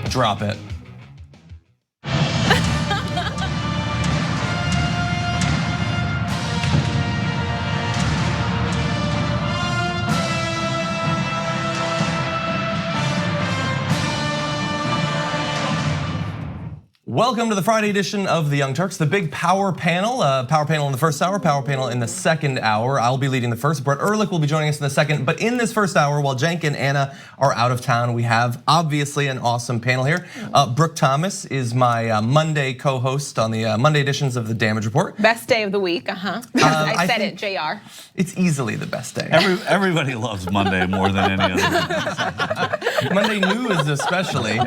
Drop it. Welcome to the Friday edition of the Young Turks, the big power panel. Power panel in the first hour, power panel in the second hour. I'll be leading the first. Brett Ehrlich will be joining us in the second. But in this first hour, while Cenk and Anna are out of town, we have obviously an awesome panel here. Brooke Thomas is my Monday co-host on the Monday editions of the Damage Report. Best day of the week, I said it, JR. It's easily the best day. Everybody loves Monday more than any other. Monday news especially.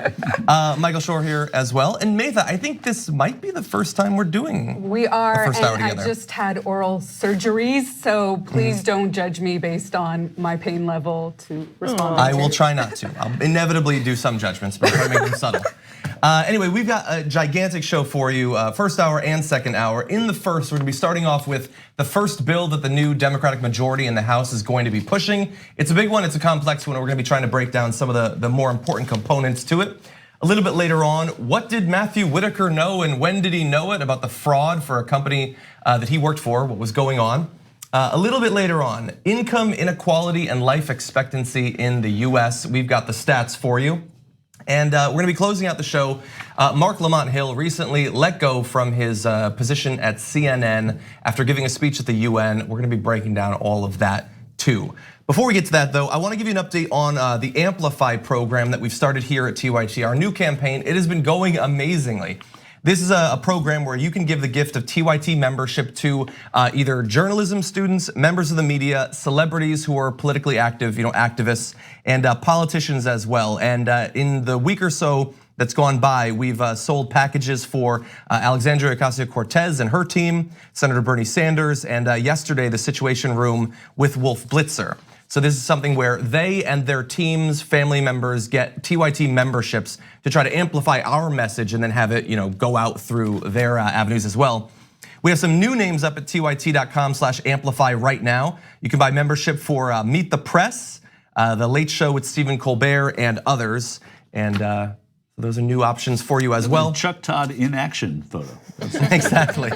Michael Shore here as well. And Maytha, I think this might be the first time we're doing We are, the first hour and I together. just had oral surgeries, so please don't judge me based on my pain level to respond. I will try not to. I'll inevitably do some judgments, but I'll try to make them subtle. Anyway, we've got a gigantic show for you, first hour and second hour. In the first, we're gonna be starting off with the first bill that the new Democratic majority in the House is going to be pushing. It's a big one, it's a complex one. We're gonna be trying to break down some of the more important components to it. A little bit later on, what did Matthew Whitaker know and when did he know it about the fraud for a company that he worked for, what was going on? A little bit later on, income inequality and life expectancy in the US. We've got the stats for you. And we're gonna be closing out the show. Marc Lamont Hill recently let go from his position at CNN after giving a speech at the UN. We're gonna be breaking down all of that too. Before we get to that though, I wanna give you an update on the Amplify program that we've started here at TYT, our new campaign. It has been going amazingly. This is a program where you can give the gift of TYT membership to either journalism students, members of the media, celebrities who are politically active, activists, and politicians as well. And in the week or so that's gone by, we've sold packages for Alexandria Ocasio-Cortez and her team, Senator Bernie Sanders, and yesterday the Situation Room with Wolf Blitzer. So this is something where they and their teams, family members get TYT memberships to try to amplify our message and then have it go out through their avenues as well. We have some new names up at tyt.com/amplify right now. You can buy membership for Meet the Press, The Late Show with Stephen Colbert and others. And those are new options for you as well. Chuck Todd in action photo. Exactly.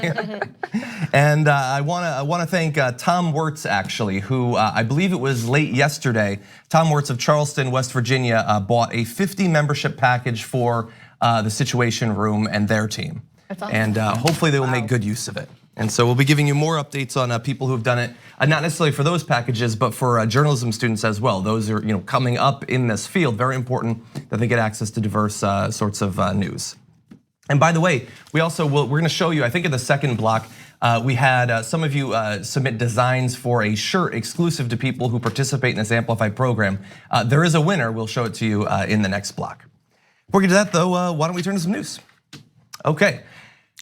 And I want to thank Tom Wirtz actually, who I believe it was late yesterday. Tom Wirtz of Charleston, West Virginia, bought a 50 membership package for the Situation Room and their team. That's awesome. And hopefully they will make good use of it. And so we'll be giving you more updates on people who have done it, not necessarily for those packages, but for journalism students as well. Those are coming up in this field. Very important that they get access to diverse sorts of news. And by the way, we're going to show you, I think in the second block, we had some of you submit designs for a shirt exclusive to people who participate in this Amplify program. There is a winner, we'll show it to you in the next block. Before we get to that though, why don't we turn to some news? Okay.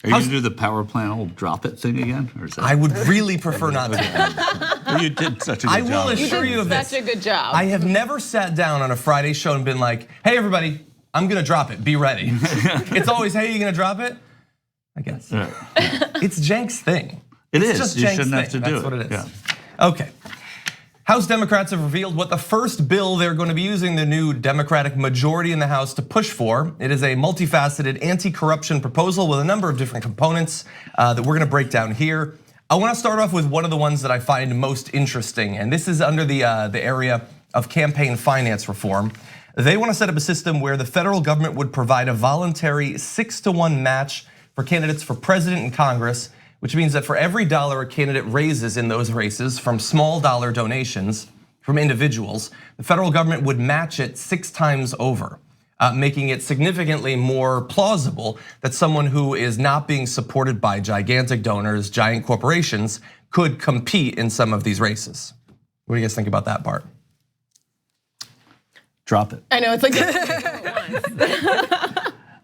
Are you gonna do the power panel drop it thing again? Or is that... I would really prefer not to. Well, you did such a good I job. will assure you of this. Such a good job. I have never sat down on a Friday show and been like, hey everybody, I'm gonna drop it, be ready. It's always, hey, you gonna drop it? I guess. It's Cenk's thing. It It's is. just You Cenk's shouldn't have thing. to do That's it. what it is. Yeah. Okay. House Democrats have revealed what the first bill they're going to be using the new Democratic majority in the House to push for. It is a multifaceted anti-corruption proposal with a number of different components that we're going to break down here. I want to start off with one of the ones that I find most interesting, and this is under the area of campaign finance reform. They want to set up a system where the federal government would provide a voluntary 6-to-1 match for candidates for president and Congress, which means that for every dollar a candidate raises in those races from small dollar donations from individuals, the federal government would match it 6 times over, making it significantly more plausible that someone who is not being supported by gigantic donors, giant corporations, could compete in some of these races. What do you guys think about that part? Drop it. I know it's like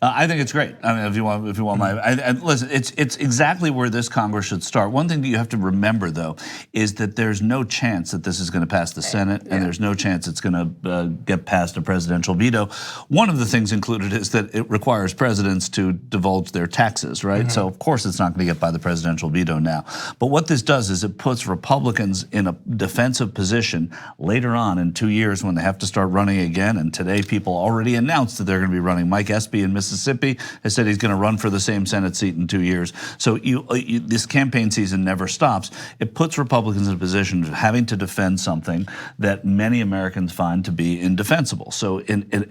I think it's great. I mean, if you want my, listen, it's exactly where this Congress should start. One thing that you have to remember, though, is that there's no chance that this is going to pass the Senate, and there's no chance it's going to get past a presidential veto. One of the things included is that it requires presidents to divulge their taxes, right? So of course it's not going to get by the presidential veto now. But what this does is it puts Republicans in a defensive position later on in 2 years when they have to start running again. And today people already announced that they're going to be running. Mike Espy in Mississippi has said he's going to run for the same Senate seat in 2 years. So this campaign season never stops. It puts Republicans in a position of having to defend something that many Americans find to be indefensible. So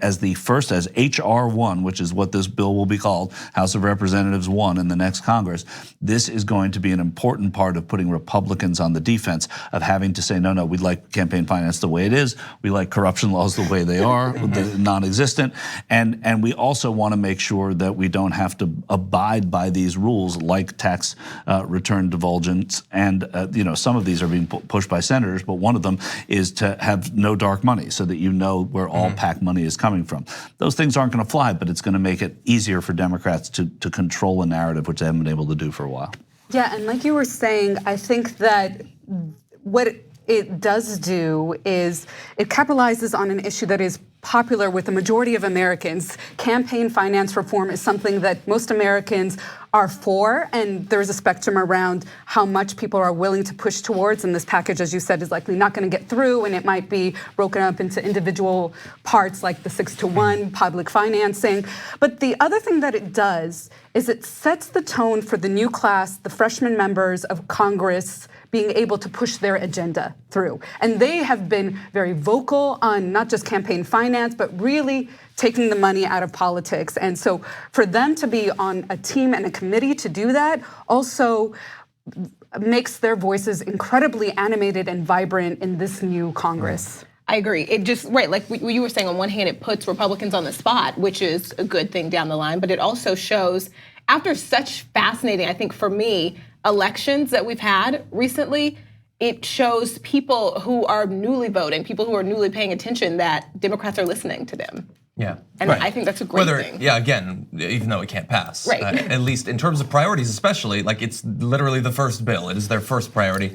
as HR 1, which is what this bill will be called, House of Representatives 1 in the next Congress, this is going to be an important part of putting Republicans on the defense of having to say, no, we like campaign finance the way it is. We like corruption laws the way they are, non-existent. And we also want to make sure that we don't have to abide by these rules like tax return divulgence. And some of these are being pushed by senators, but one of them is to have no dark money so that you know where all PAC money is coming from. Those things aren't going to fly, but it's going to make it easier for Democrats to control a narrative, which they haven't been able to do for a while. Yeah, and like you were saying, I think that what it does do is it capitalizes on an issue that is popular with the majority of Americans. Campaign finance reform is something that most Americans are for, and there's a spectrum around how much people are willing to push towards, and this package, as you said, is likely not going to get through, and it might be broken up into individual parts like the 6-to-1 public financing. But the other thing that it does is it sets the tone for the new class, the freshman members of Congress, being able to push their agenda through. And they have been very vocal on not just campaign finance, but really taking the money out of politics. And so for them to be on a team and a committee to do that also makes their voices incredibly animated and vibrant in this new Congress. I agree. It just, right, like you were saying, on one hand, it puts Republicans on the spot, which is a good thing down the line, but it also shows, after such fascinating, I think for me, elections that we've had recently, it shows people who are newly voting, people who are newly paying attention, that Democrats are listening to them. Yeah, and I think that's a great thing. Yeah, again, even though it can't pass, right. At least in terms of priorities, especially, like it's literally the first bill. It is their first priority.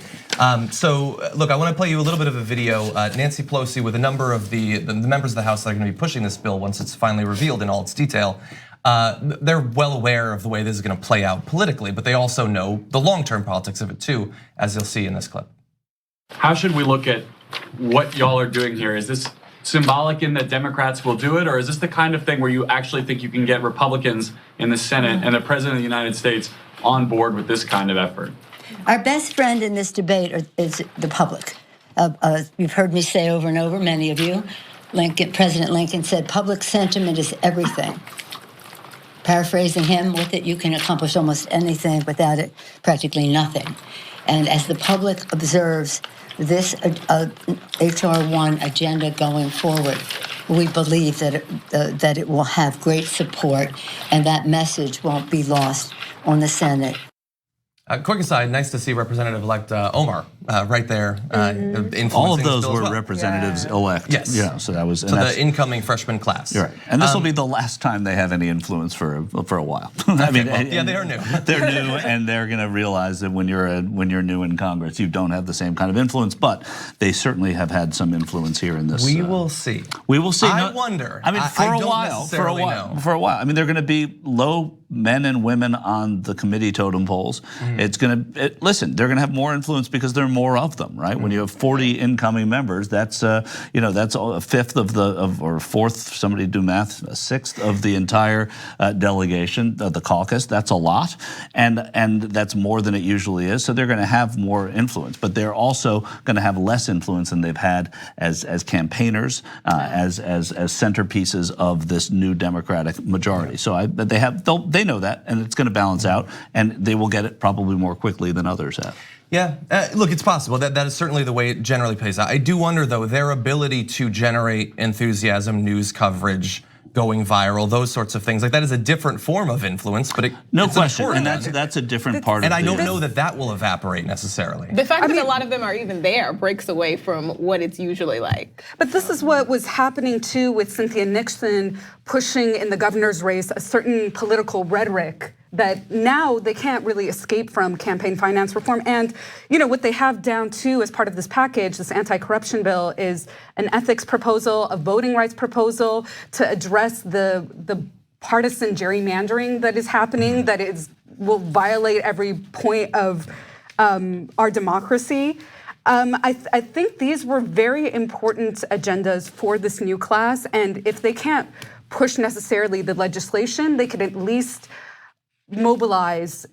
So look, I want to play you a little bit of a video. Nancy Pelosi with a number of the members of the House that are going to be pushing this bill once it's finally revealed in all its detail. They're well aware of the way this is going to play out politically, but they also know the long-term politics of it too, as you'll see in this clip. How should we look at what y'all are doing here? Is this symbolic in that Democrats will do it, or is this the kind of thing where you actually think you can get Republicans in the Senate and the President of the United States on board with this kind of effort? Our best friend in this debate is the public. You've heard me say over and over, many of you, President Lincoln said, public sentiment is everything. Paraphrasing him, with it you can accomplish almost anything, without it practically nothing. And as the public observes this HR 1 agenda going forward, we believe that it will have great support, and that message won't be lost on the Senate. Quick aside, nice to see Representative-elect Omar right there. All of those were representatives-elect. Yes. Yeah, so that was the incoming freshman class. You're right. And this will be the last time they have any influence for a while. I mean, yeah, they are new. They're new, and they're going to realize that when you're new in Congress, you don't have the same kind of influence. But they certainly have had some influence here in this. We will see. We will see. I wonder. I mean, for a while. I mean, they're going to be low men and women on the committee totem poles. It's going to listen. They're going to have more influence because there are more of them, right? When you have 40 incoming members, that's that's a fifth or fourth. Somebody do math. A sixth of the entire delegation, the caucus. That's a lot, and that's more than it usually is. So they're going to have more influence, but they're also going to have less influence than they've had as campaigners, as centerpieces of this new Democratic majority. So they know that, and it's going to balance out, and they will get it probably more quickly than others have. Yeah, look, it's possible. That is certainly the way it generally plays out. I do wonder, though, their ability to generate enthusiasm, news coverage, going viral, those sorts of things. Like, that is a different form of influence, but no question, and that's a different part of it. And I don't know that will evaporate necessarily. The fact that a lot of them are even there breaks away from what it's usually like. But this is what was happening too with Cynthia Nixon pushing in the governor's race a certain political rhetoric that now they can't really escape from campaign finance reform. And what they have down too as part of this package, this anti-corruption bill, is an ethics proposal, a voting rights proposal to address the partisan gerrymandering that is happening, that will violate every point of our democracy. I think these were very important agendas for this new class, and if they can't push necessarily the legislation, they could at least mobilize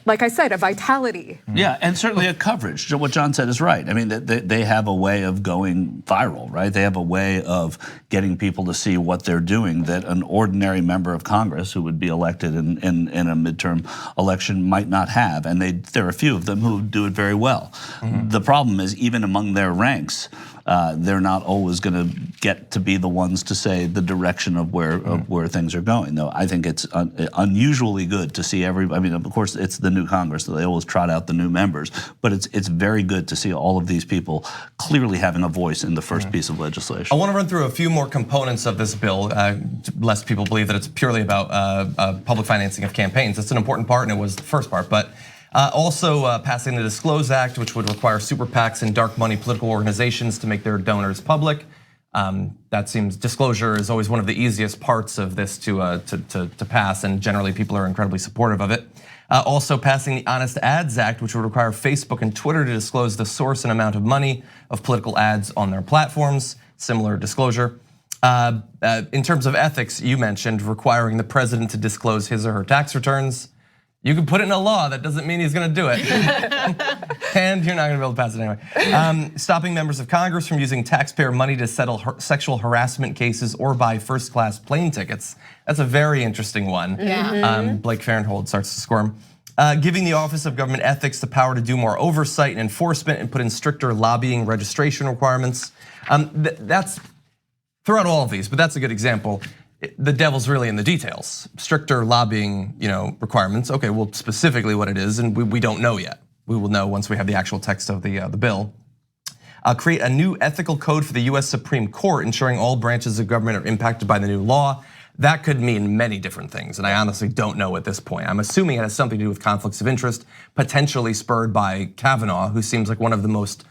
like I said, a vitality. Yeah, and certainly a coverage. What John said is right. I mean, they have a way of going viral, right? They have a way of getting people to see what they're doing that an ordinary member of Congress who would be elected in a midterm election might not have. And there are a few of them who do it very well. The problem is, even among their ranks, they're not always going to get to be the ones to say the direction of where things are going. Though I think it's unusually good to see I mean, of course, it's the new Congress, so they always trot out the new members. But it's very good to see all of these people clearly having a voice in the first piece of legislation. I want to run through a few more components of this bill, lest people believe that it's purely about public financing of campaigns. It's an important part, and it was the first part, but. Also passing the Disclose Act, which would require super PACs and dark money political organizations to make their donors public. That seems disclosure is always one of the easiest parts of this to pass, and generally people are incredibly supportive of it. Also passing the Honest Ads Act, which would require Facebook and Twitter to disclose the source and amount of money of political ads on their platforms. Similar disclosure. In terms of ethics, you mentioned requiring the president to disclose his or her tax returns. You can put it in a law, that doesn't mean he's gonna do it. And you're not gonna be able to pass it anyway. Stopping members of Congress from using taxpayer money to settle sexual harassment cases or buy first-class plane tickets. That's a very interesting one. Yeah. Blake Farenthold starts to squirm. Giving the Office of Government Ethics the power to do more oversight and enforcement and put in stricter lobbying registration requirements. That's throughout all of these, but that's a good example. The devil's really in the details. Stricter lobbying, requirements. Okay, well, specifically what it is, and we don't know yet. We will know once we have the actual text of the bill. Create a new ethical code for the US Supreme Court, ensuring all branches of government are impacted by the new law. That could mean many different things, and I honestly don't know at this point. I'm assuming it has something to do with conflicts of interest, potentially spurred by Kavanaugh, who seems like one of the most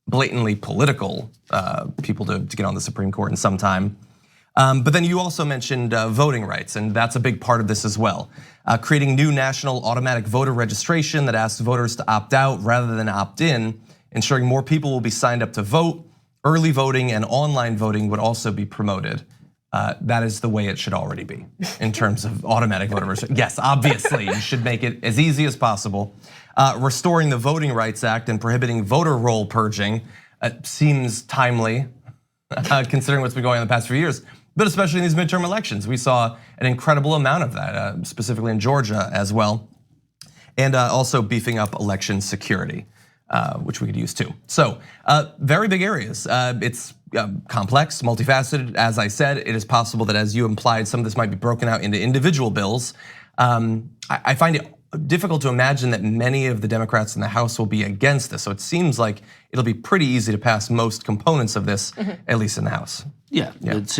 blatantly political people to get on the Supreme Court in some time. But then you also mentioned voting rights, and that's a big part of this as well. Creating new national automatic voter registration that asks voters to opt out rather than opt in, ensuring more people will be signed up to vote. Early voting and online voting would also be promoted. That is the way it should already be in terms of automatic voter registration. Yes, obviously, you should make it as easy as possible. Restoring the Voting Rights Act and prohibiting voter roll purging seems timely, considering what's been going on in the past few years. But especially in these midterm elections, we saw an incredible amount of that, specifically in Georgia as well. And also beefing up election security, which we could use too. So very big areas. It's complex, multifaceted. As I said, it is possible that, as you implied, some of this might be broken out into individual bills. I find it difficult to imagine that many of the Democrats in the House will be against this. So it seems like it'll be pretty easy to pass most components of this, at least in the House. Yeah,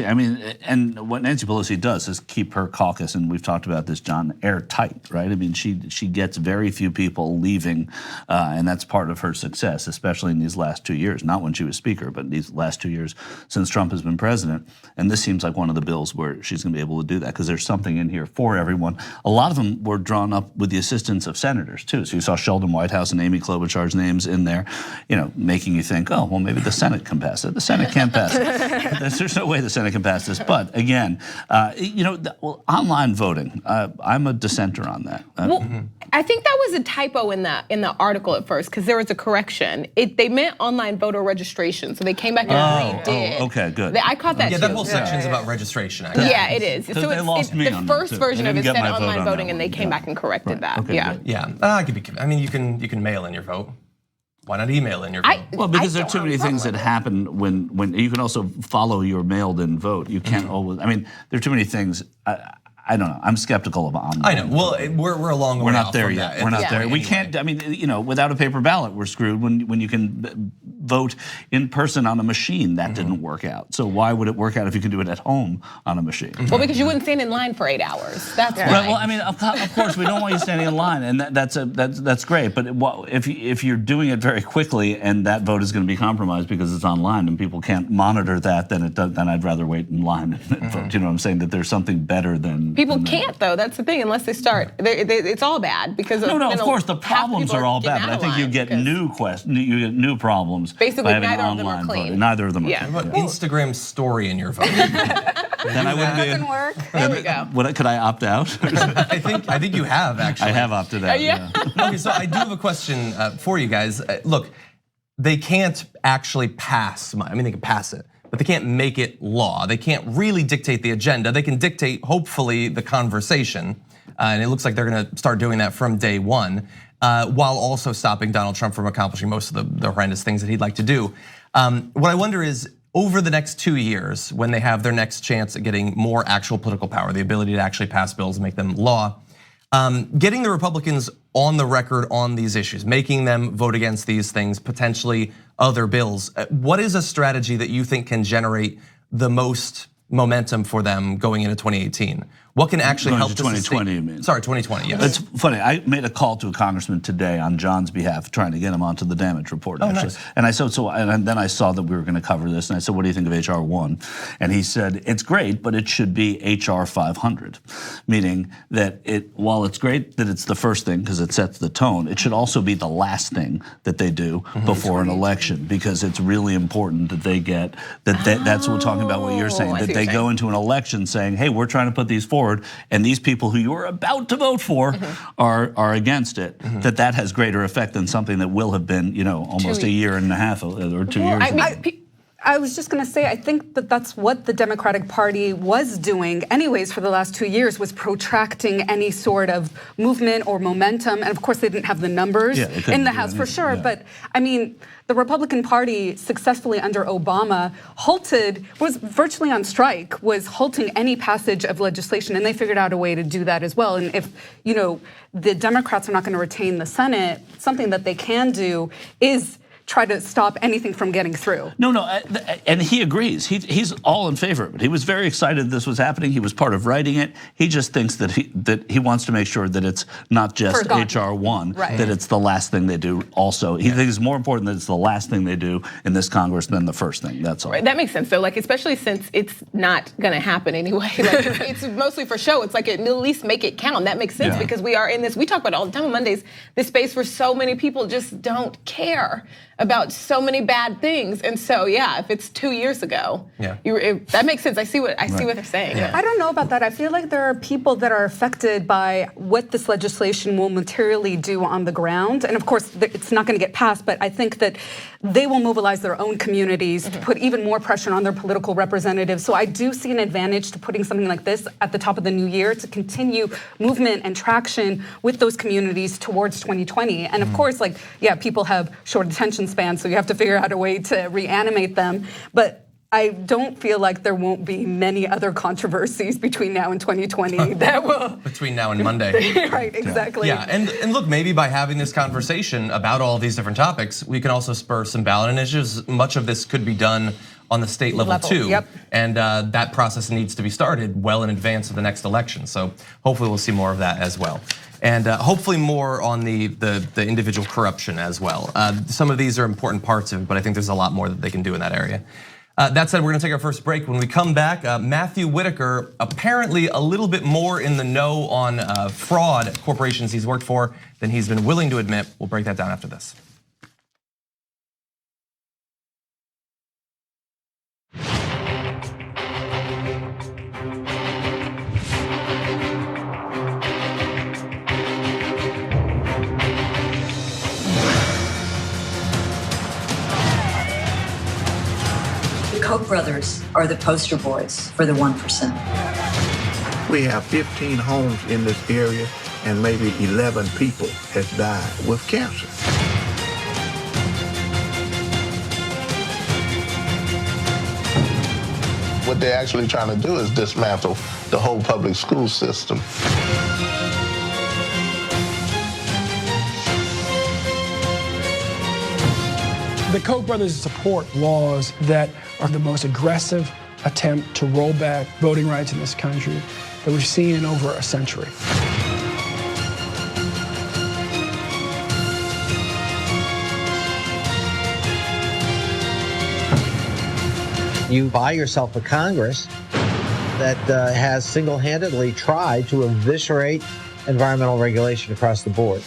I mean, and what Nancy Pelosi does is keep her caucus, and we've talked about this, John, airtight, right? I mean, she gets very few people leaving, and that's part of her success, especially in these last 2 years. Not when she was Speaker, but these last 2 years since Trump has been president. And this seems like one of the bills where she's going to be able to do that because there's something in here for everyone. A lot of them were drawn up with the assistance of senators too. So you saw Sheldon Whitehouse and Amy Klobuchar's names in there, making you think, oh, well, maybe the Senate can pass it. The Senate can't pass it. There's no way the Senate can pass this. But again, online voting, I'm a dissenter on that. I think that was a typo in the article at first because there was a correction. They meant online voter registration, so they came back and redid. Oh, okay, good. I caught that. Yeah, too. that whole section's about registration. I guess. Yeah, it is. So they lost me the on first that, too. version I of didn't it get said my vote online on voting, that and they one. came back and corrected that. Okay, yeah. good. Yeah, I could be. I mean, you can mail in your vote. Why not email in your vote? Well, because there are don't too have many a problem things that with it. happen when you can also follow your mailed-in vote. You can't always. I mean, there are too many things. I don't know. I'm skeptical of online. I know. Well, we're a long way We're not off there from yet. that. We're not Yeah. there. We Anyway. can't. I mean, without a paper ballot, we're screwed. When you can vote in person on a machine, that didn't work out. So why would it work out if you can do it at home on a machine? Well, because you wouldn't stand in line for 8 hours. That's why. Right, well, I mean, of course, we don't want you standing in line, and that's great. But if you're doing it very quickly, and that vote is going to be compromised because it's online and people can't monitor that, then I'd rather wait in line and vote. You know what I'm saying? That there's something better than People can't though. That's the thing. Unless they start, it's all bad because No, of course, the half problems people are all getting bad, but I out of think you line get because- new problems Basically, by having neither of them are online clean. voting. Neither of them are Yeah. clean. What about Instagram story in your vote? Then I wouldn't Doesn't be. work. There we go. Could I opt out? I think you have actually. I have opted out. Yeah. Okay, so I do have a question for you guys. Look, they can't actually pass. I mean, they can pass it, but they can't make it law. They can't really dictate the agenda. They can dictate, hopefully, the conversation. And it looks like they're going to start doing that from day one, while also stopping Donald Trump from accomplishing most of the horrendous things that he'd like to do. What I wonder is, over the next 2 years, when they have their next chance at getting more actual political power, the ability to actually pass bills and make them law, getting the Republicans on the record on these issues, making them vote against these things, potentially other bills. What is a strategy that you think can generate the most momentum for them going into 2018? What can actually Going help to to 2020, sustain? you mean? Sorry, 2020. Yes. It's funny. I made a call to a congressman today on John's behalf, trying to get him onto the damage report. Oh, actually. nice. And I said, and then I saw that we were going to cover this, and I said, "What do you think of HR 1?" And he said, "It's great, but it should be HR 500," meaning that while it's great that it's the first thing because it sets the tone, it should also be the last thing that they do before an election, because it's really important that they get that. That's what we're talking about. What you're saying, I see that what they you're go saying. into an election saying, "Hey, we're trying to put these forward, and these people who you're about to vote for are against it." That has greater effect than something that will have been, almost a year and a half or 2 years. I was just going to say, I think that that's what the Democratic Party was doing anyways for the last 2 years, was protracting any sort of movement or momentum. And of course, they didn't have the numbers in the House for sure. Yeah. But I mean, the Republican Party successfully under Obama was virtually on strike, was halting any passage of legislation. And they figured out a way to do that as well. And if, the Democrats are not going to retain the Senate, something that they can do is try to stop anything from getting through. No, and he agrees. He's all in favor of it. He was very excited this was happening. He was part of writing it. He just thinks that he wants to make sure that it's not just Forgotten. HR 1, Right. that it's the last thing they do also. He thinks it's more important that it's the last thing they do in this Congress than the first thing. That's all. Right, that makes sense though, especially since it's not gonna happen anyway. It's mostly for show. It's at least make it count. That makes sense because we are in this, we talk about it all the time on Mondays, this space where so many people just don't care about so many bad things. And so, if it's 2 years ago, that makes sense. I see what they're saying. I don't know about that. I feel like there are people that are affected by what this legislation will materially do on the ground. And of course, it's not going to get passed, but I think that they will mobilize their own communities to put even more pressure on their political representatives. So I do see an advantage to putting something like this at the top of the new year to continue movement and traction with those communities towards 2020. And of course, people have short attention spans, so you have to figure out a way to reanimate them. But I don't feel like there won't be many other controversies between now and 2020 that will. Between now and Monday. Right, exactly. Yeah, and look, maybe by having this conversation about all these different topics, we can also spur some ballot initiatives. Much of this could be done on the state level too. Yep. And that process needs to be started well in advance of the next election. So hopefully we'll see more of that as well. And hopefully more on the individual corruption as well. Some of these are important parts of it, but I think there's a lot more that they can do in that area. That said, we're gonna take our first break. When we come back, Matthew Whitaker, apparently a little bit more in the know on fraud at corporations he's worked for than he's been willing to admit. We'll break that down after this. Koch brothers are the poster boys for the 1%. We have 15 homes in this area and maybe 11 people has died with cancer. What they're actually trying to do is dismantle the whole public school system. The Koch brothers support laws that are the most aggressive attempt to roll back voting rights in this country that we've seen in over a century. You buy yourself a Congress that has single-handedly tried to eviscerate environmental regulation across the board.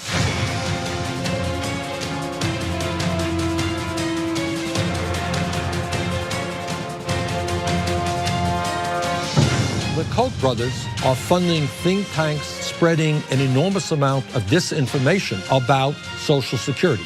The Koch brothers are funding think tanks spreading an enormous amount of disinformation about Social Security.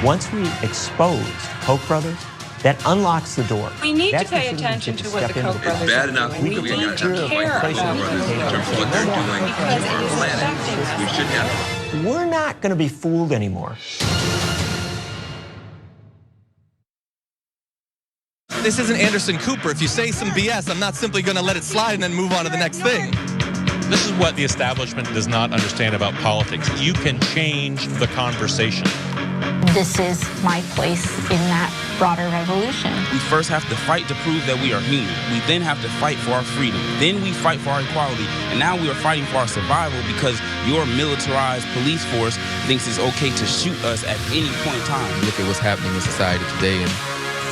Once we expose Koch brothers, that unlocks the door. We need to pay attention to what the Koch brothers are doing. We need to care about what they're doing because it is affecting us. We should have. We're not going to be fooled anymore. This isn't Anderson Cooper. If you say some BS, I'm not simply gonna let it slide and then move on to the next thing. This is what the establishment does not understand about politics. You can change the conversation. This is my place in that broader revolution. We first have to fight to prove that we are human. We then have to fight for our freedom. Then we fight for our equality. And now we are fighting for our survival because your militarized police force thinks it's okay to shoot us at any point in time. Look at what's happening in society today, and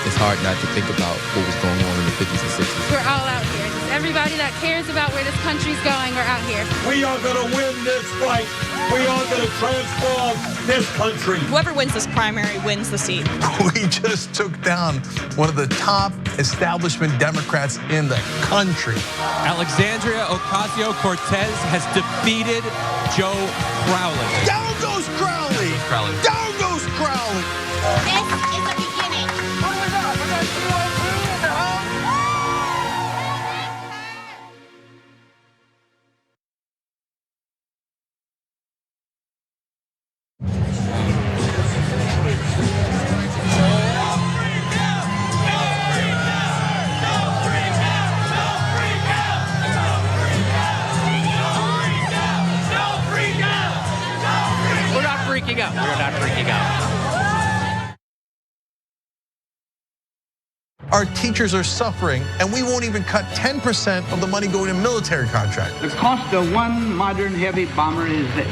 it's hard not to think about what was going on in the 50s and 60s. We're all out here. Everybody that cares about where this country's going are out here. We are going to win this fight. We are going to transform this country. Whoever wins this primary wins the seat. We just took down one of the top establishment Democrats in the country. Alexandria Ocasio-Cortez has defeated Joe Crowley. Down goes Crowley. Down goes Crowley. This is the beginning. What do we got? We got QI2 in the house. We're not freaking out. We're not freaking out. Our teachers are suffering, and we won't even cut 10% of the money going to military contract. The cost of one modern heavy bomber is this: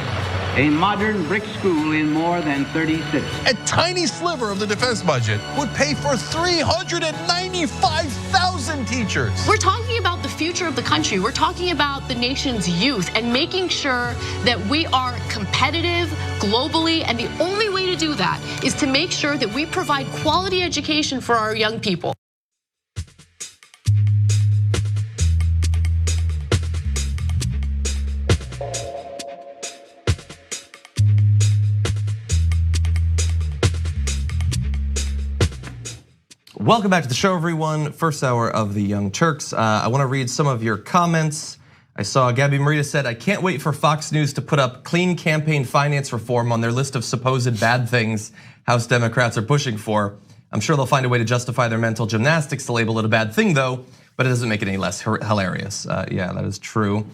a modern brick school in more than 30 cities. A tiny sliver of the defense budget would pay for 395,000 teachers. We're talking about the future of the country. We're talking about the nation's youth and making sure that we are competitive globally. And the only way to do that is to make sure that we provide quality education for our young people. Welcome back to the show, everyone. First hour of the Young Turks. I want to read some of your comments. I saw Gabby Marita said, I can't wait for Fox News to put up clean campaign finance reform on their list of supposed bad things House Democrats are pushing for. I'm sure they'll find a way to justify their mental gymnastics to label it a bad thing though, but it doesn't make it any less hilarious. Yeah, that is true.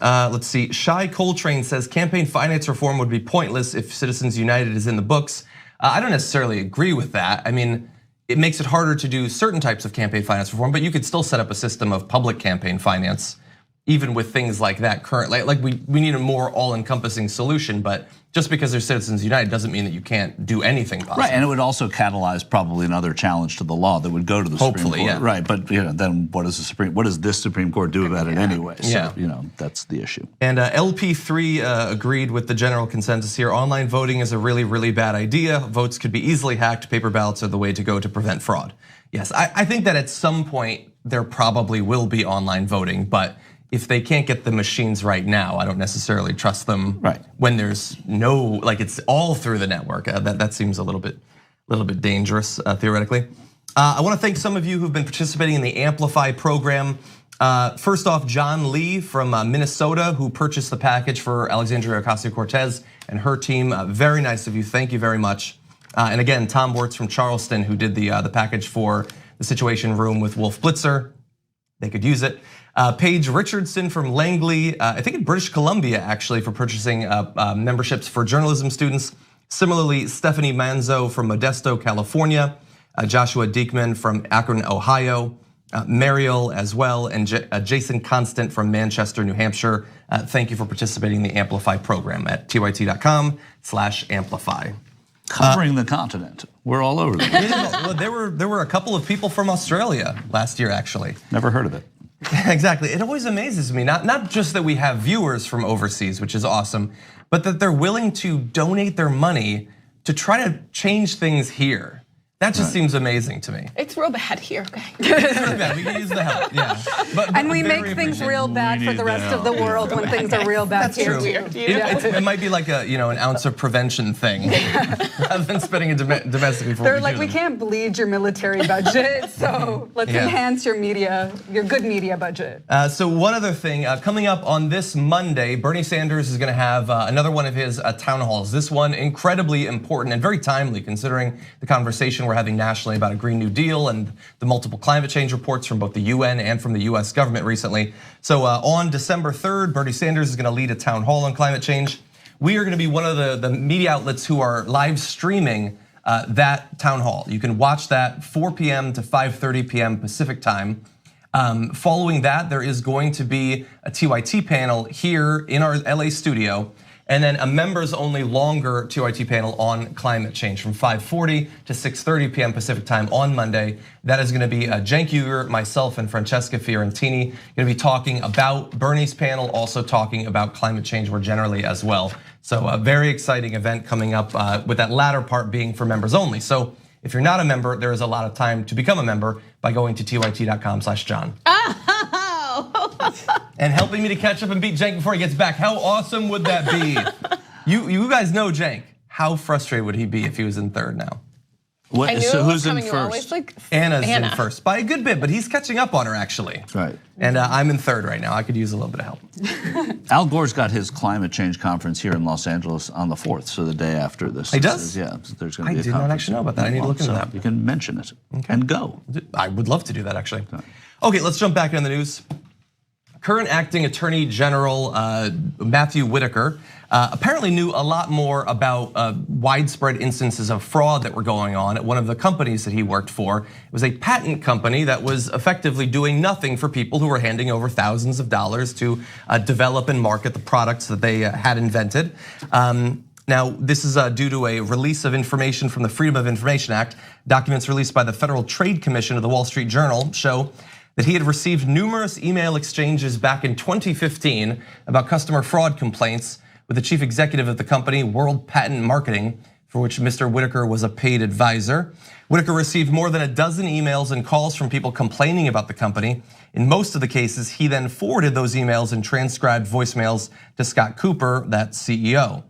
Let's see, Shai Coltrane says campaign finance reform would be pointless if Citizens United is in the books. I don't necessarily agree with that. I mean, it makes it harder to do certain types of campaign finance reform, but you could still set up a system of public campaign finance, even with things like that currently. Like we need a more all-encompassing solution, but just because there's Citizens United doesn't mean that you can't do anything possible. Right, and it would also catalyze probably another challenge to the law that would go to the Supreme Court. Yeah. Right, but then what does this Supreme Court do about it anyway? So, that's the issue. And LP3 agreed with the general consensus here. Online voting is a really, really bad idea. Votes could be easily hacked. Paper ballots are the way to go to prevent fraud. Yes, I think that at some point there probably will be online voting, but if they can't get the machines right now, I don't necessarily trust them. Right. When there's no, like it's all through the network. That seems a little bit dangerous theoretically. I want to thank some of you who've been participating in the Amplify program. First off, John Lee from Minnesota, who purchased the package for Alexandria Ocasio-Cortez and her team. Very nice of you. Thank you very much. And again, Tom Wertz from Charleston, who did the package for the Situation Room with Wolf Blitzer. They could use it. Paige Richardson from Langley, I think in British Columbia actually, for purchasing memberships for journalism students. Similarly, Stephanie Manzo from Modesto, California. Joshua Diekman from Akron, Ohio. Mariel as well, and Jason Constant from Manchester, New Hampshire. Thank you for participating in the Amplify program at tyt.com/amplify. Covering the continent. We're all over the place. Well, there were a couple of people from Australia last year, actually. Never heard of it. Exactly, it always amazes me, not just that we have viewers from overseas, which is awesome, but that they're willing to donate their money to try to change things here. That just seems amazing to me. It's real bad here, okay? It's real bad, we can use the help, yeah. But and we make things real bad for the rest of the world when things are real bad here too. It might be like an ounce of prevention thing, rather than spending it domestically. They're like, we can't bleed your military budget, so let's enhance your good media budget. So one other thing, coming up on this Monday, Bernie Sanders is going to have another one of his town halls. This one incredibly important and very timely, considering the conversation we're having nationally about a Green New Deal and the multiple climate change reports from both the UN and from the US government recently. So on December 3rd, Bernie Sanders is going to lead a town hall on climate change. We are going to be one of the media outlets who are live streaming that town hall. You can watch that 4 p.m. to 5:30 p.m. Pacific time. Following that, there is going to be a TYT panel here in our LA studio, and then a members only longer TYT panel on climate change from 5:40 to 6:30 p.m. Pacific time on Monday. That is going to be Cenk Uygur, myself, and Francesca Fiorentini going to be talking about Bernie's panel, also talking about climate change more generally as well. So a very exciting event coming up with that latter part being for members only. So if you're not a member, there is a lot of time to become a member by going to tyt.com/John. And helping me to catch up and beat Cenk before he gets back. How awesome would that be? You guys know Cenk. How frustrated would he be if he was in third now? So who's in first? Anna's in first by a good bit, but he's catching up on her actually. Right. And I'm in third right now. I could use a little bit of help. Al Gore's got his climate change conference here in Los Angeles on the 4th, so the day after this. He does? Yeah, so there's going to be a conference. I did not actually know about that. I need to look into that. You can mention it and go. I would love to do that actually. Okay, let's jump back into the news. Current acting Attorney General Matthew Whitaker apparently knew a lot more about widespread instances of fraud that were going on at one of the companies that he worked for. It was a patent company that was effectively doing nothing for people who were handing over thousands of dollars to develop and market the products that they had invented. Now, this is due to a release of information from the Freedom of Information Act. Documents released by the Federal Trade Commission of the Wall Street Journal show that he had received numerous email exchanges back in 2015 about customer fraud complaints with the chief executive of the company, World Patent Marketing, for which Mr. Whitaker was a paid advisor. Whitaker received more than a dozen emails and calls from people complaining about the company. In most of the cases, he then forwarded those emails and transcribed voicemails to Scott Cooper, that CEO.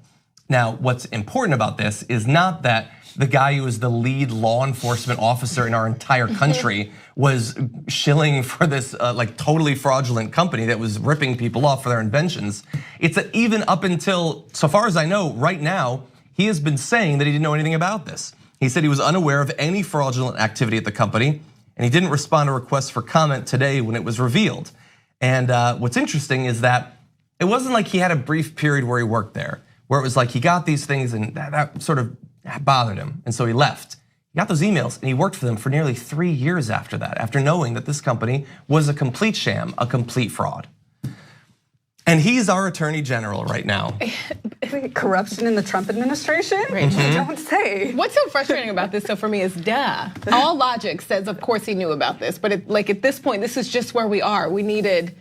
Now, what's important about this is not that the guy who was the lead law enforcement officer in our entire country was shilling for this like totally fraudulent company that was ripping people off for their inventions. It's that even up until, so far as I know, right now, he has been saying that he didn't know anything about this. He said he was unaware of any fraudulent activity at the company, and he didn't respond to requests for comment today when it was revealed. And what's interesting is that it wasn't like he had a brief period where he worked there, where it was like he got these things and that sort of bothered him, and so he left. He got those emails and he worked for them for nearly 3 years after that, after knowing that this company was a complete sham, a complete fraud. And he's our attorney general right now. Corruption in the Trump administration? Right. You don't say. What's so frustrating about this, though, for me is all logic says, of course, he knew about this. But like at this point, this is just where we are. We needed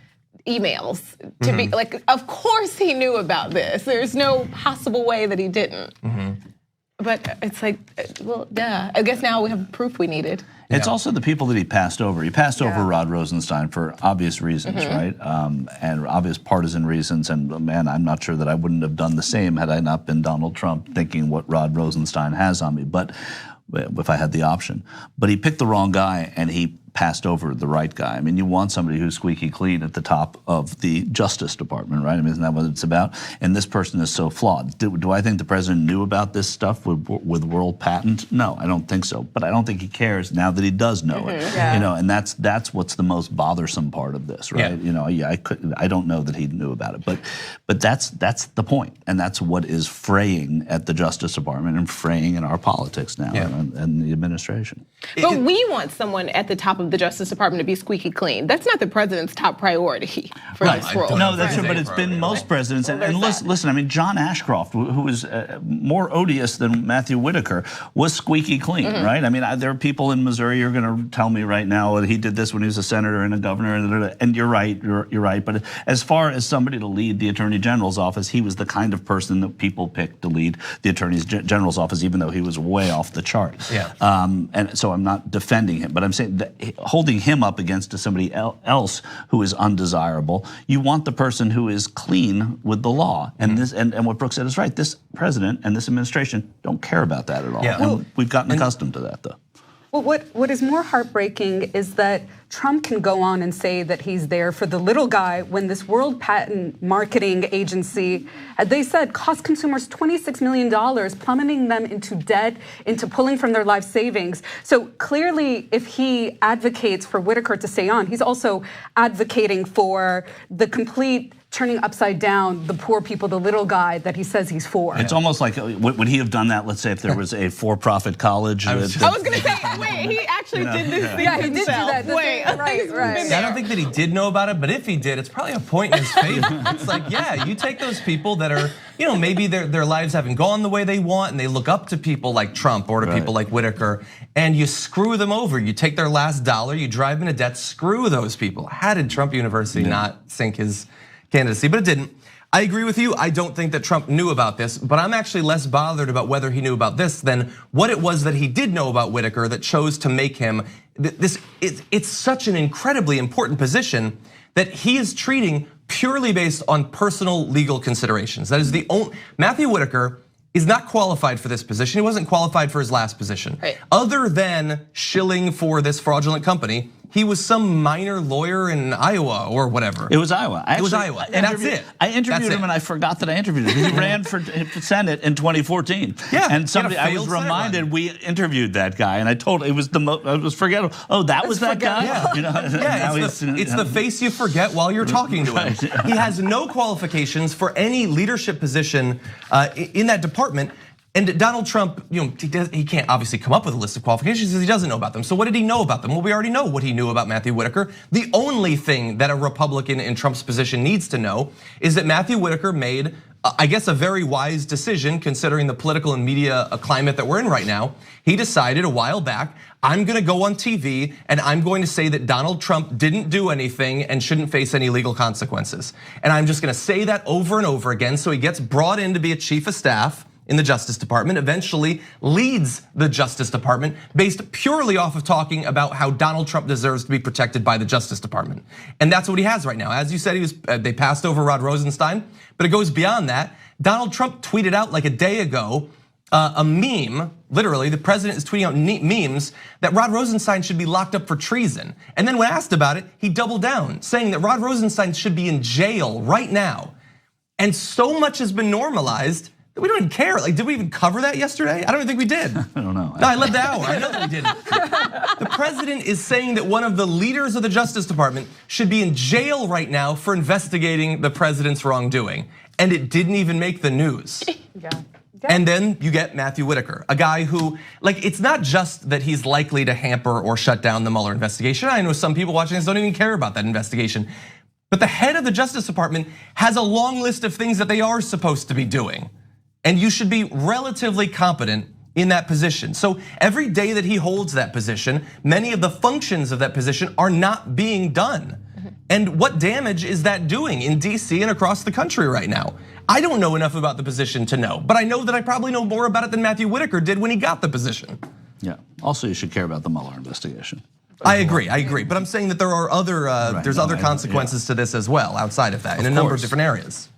emails to be like, of course he knew about this. There's no possible way that he didn't. But it's like, well, I guess now we have proof we needed. It's also the people that he passed over. He passed over Rod Rosenstein for obvious reasons, right? And obvious partisan reasons. And man, I'm not sure that I wouldn't have done the same had I not been Donald Trump thinking what Rod Rosenstein has on me. But if I had the option. But he picked the wrong guy and he passed over the right guy. I mean, you want somebody who's squeaky clean at the top of the Justice Department, right? I mean, isn't that what it's about? And this person is so flawed. Do I think the president knew about this stuff with World Patent? No, I don't think so. But I don't think he cares now that he does know it. You know, and that's what's the most bothersome part of this, right? You know, I don't know that he knew about it, but that's the point, and that's what is fraying at the Justice Department and fraying in our politics now and the administration. But we want someone at the top of the Justice Department to be squeaky clean. That's not the president's top priority for this role. No, that's true, but it's been most presidents. And listen, I mean, John Ashcroft, who was more odious than Matthew Whitaker, was squeaky clean, right? I mean, there are people in Missouri who are going to tell me right now that he did this when he was a senator and a governor, and you're right, you're right. But as far as somebody to lead the Attorney General's office, he was the kind of person that people picked to lead the Attorney General's office, even though he was way off the chart. And so I'm not defending him, but I'm saying that holding him up against somebody else who is undesirable, you want the person who is clean with the law. And this, and what Brooke said is right. This president and this administration don't care about that at all. And we've gotten accustomed to that, though. Well, what is more heartbreaking is that Trump can go on and say that he's there for the little guy when this World Patent Marketing Agency, they said, cost consumers $26 million, plummeting them into debt, into pulling from their life savings. So clearly, if he advocates for Whitaker to stay on, he's also advocating for the complete turning upside down the poor people, the little guy that he says he's for. It's almost like, would he have done that, let's say, if there was a for-profit college? I was going to say, wait, he actually did this thing he did do that. Wait, right. I don't think that he did know about it, but if he did, it's probably a point in his favor. It's like, you take those people that are, maybe their lives haven't gone the way they want, and they look up to people like Trump or to people like Whitaker, and you screw them over. You take their last dollar, you drive them into debt, screw those people. How did Trump University not sink his candidacy? But it didn't. I agree with you. I don't think that Trump knew about this, but I'm actually less bothered about whether he knew about this than what it was that he did know about Whitaker that chose to make him this. It's such an incredibly important position that he is treating purely based on personal legal considerations. That is the only, Matthew Whitaker is not qualified for this position. He wasn't qualified for his last position. Other than shilling for this fraudulent company, he was some minor lawyer in Iowa or whatever. It was Iowa. It was Iowa, and that's it. I interviewed him, and I forgot that I interviewed him. He ran for Senate in 2014. And somebody, I was reminded we interviewed that guy, and I told it was the most. I was forgettable. Oh, that was that guy. It's the face you forget while you're talking to him. He has no qualifications for any leadership position in that department. And Donald Trump, he can't obviously come up with a list of qualifications because he doesn't know about them. So what did he know about them? Well, we already know what he knew about Matthew Whitaker. The only thing that a Republican in Trump's position needs to know is that Matthew Whitaker made, I guess, a very wise decision considering the political and media climate that we're in right now. He decided a while back, I'm gonna go on TV and I'm going to say that Donald Trump didn't do anything and shouldn't face any legal consequences. And I'm just gonna say that over and over again. So he gets brought in to be a chief of staff in the Justice Department, eventually leads the Justice Department based purely off of talking about how Donald Trump deserves to be protected by the Justice Department. And that's what he has right now. As you said, they passed over Rod Rosenstein, but it goes beyond that. Donald Trump tweeted out like a day ago a meme, literally the president is tweeting out memes that Rod Rosenstein should be locked up for treason. And then when asked about it, he doubled down, saying that Rod Rosenstein should be in jail right now. And so much has been normalized We don't even care. Like, did we even cover that yesterday? I don't even think we did. I don't know. No, I led the hour. I know that we didn't. The president is saying that one of the leaders of the Justice Department should be in jail right now for investigating the president's wrongdoing. And it didn't even make the news. Yeah. And then you get Matthew Whitaker, a guy who, like, it's not just that he's likely to hamper or shut down the Mueller investigation. I know some people watching this don't even care about that investigation. But the head of the Justice Department has a long list of things that they are supposed to be doing. And you should be relatively competent in that position. So every day that he holds that position, many of the functions of that position are not being done. And what damage is that doing in DC and across the country right now? I don't know enough about the position to know, but I know that I probably know more about it than Matthew Whitaker did when he got the position. Yeah, also you should care about the Mueller investigation. I agree, but I'm saying that there are other, there's other consequences to this as well outside of that in a number of different areas.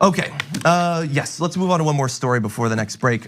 Okay, yes, let's move on to one more story before the next break.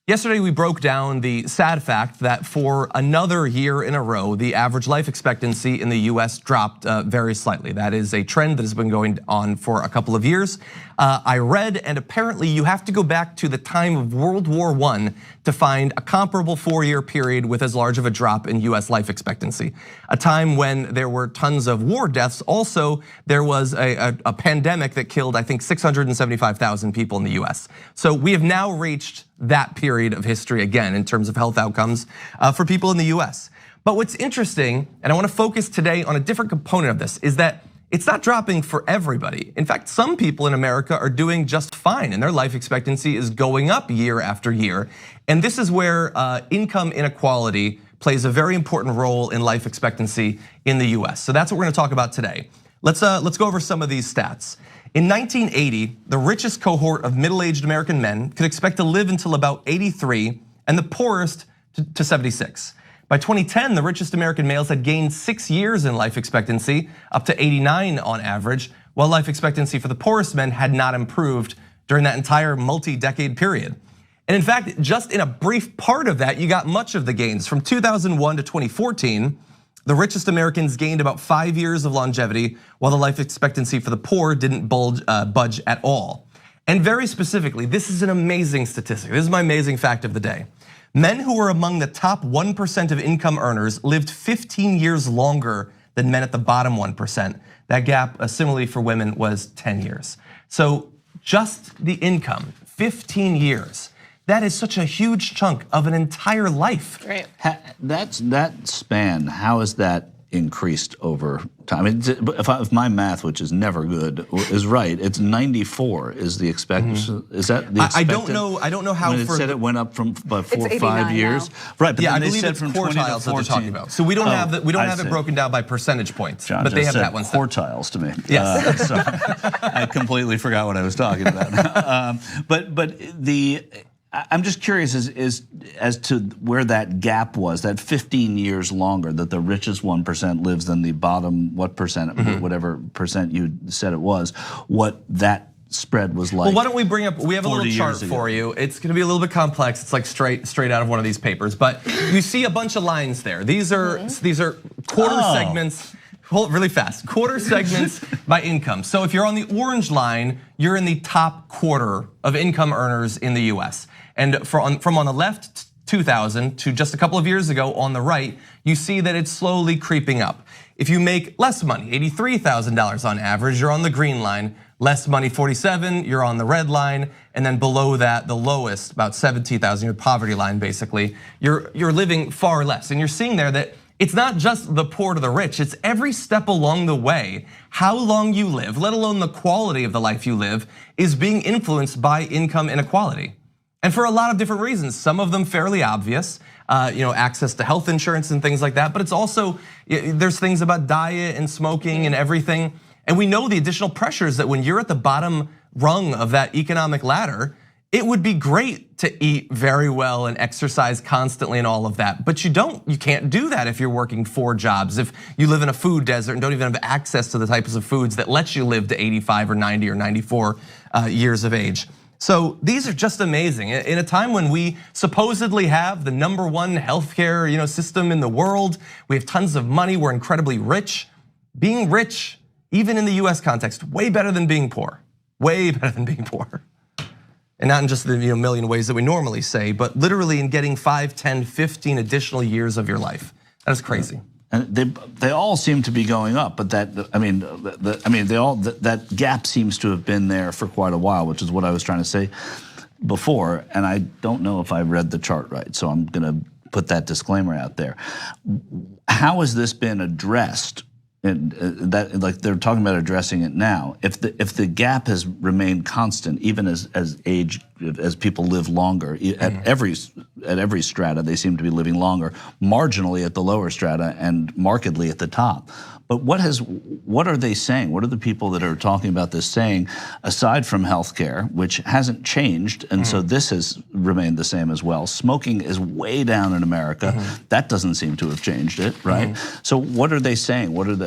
Yesterday, we broke down the sad fact that for another year in a row, the average life expectancy in the US dropped very slightly. That is a trend that has been going on for a couple of years. I read, and apparently you have to go back to the time of World War I to find a comparable 4-year period with as large of a drop in US life expectancy. A time when there were tons of war deaths. Also, there was a pandemic that killed, I think, 675,000 people in the US. So we have now reached that period of history again in terms of health outcomes for people in the US. But what's interesting, and I want to focus today on a different component of this, is that it's not dropping for everybody. In fact, some people in America are doing just fine and their life expectancy is going up year after year. And this is where income inequality plays a very important role in life expectancy in the US. So that's what we're gonna talk about today. Let's go over some of these stats. In 1980, the richest cohort of middle-aged American men could expect to live until about 83 and the poorest to 76. By 2010, the richest American males had gained 6 years in life expectancy, up to 89 on average, while life expectancy for the poorest men had not improved during that entire multi-decade period. And in fact, just in a brief part of that, you got much of the gains. From 2001 to 2014, the richest Americans gained about 5 years of longevity, while the life expectancy for the poor didn't budge at all. And very specifically, this is an amazing statistic. This is my amazing fact of the day. Men who were among the top 1% of income earners lived 15 years longer than men at the bottom 1%. That gap, similarly for women, was 10 years. So just the income, 15 years. That is such a huge chunk of an entire life. Right. That span, how has that increased over time? I mean, if my math, which is never good, is right, it's 94 is the expectancy. Is that the expected? I don't know how. When it said it went up from about 4 or 5 years, now. Right? But yeah, then I they believe said it's from quartiles that they're talking about. So we don't have that. We don't have it broken down by percentage points, John but they have said that one. Quartiles to me. Yes. So I completely forgot what I was talking about. But I'm just curious as to where that gap was, that 15 years longer that the richest 1% lives than the bottom what percent, whatever percent you said it was, what that spread was like. Well, why don't we bring up, we have a little chart ago. for you. It's gonna be a little bit complex. It's like straight out of one of these papers, but you see a bunch of lines there. These are quarter segments. Hold really fast. Quarter segments by income. So if you're on the orange line, you're in the top quarter of income earners in the US. And from on the left, 2000 to just a couple of years ago on the right, you see that it's slowly creeping up. If you make less money, $83,000 on average, you're on the green line. Less money, 47, you're on the red line. And then below that, the lowest, about 17,000, your poverty line basically, you're living far less. And you're seeing there that it's not just the poor to the rich, it's every step along the way. How long you live, let alone the quality of the life you live, is being influenced by income inequality. And for a lot of different reasons, some of them fairly obvious, access to health insurance and things like that, but it's also, there's things about diet and smoking and everything. And we know the additional pressures that when you're at the bottom rung of that economic ladder, it would be great to eat very well and exercise constantly and all of that, but you can't do that if you're working 4 jobs, if you live in a food desert and don't even have access to the types of foods that let you live to 85 or 90 or 94 years of age. So these are just amazing. In a time when we supposedly have the #1 healthcare system in the world, we have tons of money, we're incredibly rich. Being rich, even in the US context, way better than being poor. way better than being poor. And not in just the million ways that we normally say, but literally in getting 5, 10, 15 additional years of your life. That is crazy. And they all seem to be going up, but that gap seems to have been there for quite a while, which is what I was trying to say before. And I don't know if I read the chart right, so I'm going to put that disclaimer out there. How has this been addressed? And that, like, they're talking about addressing it now. If the gap has remained constant, even as people live longer, at every strata, they seem to be living longer, marginally at the lower strata and markedly at the top. But what are they saying? What are the people that are talking about this saying, aside from healthcare, which hasn't changed, and so this has remained the same as well? Smoking is way down in America. That doesn't seem to have changed it, right? So what are they saying? What are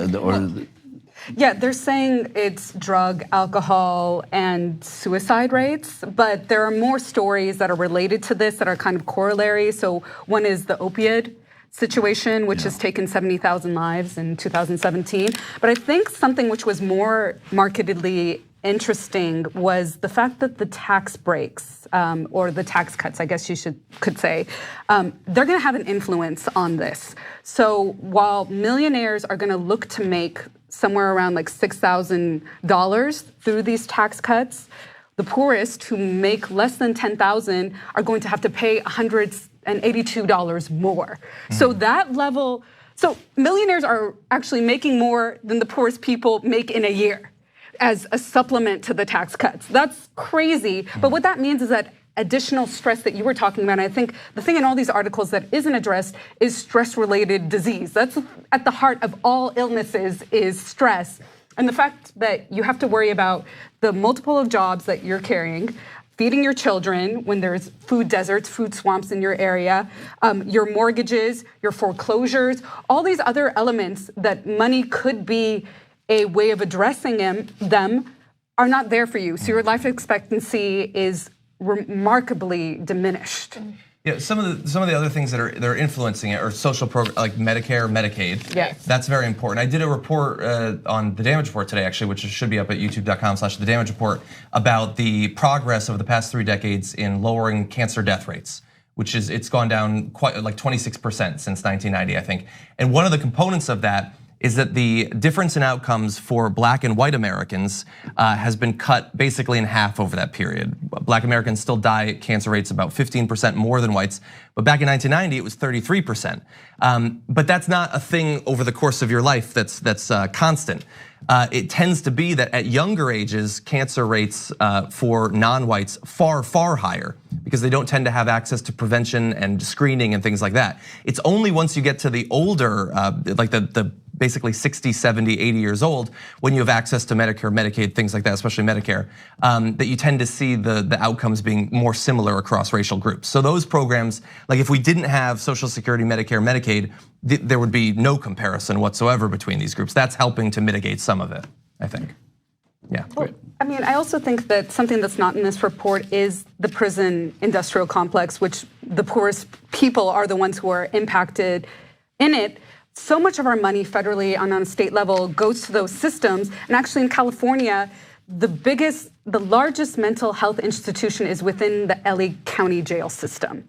Yeah, they're saying it's drug, alcohol, and suicide rates, but there are more stories that are related to this that are kind of corollary. So one is the opioid situation, which has taken 70,000 lives in 2017. But I think something which was more markedly interesting was the fact that the tax breaks, or the tax cuts, I guess you could say, they're going to have an influence on this. So while millionaires are going to look to make somewhere around like $6,000 through these tax cuts, the poorest who make less than $10,000 are going to have to pay $182 more. So that level, so millionaires are actually making more than the poorest people make in a year as a supplement to the tax cuts. That's crazy. But what that means is that additional stress that you were talking about, and I think the thing in all these articles that isn't addressed is stress-related disease. That's at the heart of all illnesses, is stress. And the fact that you have to worry about the multiple of jobs that you're carrying, feeding your children when there's food deserts, food swamps in your area, your mortgages, your foreclosures, all these other elements that money could be a way of addressing them are not there for you. So your life expectancy is remarkably diminished. Yeah, some of the other things that are influencing it are social programs like Medicare, Medicaid. Yes. That's very important. I did a report on the Damage Report today, actually, which should be up at youtube.com/The Damage Report, about the progress of the past 3 decades in lowering cancer death rates, which is, it's gone down quite like 26% since 1990, I think. And one of the components of that is that the difference in outcomes for Black and white Americans has been cut basically in half over that period. Black Americans still die at cancer rates about 15% more than whites, but back in 1990 it was 33%. But that's not a thing over the course of your life that's constant. It tends to be that at younger ages, cancer rates for non-whites far, far higher because they don't tend to have access to prevention and screening and things like that. It's only once you get to the older, like the basically 60, 70, 80 years old, when you have access to Medicare, Medicaid, things like that, especially Medicare, that you tend to see the outcomes being more similar across racial groups. So those programs, like if we didn't have Social Security, Medicare, Medicaid, there would be no comparison whatsoever between these groups. That's helping to mitigate some of it, I think. Yeah. Well, I mean, I also think that something that's not in this report is the prison industrial complex, which the poorest people are the ones who are impacted in it. So much of our money federally and on a state level goes to those systems. And actually in California, the largest mental health institution is within the LA County jail system.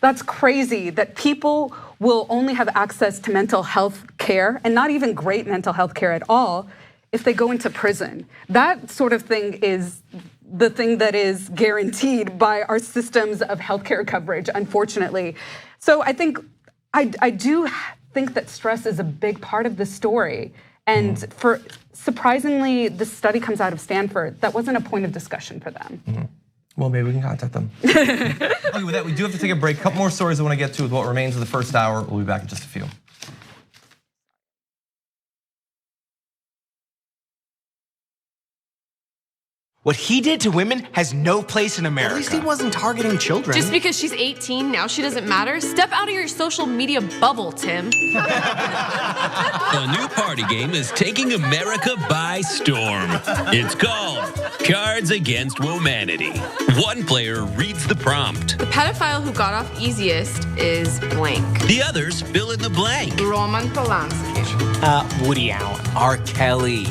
That's crazy that people will only have access to mental health care, and not even great mental health care at all, if they go into prison. That sort of thing is the thing that is guaranteed by our systems of healthcare coverage, unfortunately. So I think, I do think that stress is a big part of the story. And for surprisingly, this study comes out of Stanford. That wasn't a point of discussion for them. Well, maybe we can contact them. Okay, with that, we do have to take a break. A couple more stories I want to get to with what remains of the first hour. We'll be back in just a few. What he did to women has no place in America. At least he wasn't targeting children. Just because she's 18, now she doesn't matter? Step out of your social media bubble, Tim. A new party game is taking America by storm. It's called Cards Against Womanity. One player reads the prompt. The pedophile who got off easiest is blank. The others fill in the blank. Roman Polanski. Woody Allen. R. Kelly.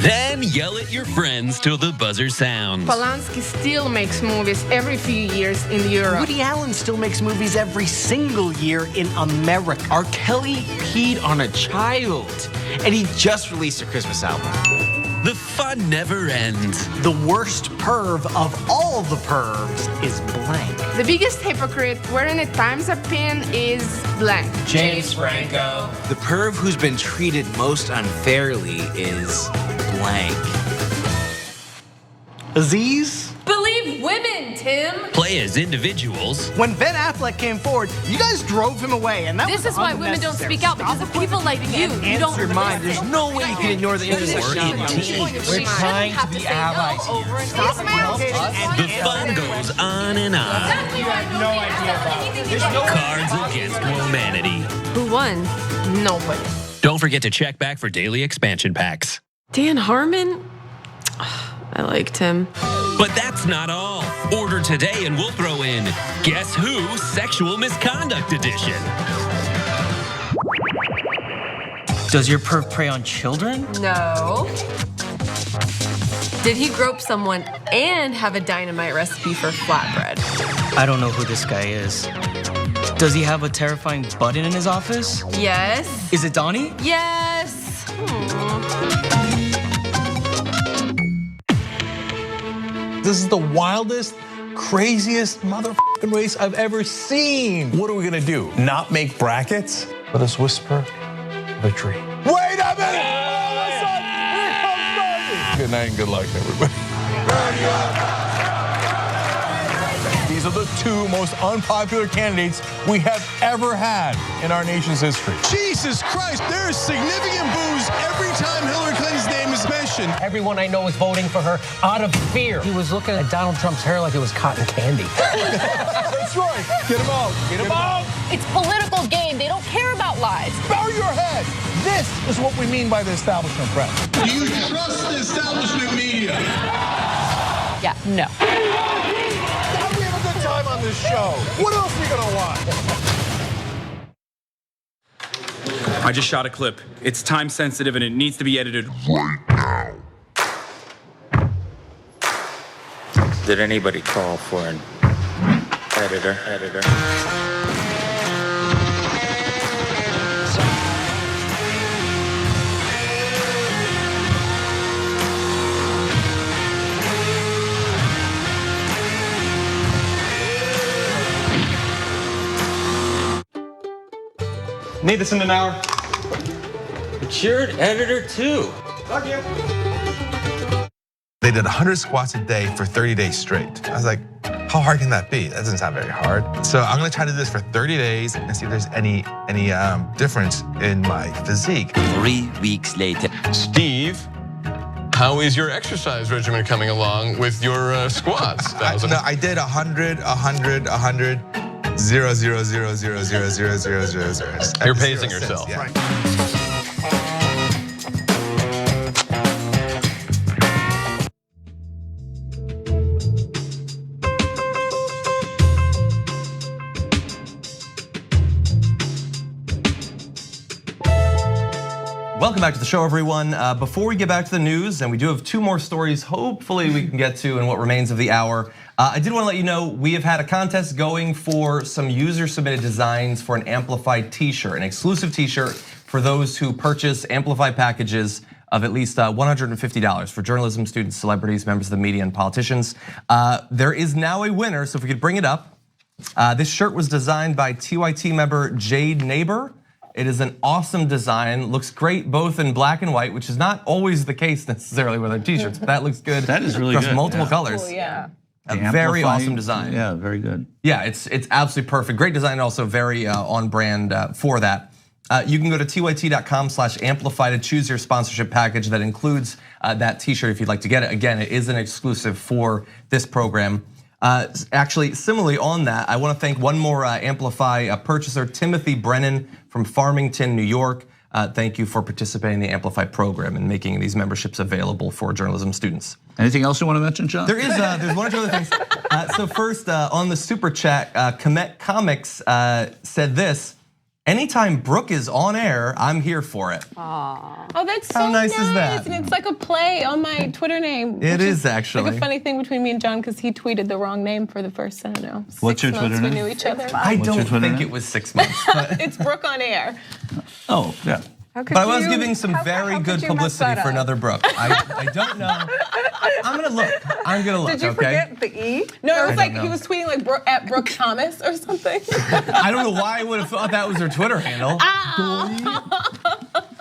Then yell at your friends till the buzzer sounds. Polanski still makes movies every few years in Europe. Woody Allen still makes movies every single year in America. R. Kelly peed on a child, and he just released a Christmas album. The fun never ends. The worst perv of all the pervs is blank. The biggest hypocrite wearing a Time's Up pin is blank. James Franco. The perv who's been treated most unfairly is blank. Aziz? Believe women, Tim. Play as individuals. When Ben Affleck came forward, you guys drove him away, and that This was is why women don't unnecessary. speak out, because of people like you. You don't your mind. There's no way you can ignore the intersectionality. We're trying to be allies here. The fun goes on and on. You have no idea about it. Cards Against Humanity. Who won? Nobody. Don't forget to check back for daily expansion packs. Dan Harmon? I liked him. But that's not all. Order today and we'll throw in Guess Who? Sexual Misconduct Edition. Does your perv prey on children? No. Did he grope someone and have a dynamite recipe for flatbread? I don't know who this guy is. Does he have a terrifying button in his office? Yes. Is it Donnie? Yes. This is the wildest, craziest motherfucking race I've ever seen. What are we gonna do? Not make brackets? Let us whisper victory. Wait a minute! All of a sudden, here comes Bernie! Good night and good luck, everybody. These are the two most unpopular candidates we have ever had in our nation's history. Jesus Christ, there is significant boos every time Hillary Clinton's name is mentioned. Everyone I know is voting for her out of fear. He was looking at Donald Trump's hair like it was cotton candy. That's right. Get him out. Get him out. It's political game. They don't care about lies. Bow your head. This is what we mean by the establishment press. Do you trust the establishment media? Yeah, no. We have a good time on this show. What else are we gonna watch? I just shot a clip. It's time sensitive and it needs to be edited right now. Did anybody call for an editor? Need this in an hour. But you're an editor too. Love you. They did 100 squats a day for 30 days straight. I was like, how hard can that be? That doesn't sound very hard. So I'm gonna try to do this for 30 days and see if there's any difference in my physique. 3 weeks later. Steve, how is your exercise regimen coming along with your squats? No, I did 100, 100, 100. 0, 0, 0, 0, 0, 0, 0, 0, 0. You're pacing yourself. Yeah. Welcome back to the show, everyone. Before we get back to the news, and we do have 2 more stories hopefully we can get to in what remains of the hour. I did want to let you know we have had a contest going for some user-submitted designs for an Amplified t-shirt, an exclusive t-shirt for those who purchase Amplified packages of at least $150 for journalism students, celebrities, members of the media, and politicians. There is now a winner, so if we could bring it up. This shirt was designed by TYT member Jade Neighbor. It is an awesome design, looks great both in black and white, which is not always the case necessarily with our t-shirts, but that looks good. That is really across good. multiple Yeah. colors. Cool, yeah. A very awesome design. Yeah, very good. Yeah, it's absolutely perfect. Great design, also very on brand for that. You can go to tyt.com/amplify to choose your sponsorship package that includes that t-shirt if you'd like to get it. Again, it is an exclusive for this program. Actually, similarly on that, I want to thank one more Amplify purchaser, Timothy Brennan from Farmington, New York. Thank you for participating in the Amplify program and making these memberships available for journalism students. Anything else you want to mention, John? There is, there's one or two other things. So first, on the super chat, Comet Comics said this: Anytime Brooke is on air, I'm here for it. Aww. Oh, that's so How nice is that? And it's like a play on my Twitter name. It is actually. Like a funny thing between me and John because he tweeted the wrong name for the first, I don't know, What's your 6 months Twitter we name? knew each other. I don't think it was 6 months. But It's Brooke on air. Oh, yeah. But I was giving some very good publicity for another Brooke. I don't know. I'm gonna look. I'm gonna look. Did you okay? forget the E? No, it was like know. he was tweeting like at Brooke Thomas or something. I don't know why I would have thought that was her Twitter handle.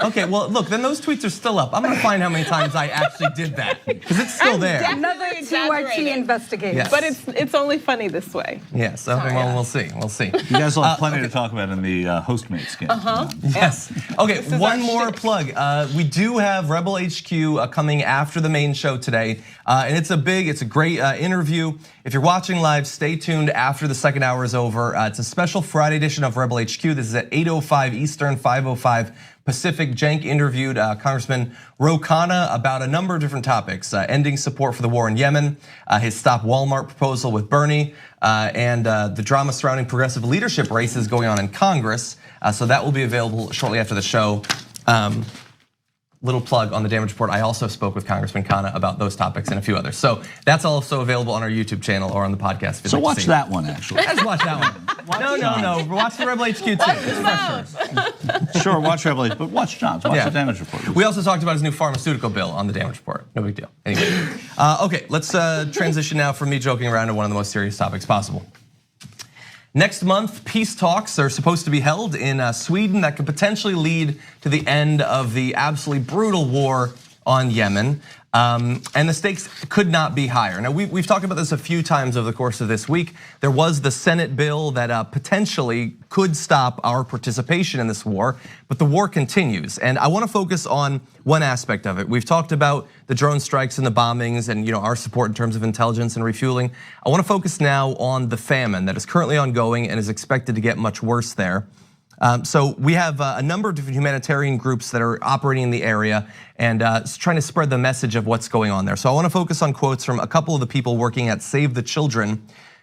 Okay, well, look, then those tweets are still up. I'm gonna find how many times I actually did that because it's still there. Another TYT investigation. Yes. But it's only funny this way. Yes. Okay. Well, we'll see. We'll see. You guys will have plenty to talk about in the Hostmates game. Yes. Okay. This is One our more shtick. plug. We do have Rebel HQ coming after the main show today, and it's a great interview. If you're watching live, stay tuned after the second hour is over. It's a special Friday edition of Rebel HQ. This is at 8:05 Eastern, 5:05 Pacific. Cenk interviewed Congressman Ro Khanna about a number of different topics: ending support for the war in Yemen, his stop Walmart proposal with Bernie, and the drama surrounding progressive leadership races going on in Congress. So that will be available shortly after the show. Little plug on the Damage Report. I also spoke with Congressman Khanna about those topics and a few others. So that's also available on our YouTube channel or on the podcast. So watch that one, actually. Let's watch that one. No. Watch the Rebel HQ too. It's fresher. Sure, watch Rebel, but watch John's. Watch the Damage Report. We also talked about his new pharmaceutical bill on the Damage Report. No big deal. Anyway, okay, let's transition now from me joking around to one of the most serious topics possible. Next month, peace talks are supposed to be held in Sweden that could potentially lead to the end of the absolutely brutal war on Yemen. And the stakes could not be higher. Now, we've talked about this a few times over the course of this week. There was the Senate bill that potentially could stop our participation in this war, but the war continues. And I wanna focus on one aspect of it. We've talked about the drone strikes and the bombings and our support in terms of intelligence and refueling. I wanna focus now on the famine that is currently ongoing and is expected to get much worse there. So we have a number of different humanitarian groups that are operating in the area and trying to spread the message of what's going on there. So I want to focus on quotes from a couple of the people working at Save the Children.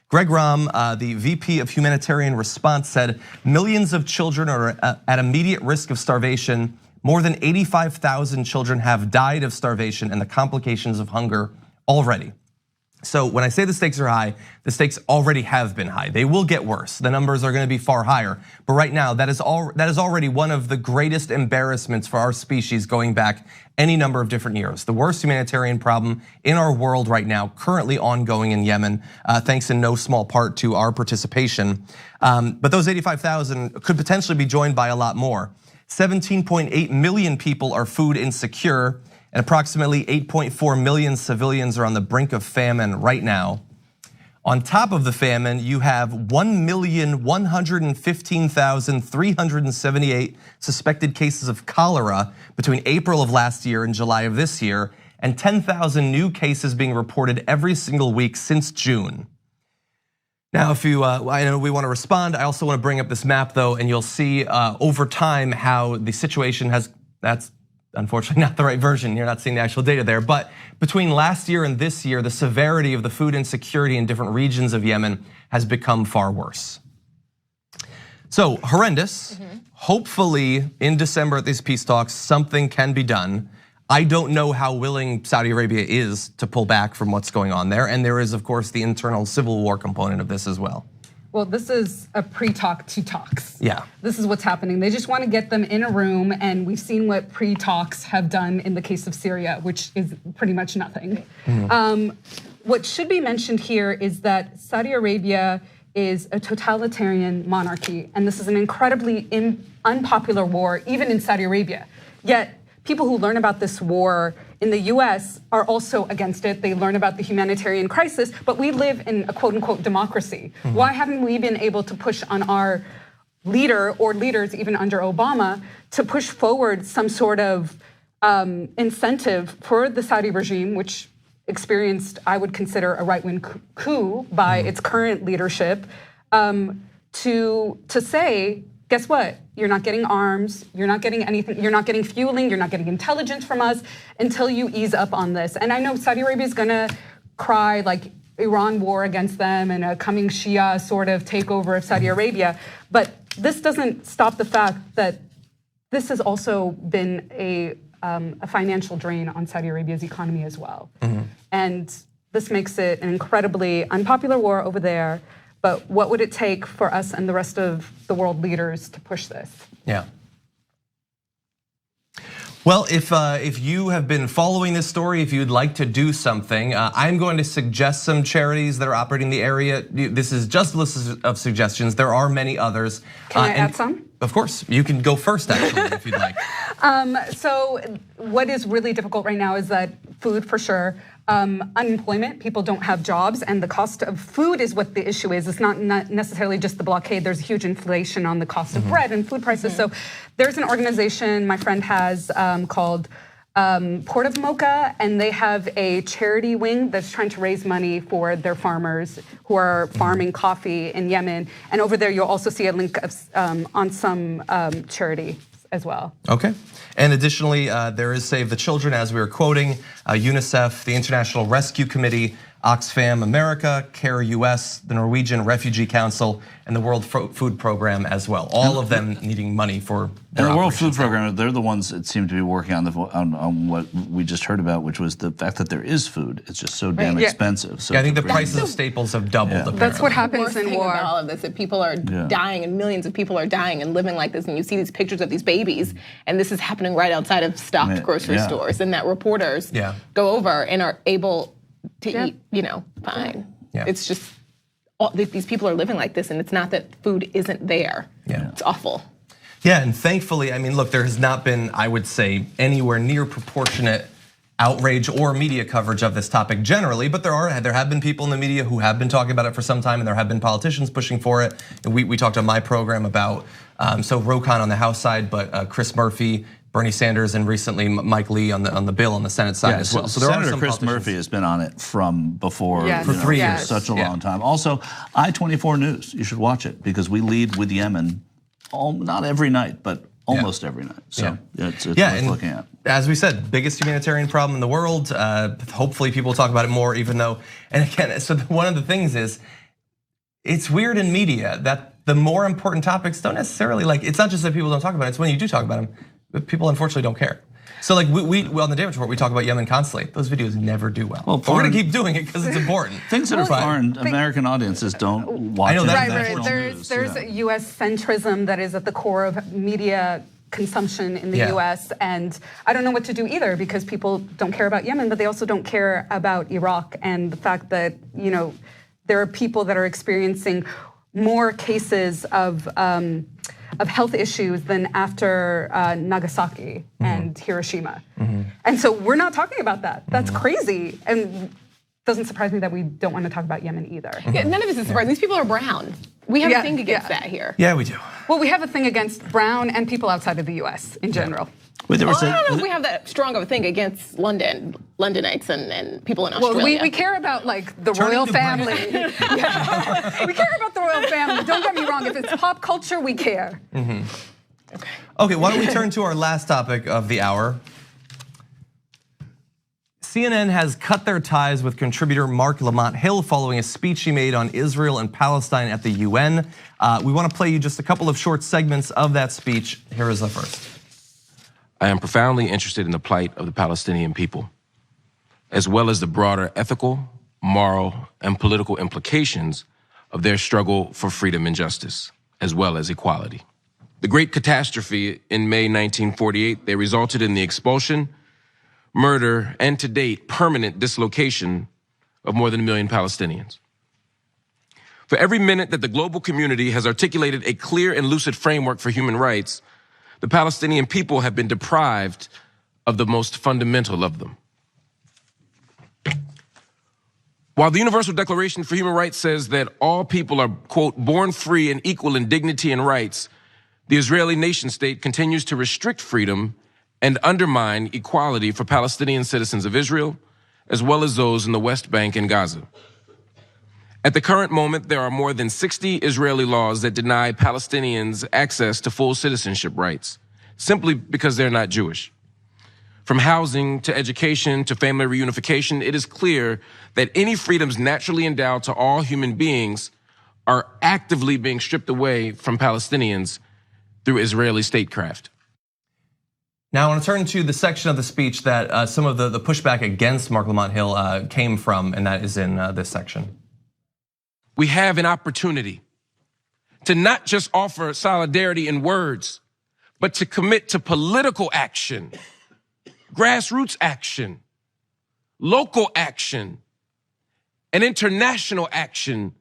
Greg Rahm, the VP of Humanitarian Response, said millions of children are at immediate risk of starvation. More than 85,000 children have died of starvation and the complications of hunger already. So when I say the stakes are high, the stakes already have been high. They will get worse. The numbers are gonna be far higher. But right now, that is already one of the greatest embarrassments for our species going back any number of different years. The worst humanitarian problem in our world right now, currently ongoing in Yemen, thanks in no small part to our participation. But those 85,000 could potentially be joined by a lot more. 17.8 million people are food insecure, and approximately 8.4 million civilians are on the brink of famine right now. On top of the famine, you have 1,115,378 suspected cases of cholera between April of last year and July of this year, and 10,000 new cases being reported every single week since June. Now, if you, I know we want to respond, I also want to bring up this map though, and you'll see over time how the situation has, that's unfortunately not the right version, you're not seeing the actual data there, but between last year and this year, the severity of the food insecurity in different regions of Yemen has become far worse. So horrendous. Hopefully in December at these peace talks, something can be done. I don't know how willing Saudi Arabia is to pull back from what's going on there. And there is, of course, the internal civil war component of this as well. Well, this is a pre-talk to talks. Yeah. This is what's happening. They just want to get them in a room, and we've seen what pre-talks have done in the case of Syria, which is pretty much nothing. What should be mentioned here is that Saudi Arabia is a totalitarian monarchy, and this is an incredibly unpopular war, even in Saudi Arabia. Yet, people who learn about this war in the US are also against it. They learn about the humanitarian crisis, but we live in a quote unquote democracy. Why haven't we been able to push on our leader or leaders, even under Obama, to push forward some sort of incentive for the Saudi regime, which experienced, I would consider, a right-wing coup by its current leadership, to say, guess what? You're not getting arms, you're not getting anything, you're not getting fueling, you're not getting intelligence from us until you ease up on this. And I know Saudi Arabia is gonna cry like Iran war against them and a coming Shia sort of takeover of Saudi Arabia, but this doesn't stop the fact that this has also been a financial drain on Saudi Arabia's economy as well. And this makes it an incredibly unpopular war over there. But what would it take for us and the rest of the world leaders to push this? Yeah. Well, if you have been following this story, if you'd like to do something, I'm going to suggest some charities that are operating in the area. This is just a list of suggestions. There are many others. Can I add some? Of course, you can go first, actually, if you'd like. So what is really difficult right now is that food, for sure, unemployment, people don't have jobs, and the cost of food is what the issue is. It's not necessarily just the blockade. There's huge inflation on the cost of bread and food prices. So there's an organization my friend has called Port of Mocha, and they have a charity wing that's trying to raise money for their farmers who are farming coffee in Yemen. And over there, you'll also see a link on some charity as well. Okay. And additionally, there is Save the Children, as we were quoting, UNICEF, the International Rescue Committee, Oxfam America, CARE US, the Norwegian Refugee Council, and the World Food Program as well. All of them needing money for their And the World Food Program, they're the ones that seem to be working on what we just heard about, which was the fact that there is food. It's just so damn expensive. So I think the prices of staples have doubled. Apparently. That's what happens in thing war. about all of this, that people are dying and millions of people are dying and living like this, and you see these pictures of these babies, and this is happening right outside of stocked grocery stores, and that reporters go over and are able to eat, fine. It's just these people are living like this, and it's not that food isn't there. It's awful. Yeah, and thankfully, I mean, look, there has not been, I would say, anywhere near proportionate outrage or media coverage of this topic generally, but there have been people in the media who have been talking about it for some time, and there have been politicians pushing for it. And we talked on my program about so Ro Khanna on the House side, but Chris Murphy, Bernie Sanders, and recently Mike Lee on the bill on the Senate side as well. So Senator Chris Murphy has been on it from before for 3 years, such a long time. Also, I-24 News, you should watch it because we lead with Yemen, not every night, but almost every night. So it's worth looking at. As we said, biggest humanitarian problem in the world. Hopefully, people talk about it more, even though. And again, so one of the things is, it's weird in media that the more important topics don't necessarily it's not just that people don't talk about it. It's when you do talk about them. But people unfortunately don't care. So we on the Damage Report, we talk about Yemen constantly. Those videos never do well. But we're gonna keep doing it because it's important. Things that are foreign, American audiences don't watch. I know that. Right. There's US centrism that is at the core of media consumption in the US, and I don't know what to do either because people don't care about Yemen, but they also don't care about Iraq and the fact that there are people that are experiencing more cases of health issues than after Nagasaki and Hiroshima. And so we're not talking about that. That's crazy. And doesn't surprise me that we don't want to talk about Yemen either. Yeah, none of this is surprising. These people are brown. We have a thing against that here. Yeah, we do. Well, we have a thing against brown and people outside of the US in general. I don't know if we have that strong of a thing against Londonites and people in Australia. Well, we care about the royal family. We care about the royal family. Don't get me wrong. If it's pop culture, we care. Okay, why don't we turn to our last topic of the hour? CNN has cut their ties with contributor Marc Lamont Hill following a speech he made on Israel and Palestine at the UN. We want to play you just a couple of short segments of that speech. Here is the first. I am profoundly interested in the plight of the Palestinian people, as well as the broader ethical, moral, and political implications of their struggle for freedom and justice, as well as equality. The Great Catastrophe in May 1948, they resulted in the expulsion, murder, and to date, permanent dislocation of more than 1 million Palestinians. For every minute that the global community has articulated a clear and lucid framework for human rights, the Palestinian people have been deprived of the most fundamental of them. While the Universal Declaration for Human Rights says that all people are, quote, born free and equal in dignity and rights, the Israeli nation state continues to restrict freedom and undermine equality for Palestinian citizens of Israel, as well as those in the West Bank and Gaza. At the current moment, there are more than 60 Israeli laws that deny Palestinians access to full citizenship rights, simply because they're not Jewish. From housing to education to family reunification, it is clear that any freedoms naturally endowed to all human beings are actively being stripped away from Palestinians through Israeli statecraft. Now I want to turn to the section of the speech that some of the pushback against Marc Lamont Hill came from, and that is in this section. We have an opportunity to not just offer solidarity in words, but to commit to political action, grassroots action, local action, and international action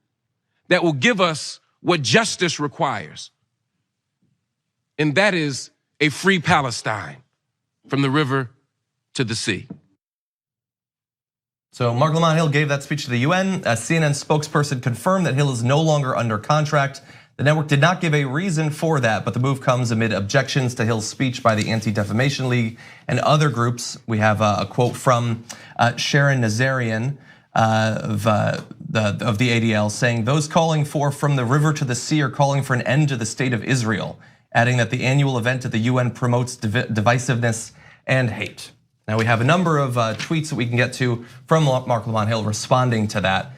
that will give us what justice requires. And that is a free Palestine from the river to the sea. So Marc Lamont Hill gave that speech to the UN. A CNN spokesperson confirmed that Hill is no longer under contract. The network did not give a reason for that, but the move comes amid objections to Hill's speech by the Anti-Defamation League and other groups. We have a quote from Sharon Nazarian of the ADL saying, "Those calling for from the river to the sea are calling for an end to the state of Israel," adding that the annual event at the UN promotes divisiveness and hate. Now we have a number of tweets that we can get to from Marc Lamont Hill responding to that.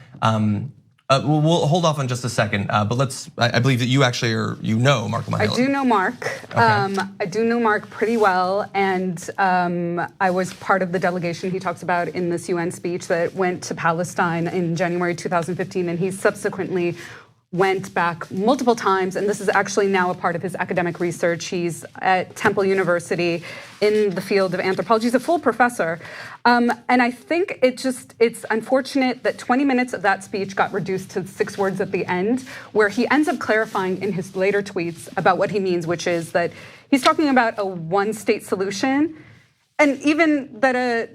We'll hold off on just a second, but I believe that you actually know Marc Lamont Hill. I do know Marc. Okay. I do know Marc pretty well, and I was part of the delegation he talks about in this UN speech that went to Palestine in January 2015, and he subsequently went back multiple times, and this is actually now a part of his academic research. He's at Temple University in the field of anthropology. He's a full professor. And I think it's unfortunate that 20 minutes of that speech got reduced to 6 words at the end, where he ends up clarifying in his later tweets about what he means, which is that he's talking about a one-state solution, and even that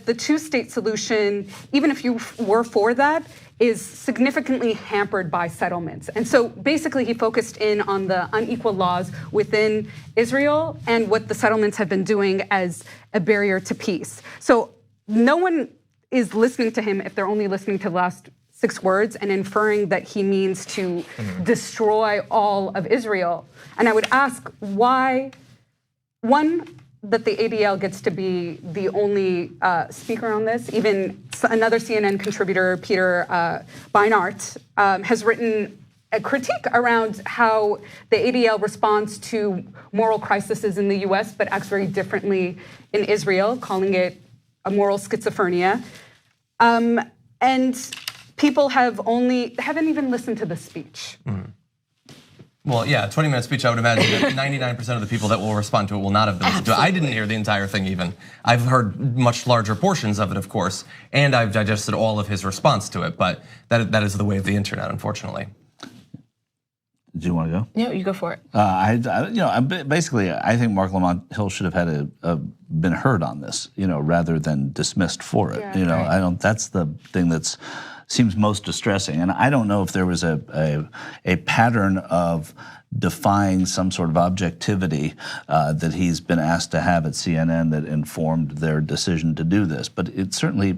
the two-state solution, even if you were for that, is significantly hampered by settlements. And so basically he focused in on the unequal laws within Israel and what the settlements have been doing as a barrier to peace. So no one is listening to him if they're only listening to the last 6 words and inferring that he means to destroy all of Israel. And I would ask why, one, that the ADL gets to be the only speaker on this. Even another CNN contributor, Peter Beinart, has written a critique around how the ADL responds to moral crises in the US, but acts very differently in Israel, calling it a moral schizophrenia. And people haven't even listened to the speech. Well, yeah, 20-minute speech, I would imagine that 99% of the people that will respond to it will not have been listened to it. I didn't hear the entire thing even. I've heard much larger portions of it, of course, and I've digested all of his response to it, but that is the way of the internet, unfortunately. Do you want to go? No, you go for it. Basically, I think Marc Lamont Hill should have had been heard on this, rather than dismissed for it. Yeah, That's the thing that's seems most distressing, and I don't know if there was a pattern of defying some sort of objectivity that he's been asked to have at CNN that informed their decision to do this. But it certainly,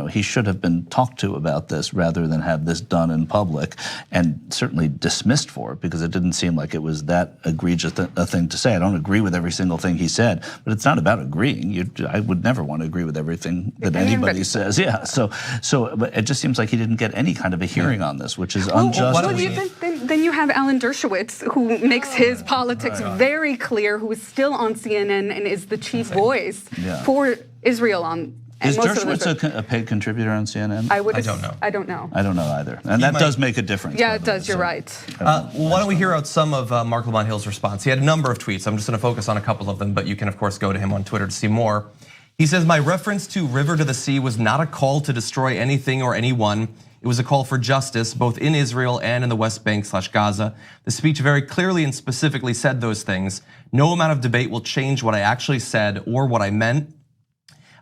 he should have been talked to about this rather than have this done in public, and certainly dismissed for it, because it didn't seem like it was that egregious a thing to say. I don't agree with every single thing he said, but it's not about agreeing. I would never want to agree with everything that anybody says. Yeah, so but it just seems like he didn't get any kind of a hearing on this, which is unjust. Then you have Alan Dershowitz, who makes his politics very clear, who is still on CNN and is the chief voice for Israel on. Is Dershowitz a paid contributor on CNN? I don't know. I don't know. I don't know either. And that does make a difference. Yeah, it does. You're right. Why don't we hear out some of Marc Lamont Hill's response? He had a number of tweets. I'm just going to focus on a couple of them, but you can, of course, go to him on Twitter to see more. He says, "My reference to river to the sea was not a call to destroy anything or anyone. It was a call for justice, both in Israel and in the West Bank/Gaza. The speech very clearly and specifically said those things. No amount of debate will change what I actually said or what I meant.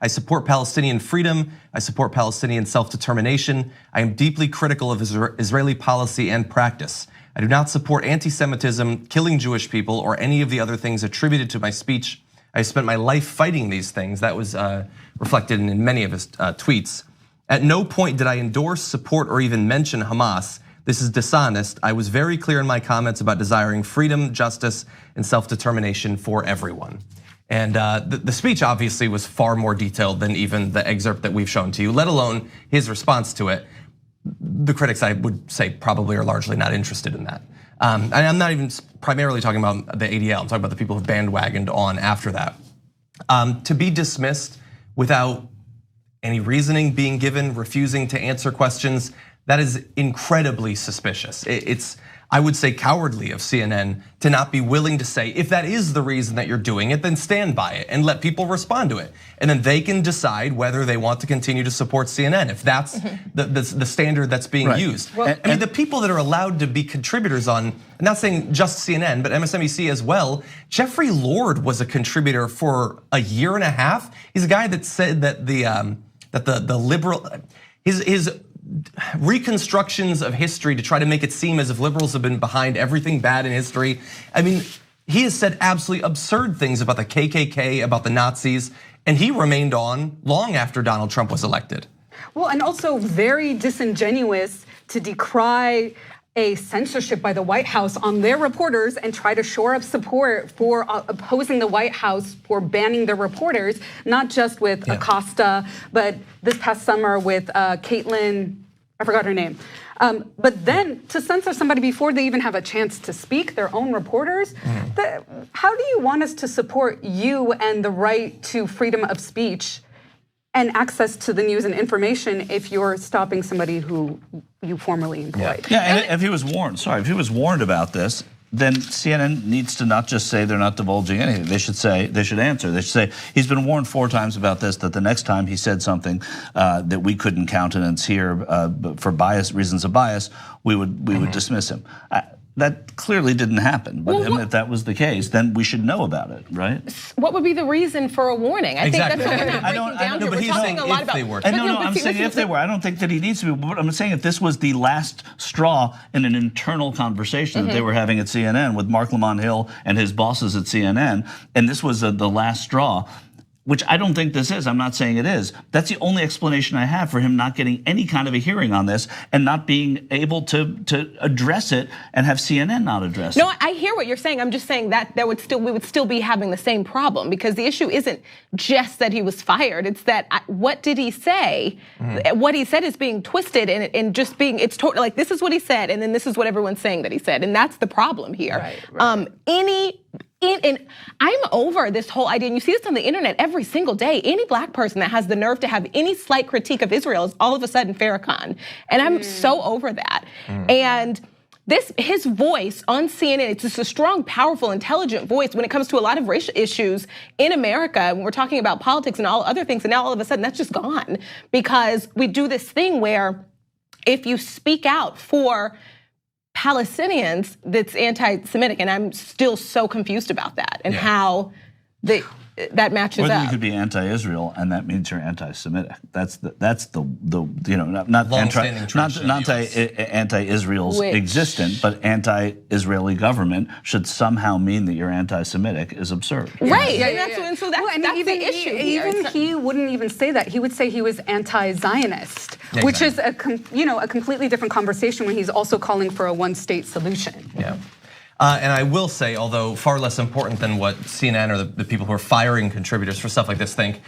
I support Palestinian freedom. I support Palestinian self-determination. I am deeply critical of Israeli policy and practice. I do not support anti-Semitism, killing Jewish people, or any of the other things attributed to my speech. I spent my life fighting these things." That was reflected in many of his tweets. "At no point did I endorse, support, or even mention Hamas. This is dishonest. I was very clear in my comments about desiring freedom, justice, and self-determination for everyone." And the speech obviously was far more detailed than even the excerpt that we've shown to you, let alone his response to it. the critics, I would say, probably are largely not interested in that. And I'm not even primarily talking about the ADL. I'm talking about the people who bandwagoned on after that. To be dismissed without any reasoning being given, refusing to answer questions, that is incredibly suspicious. It's, I would say, cowardly of CNN to not be willing to say, if that is the reason that you're doing it, then stand by it and let people respond to it. And then they can decide whether they want to continue to support CNN, if that's the standard that's being used. Well, I mean, the people that are allowed to be contributors on, I'm not saying just CNN, but MSNBC as well, Jeffrey Lord was a contributor for a year and a half. He's a guy that said that the liberal, his reconstructions of history to try to make it seem as if liberals have been behind everything bad in history. I mean, he has said absolutely absurd things about the KKK, about the Nazis, and he remained on long after Donald Trump was elected. Well, and also very disingenuous to decry a censorship by the White House on their reporters and try to shore up support for opposing the White House for banning their reporters, not just with Acosta, but this past summer with Caitlin, I forgot her name. But then to censor somebody before they even have a chance to speak, their own reporters, how do you want us to support you and the right to freedom of speech and access to the news and information if you're stopping somebody who you formerly employed? Yeah, and if he was warned about this, then CNN needs to not just say they're not divulging anything. They should answer. They should say, he's been warned 4 times about this, that the next time he said something that we couldn't countenance here for reasons of bias, we would dismiss him. That clearly didn't happen, but if that was the case, then we should know about it, right? What would be the reason for a warning? I think that's what we're not breaking down here. We're talking a lot about. I'm saying if they were. I don't think that he needs to be. But I'm saying if this was the last straw in an internal conversation that they were having at CNN with Marc Lamont Hill and his bosses at CNN, and this was the last straw, which I don't think this is. I'm not saying it is. That's the only explanation I have for him not getting any kind of a hearing on this and not being able to address it and have CNN not address it. No, I hear what you're saying. I'm just saying that we would still be having the same problem, because the issue isn't just that he was fired. It's that what did he say? What he said is being twisted and just being, it's totally like, this is what he said, and then this is what everyone's saying that he said, and that's the problem here. Right. And I'm over this whole idea, and you see this on the internet every single day. Any black person that has the nerve to have any slight critique of Israel is all of a sudden Farrakhan. And I'm so over that. And his voice on CNN, it's just a strong, powerful, intelligent voice when it comes to a lot of racial issues in America. When we're talking about politics and all other things, and now all of a sudden that's just gone, because we do this thing where if you speak out for Palestinians, that's anti-Semitic, and I'm still so confused about that and how that matches Whether up. you could be anti-Israel and that means you're anti-Semitic. That's the not anti-Israel's existent, but anti-Israeli government should somehow mean that you're anti-Semitic is absurd. Right, and so that's the issue here. Even he wouldn't even say that. He would say he was anti-Zionist, which is a completely different conversation when he's also calling for a one-state solution. Yeah. And I will say, although far less important than what CNN or the people who are firing contributors for stuff like this think,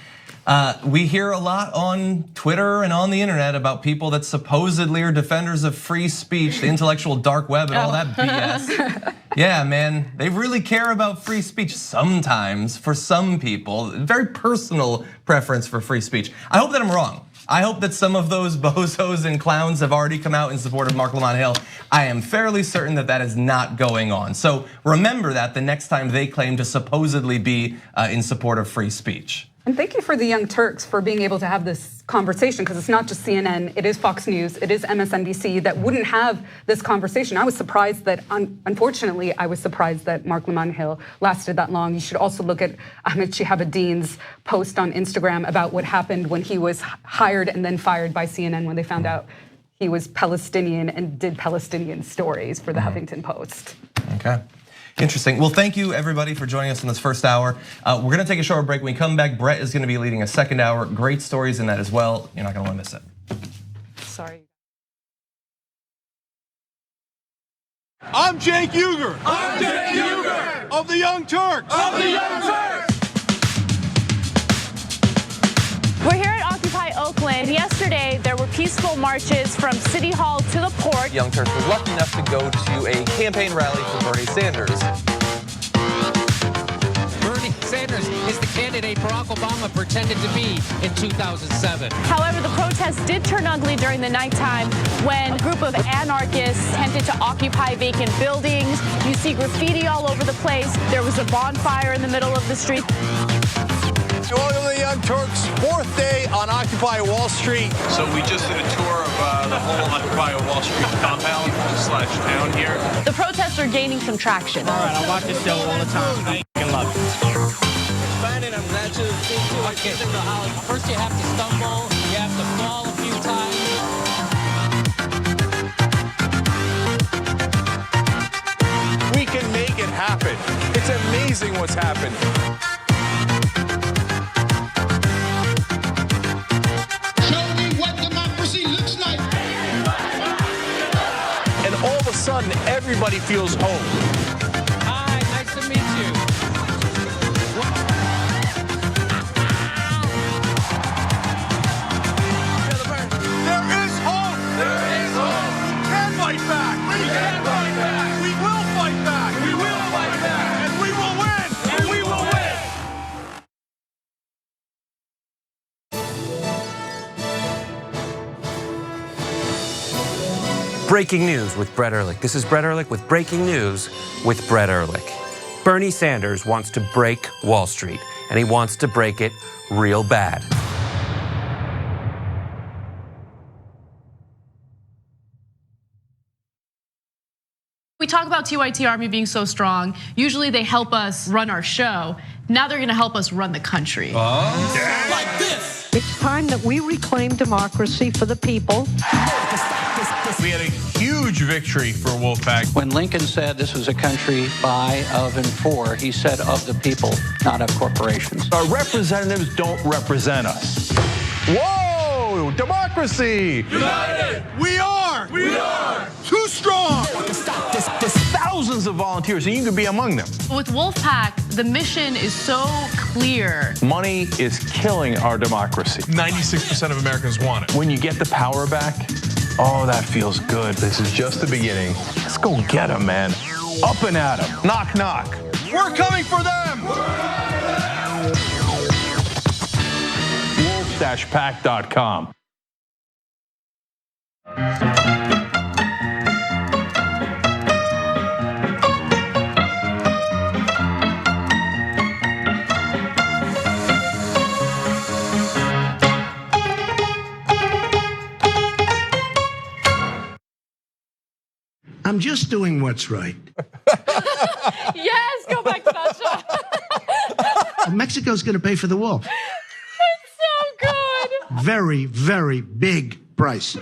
we hear a lot on Twitter and on the internet about people that supposedly are defenders of free speech, the intellectual dark web and all that BS. Yeah, man, they really care about free speech sometimes for some people, very personal preference for free speech. I hope that I'm wrong. I hope that some of those bozos and clowns have already come out in support of Marc Lamont Hill. I am fairly certain that that is not going on. So remember that the next time they claim to supposedly be in support of free speech. And thank you for the Young Turks for being able to have this conversation, because it's not just CNN, it is Fox News, it is MSNBC that wouldn't have this conversation. I was surprised that, unfortunately, I was surprised that Marc Lamont Hill lasted that long. You should also look at Ahmed Shihabuddin's post on Instagram about what happened when he was hired and then fired by CNN when they found out he was Palestinian and did Palestinian stories for the Huffington Post. Okay. Interesting. Well, thank you everybody for joining us in this first hour. We're gonna take a short break. When we come back, Brett is gonna be leading a second hour. Great stories in that as well. You're not gonna wanna miss it. Sorry. I'm Cenk Uygur. I'm Cenk Uygur. Of the Young Turks. Of the Young Turks. We're here at Occupy Oakland. Yesterday, there were peaceful marches from City Hall to the port. Young Turks was lucky enough to go to a campaign rally for Bernie Sanders. Bernie Sanders is the candidate Barack Obama pretended to be in 2007. However, the protests did turn ugly during the nighttime when a group of anarchists attempted to occupy vacant buildings. You see graffiti all over the place. There was a bonfire in the middle of the street. Welcome to the Young Turks' 4th day on Occupy Wall Street. So we just did a tour of the whole Occupy Wall Street compound / town here. The protests are gaining some traction. All right, I watch this show all the time. I love it. Brandon, I'm glad you came to it. First you have to stumble, you have to fall a few times. We can make it happen. It's amazing what's happened. Show me what democracy looks like. And all of a sudden, everybody feels home. Hi, nice to meet you. There is hope. There is hope. We can fight back. We can fight back. We will fight back. We will fight back. And we will win. And we will win. Breaking news with Brett Ehrlich. This is Brett Ehrlich with Breaking News with Brett Ehrlich. Bernie Sanders wants to break Wall Street, and he wants to break it real bad. We talk about TYT Army being so strong. Usually they help us run our show. Now they're gonna help us run the country. Like this. It's time that we reclaim democracy for the people. We had a huge victory for Wolfpack. When Lincoln said this was a country by, of, and for, he said of the people, not of corporations. Our representatives don't represent us. Whoa! Democracy! United! We are! We are! Too strong! There's thousands of volunteers, and you can be among them. With Wolfpack, the mission is so clear. Money is killing our democracy. 96% of Americans want it. When you get the power back, oh, that feels good. This is just the beginning. Let's go get them, man. Up and at them. Knock, knock. We're coming for them! Wolf-pack.com. I'm just doing what's right. Yes, go back to that shot. Mexico's going to pay for the wall. It's so good. Very, very big price. I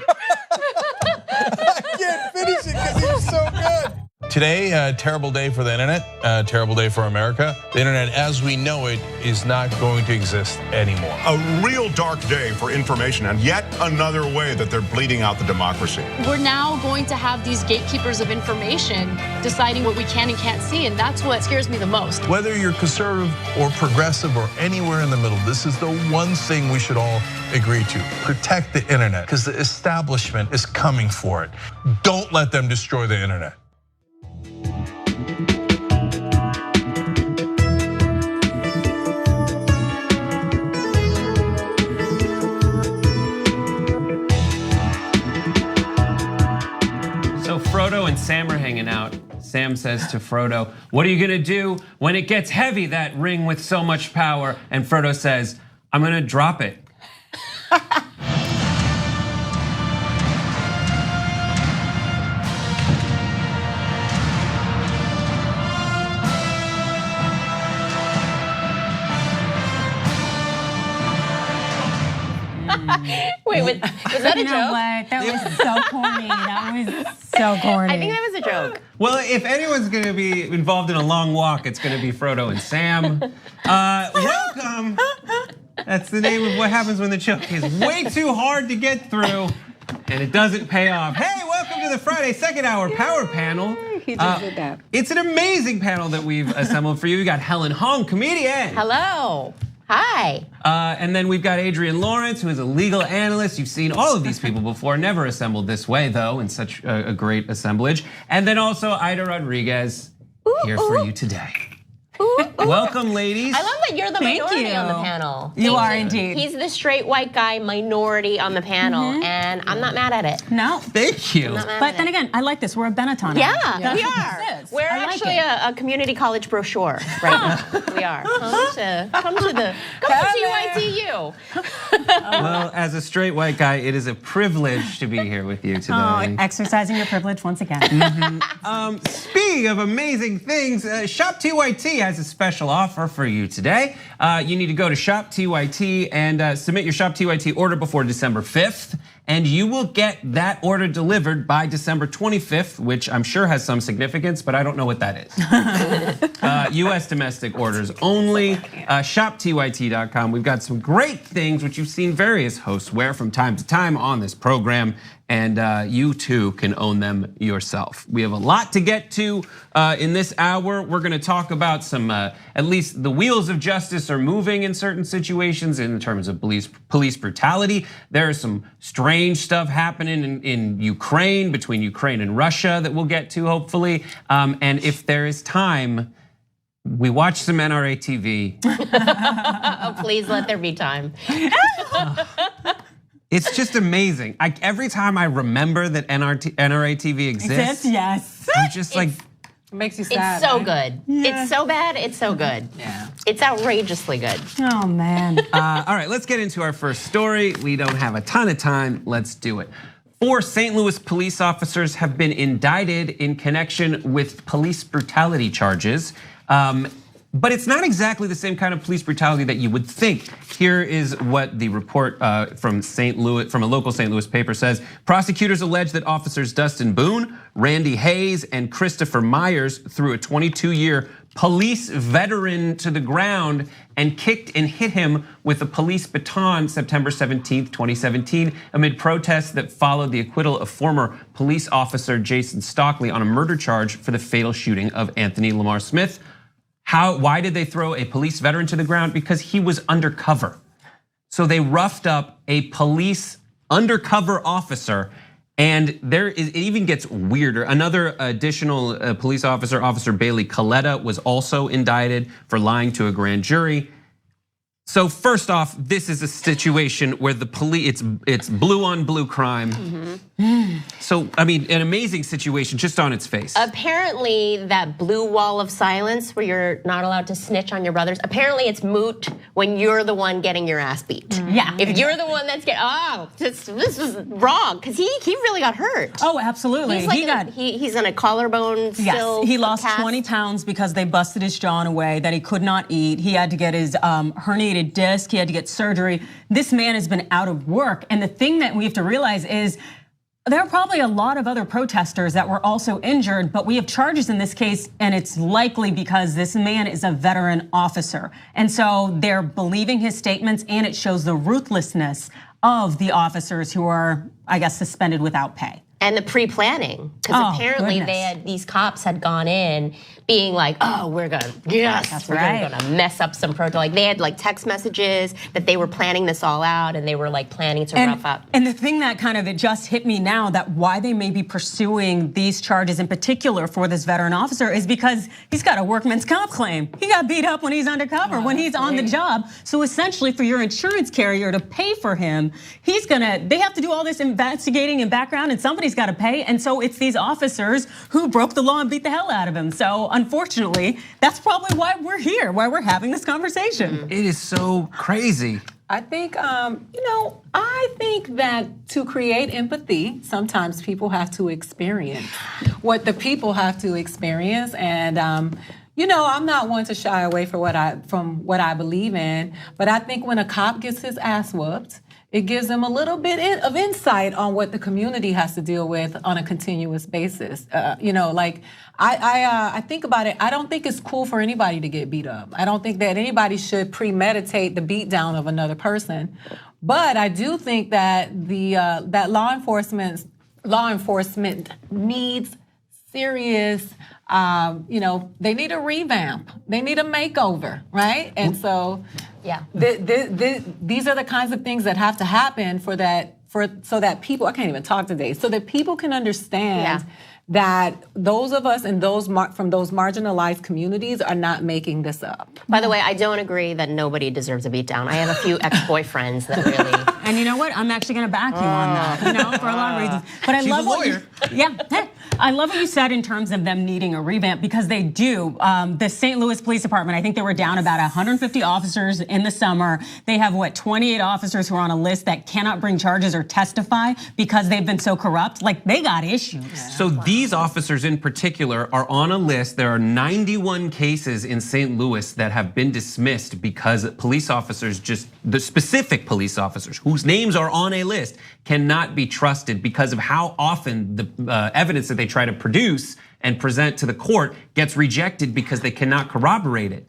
can't finish it because he was so good. Today, a terrible day for the internet, a terrible day for America. The internet as we know it is not going to exist anymore. A real dark day for information, and yet another way that they're bleeding out the democracy. We're now going to have these gatekeepers of information deciding what we can and can't see, and that's what scares me the most. Whether you're conservative or progressive or anywhere in the middle, this is the one thing we should all agree to. Protect the internet, because the establishment is coming for it. Don't let them destroy the internet. So Frodo and Sam are hanging out. Sam says to Frodo, "What are you gonna do when it gets heavy, that ring with so much power?" And Frodo says, "I'm gonna drop it." Wait, was that a You know joke? what? That was so corny. That was so corny. I think that was a joke. Well, if anyone's gonna be involved in a long walk, it's gonna be Frodo and Sam. Welcome. That's the name of what happens when the joke is way too hard to get through and it doesn't pay off. Hey, welcome to the Friday second hour power panel. He just did that. It's an amazing panel that we've assembled for you. We got Helen Hong, comedian. Hello. Hi. And then we've got Adrian Lawrence, who is a legal analyst. You've seen all of these people before, never assembled this way, though, in such a great assemblage. And then also Ida Rodriguez, here for you today. Welcome, ladies. I love that you're the minority on the panel. You are indeed. He's the straight white guy minority on the panel, and I'm not mad at it. No. Thank you. But then again, I like this. We're a Benetton. Yeah, we are. We're actually a community college brochure right now. We are. Come to UITU. Well, as a straight white guy, it is a privilege to be here with you today. Oh, exercising your privilege once again. Speaking of amazing things, Shop TYT has a special offer for you today. You need to go to Shop TYT and submit your Shop TYT order before December 5th. And you will get that order delivered by December 25th, which I'm sure has some significance, but I don't know what that is. US domestic orders only, shoptyt.com. We've got some great things which you've seen various hosts wear from time to time on this program, and you too can own them yourself. We have a lot to get to in this hour. We're gonna talk about some, at least the wheels of justice are moving in certain situations in terms of police brutality. There is some strange stuff happening in Ukraine, between Ukraine and Russia that we'll get to hopefully. And if there is time, we watch some NRA TV. Oh, please let there be time. It's just amazing. Every time I remember that NRA TV exists, yes. I'm just like, it makes you sad. It's so good. Yeah. It's so bad, it's so good. Yeah. It's outrageously good. Oh man. All right, let's get into our first story. We don't have a ton of time, let's do it. 4 St. Louis police officers have been indicted in connection with police brutality charges. But it's not exactly the same kind of police brutality that you would think. Here is what the report from St. Louis, from a local St. Louis paper says. Prosecutors allege that officers Dustin Boone, Randy Hayes, and Christopher Myers threw a 22-year police veteran to the ground and kicked and hit him with a police baton September 17th, 2017, amid protests that followed the acquittal of former police officer Jason Stockley on a murder charge for the fatal shooting of Anthony Lamar Smith. Why did they throw a police veteran to the ground? Because he was undercover. So they roughed up a police undercover officer, and it even gets weirder. Another additional police officer, Officer Bailey Coletta, was also indicted for lying to a grand jury. So first off, this is a situation where the police, it's blue on blue crime. So, I mean, an amazing situation just on its face. Apparently that blue wall of silence where you're not allowed to snitch on your brothers, apparently it's moot when you're the one getting your ass beat. Yeah. If you're the one that's this was wrong, because he really got hurt. Oh, absolutely. He's in a collarbone still. Yes, he lost 20 pounds because they busted his jaw in a way that he could not eat. He had to get his herniated disc, he had to get surgery. This man has been out of work. And the thing that we have to realize is there are probably a lot of other protesters that were also injured, but we have charges in this case, and it's likely because this man is a veteran officer. And so they're believing his statements, and it shows the ruthlessness of the officers who are, I guess, suspended without pay. And the pre-planning, because apparently these cops had gone in being like, oh, we're gonna mess up some protest. Like they had like text messages that they were planning this all out, and they were like planning to rough up. And the thing that it just hit me now, that why they may be pursuing these charges in particular for this veteran officer is because he's got a workman's comp claim. He got beat up when he's undercover, when he's on the job. So essentially for your insurance carrier to pay for him, they have to do all this investigating and background, and somebody's got to pay. And so it's these officers who broke the law and beat the hell out of him. So unfortunately, that's probably why we're here, why we're having this conversation. It is so crazy. I think, I think that to create empathy, sometimes people have to experience what the people have to experience. And, I'm not one to shy away from what I believe in. But I think when a cop gets his ass whooped, it gives them a little bit of insight on what the community has to deal with on a continuous basis. I think about it. I don't think it's cool for anybody to get beat up. I don't think that anybody should premeditate the beat down of another person. But I do think that that law enforcement needs serious. They need a revamp. They need a makeover, right? And so, yeah, these are the kinds of things that have to happen so that people, I can't even talk today, so that people can understand that those of us in from those marginalized communities are not making this up. By the way, I don't agree that nobody deserves a beatdown. I have a few ex-boyfriends that really. And you know what? I'm actually going to back you on that, for a lot of reasons. But I love what I love what you said in terms of them needing a revamp, because they do. The St. Louis Police Department, I think they were down about 150 officers in the summer. They have 28 officers who are on a list that cannot bring charges or testify because they've been so corrupt. Like, they got issues. So these officers in particular are on a list. There are 91 cases in St. Louis that have been dismissed because police officers, the specific police officers whose names are on a list, cannot be trusted because of how often the evidence that they try to produce and present to the court gets rejected because they cannot corroborate it.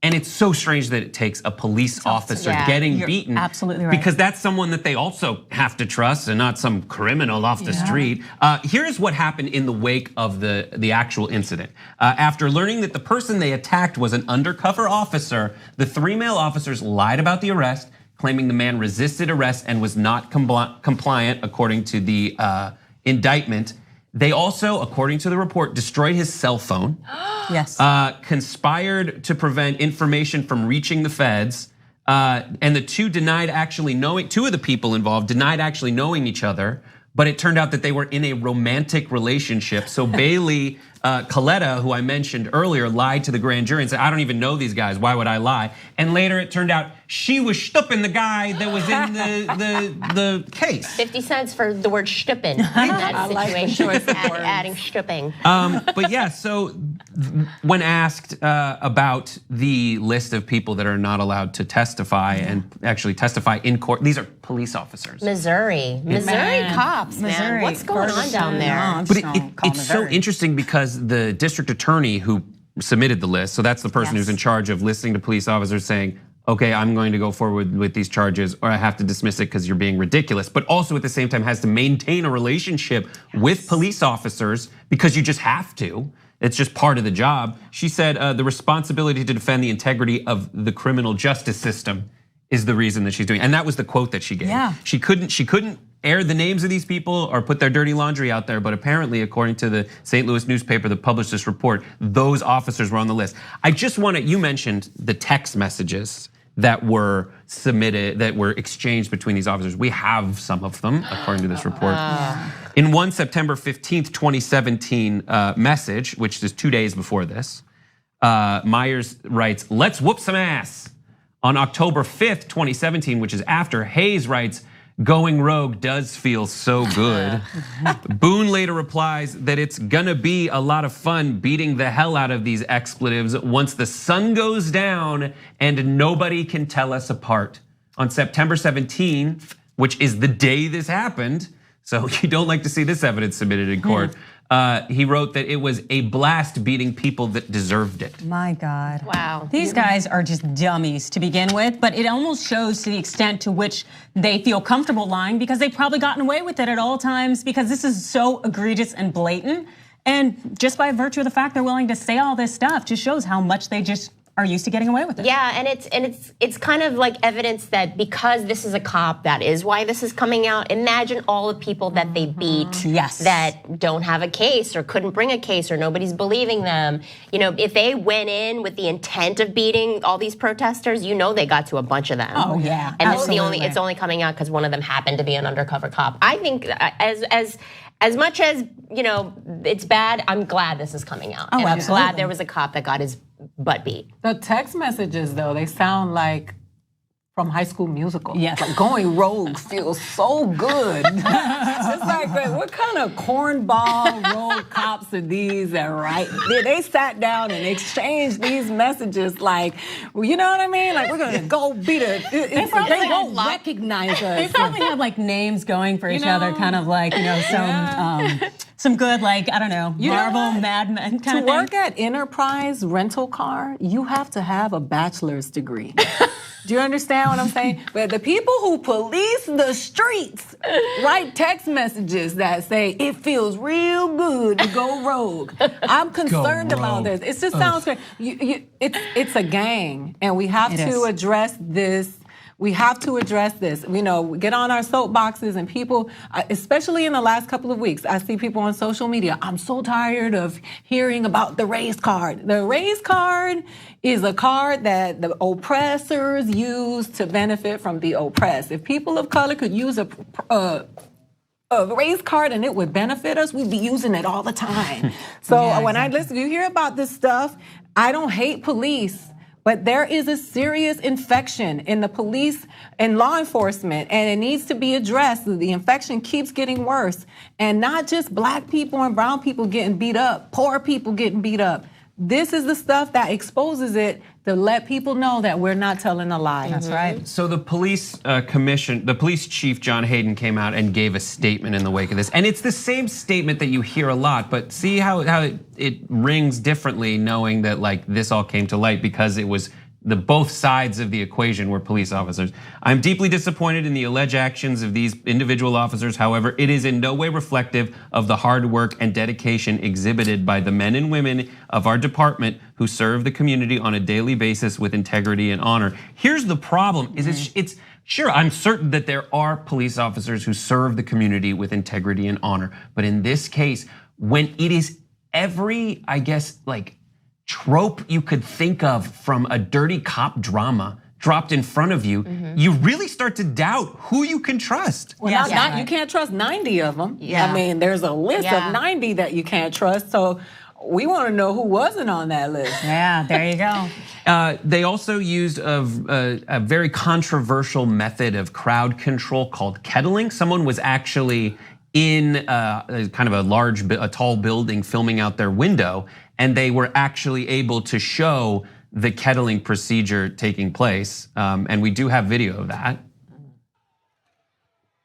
And it's so strange that it takes a police officer getting beaten. Absolutely right. Because that's someone that they also have to trust and not some criminal off the street. Here's what happened in the wake of the actual incident. After learning that the person they attacked was an undercover officer, the 3 male officers lied about the arrest, claiming the man resisted arrest and was not compliant according to the indictment. They also, according to the report, destroyed his cell phone. Yes. Conspired to prevent information from reaching the feds. And the two of the people involved denied actually knowing each other. But it turned out that they were in a romantic relationship. So Bailey Coletta, who I mentioned earlier, lied to the grand jury and said, I don't even know these guys, why would I lie? And later it turned out she was stupping the guy that was in the case. 50 cents for the word stupping in that situation. Adding stupping. But yeah, so when asked about the list of people that are not allowed to testify and actually testify in court, these are police officers. Missouri cops, man. What's going on down there? But it's so interesting because the district attorney who submitted the list, so that's the person who's in charge of listening to police officers saying, okay, I'm going to go forward with these charges or I have to dismiss it because you're being ridiculous, but also at the same time has to maintain a relationship with police officers because you just have to. It's just part of the job. She said the responsibility to defend the integrity of the criminal justice system is the reason that she's doing. And that was the quote that she gave. Yeah. She couldn't air the names of these people or put their dirty laundry out there, but apparently, according to the St. Louis newspaper that published this report, those officers were on the list. You mentioned the text messages that were submitted, that were exchanged between these officers. We have some of them, according to this report. In one September 15th, 2017 message, which is 2 days before this, Myers writes, "Let's whoop some ass." On October 5th, 2017, which is after, Hayes writes, "Going rogue does feel so good." Boone later replies that it's gonna be a lot of fun beating the hell out of these expletives once the sun goes down and nobody can tell us apart. On September 17th, which is the day this happened, so you don't like to see this evidence submitted in court, he wrote that it was a blast beating people that deserved it. My God. Wow. These guys are just dummies to begin with, but it almost shows to the extent to which they feel comfortable lying because they've probably gotten away with it at all times because this is so egregious and blatant. And just by virtue of the fact they're willing to say all this stuff just shows how much they just are used to getting away with it. Yeah, and it's kind of like evidence that because this is a cop, that is why this is coming out. Imagine all the people that they beat that don't have a case or couldn't bring a case or nobody's believing them. You know, if they went in with the intent of beating all these protesters, you know they got to a bunch of them. Oh yeah, and it's only coming out because one of them happened to be an undercover cop. I think as much as, you know, it's bad, I'm glad this is coming out. Oh, and absolutely. I'm glad there was a cop that got his butt beat. The text messages, though, they sound like from High School Musical. Yes. Like going rogue feels so good. It's like, what kind of cornball rogue cops are these that they sat down and exchanged these messages like, well, you know what I mean? Like, we're gonna go beat it. They won't recognize us. They probably have like names going for each other, kind of like, you know, some Some good, like, I don't know, Marvel, Mad Men kind of thing. To work at Enterprise Rental Car, you have to have a bachelor's degree. Do you understand what I'm saying? But the people who police the streets write text messages that say, it feels real good to go rogue. I'm concerned about this. It just sounds great. It's a gang, and we have to address this. We have to address this. You know, get on our soapboxes, and people, especially in the last couple of weeks, I see people on social media, I'm so tired of hearing about the race card. The race card is a card that the oppressors use to benefit from the oppressed. If people of color could use a race card and it would benefit us, we'd be using it all the time. So when I listen, you hear about this stuff, I don't hate police. But there is a serious infection in the police and law enforcement, and it needs to be addressed. The infection keeps getting worse. And not just black people and brown people getting beat up, poor people getting beat up. This is the stuff that exposes it to let people know that we're not telling a lie. That's right. So the police the police chief, John Hayden, came out and gave a statement in the wake of this. And it's the same statement that you hear a lot, but see how it rings differently knowing that like this all came to light because it was both sides of the equation were police officers. I'm deeply disappointed in the alleged actions of these individual officers. However, it is in no way reflective of the hard work and dedication exhibited by the men and women of our department who serve the community on a daily basis with integrity and honor. Here's the problem, is it's sure, I'm certain that there are police officers who serve the community with integrity and honor. But in this case, when it is every, I guess, like, trope you could think of from a dirty cop drama dropped in front of you, you really start to doubt who you can trust. Well, you can't trust 90 of them. Yeah. I mean, there's a list of 90 that you can't trust. So we want to know who wasn't on that list. Yeah, there you go. They also used a very controversial method of crowd control called kettling. Someone was actually in kind of a tall building filming out their window, and they were actually able to show the kettling procedure taking place. And we do have video of that.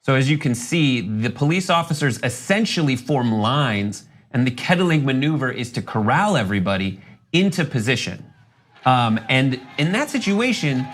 So as you can see, the police officers essentially form lines, and the kettling maneuver is to corral everybody into position. And in that situation,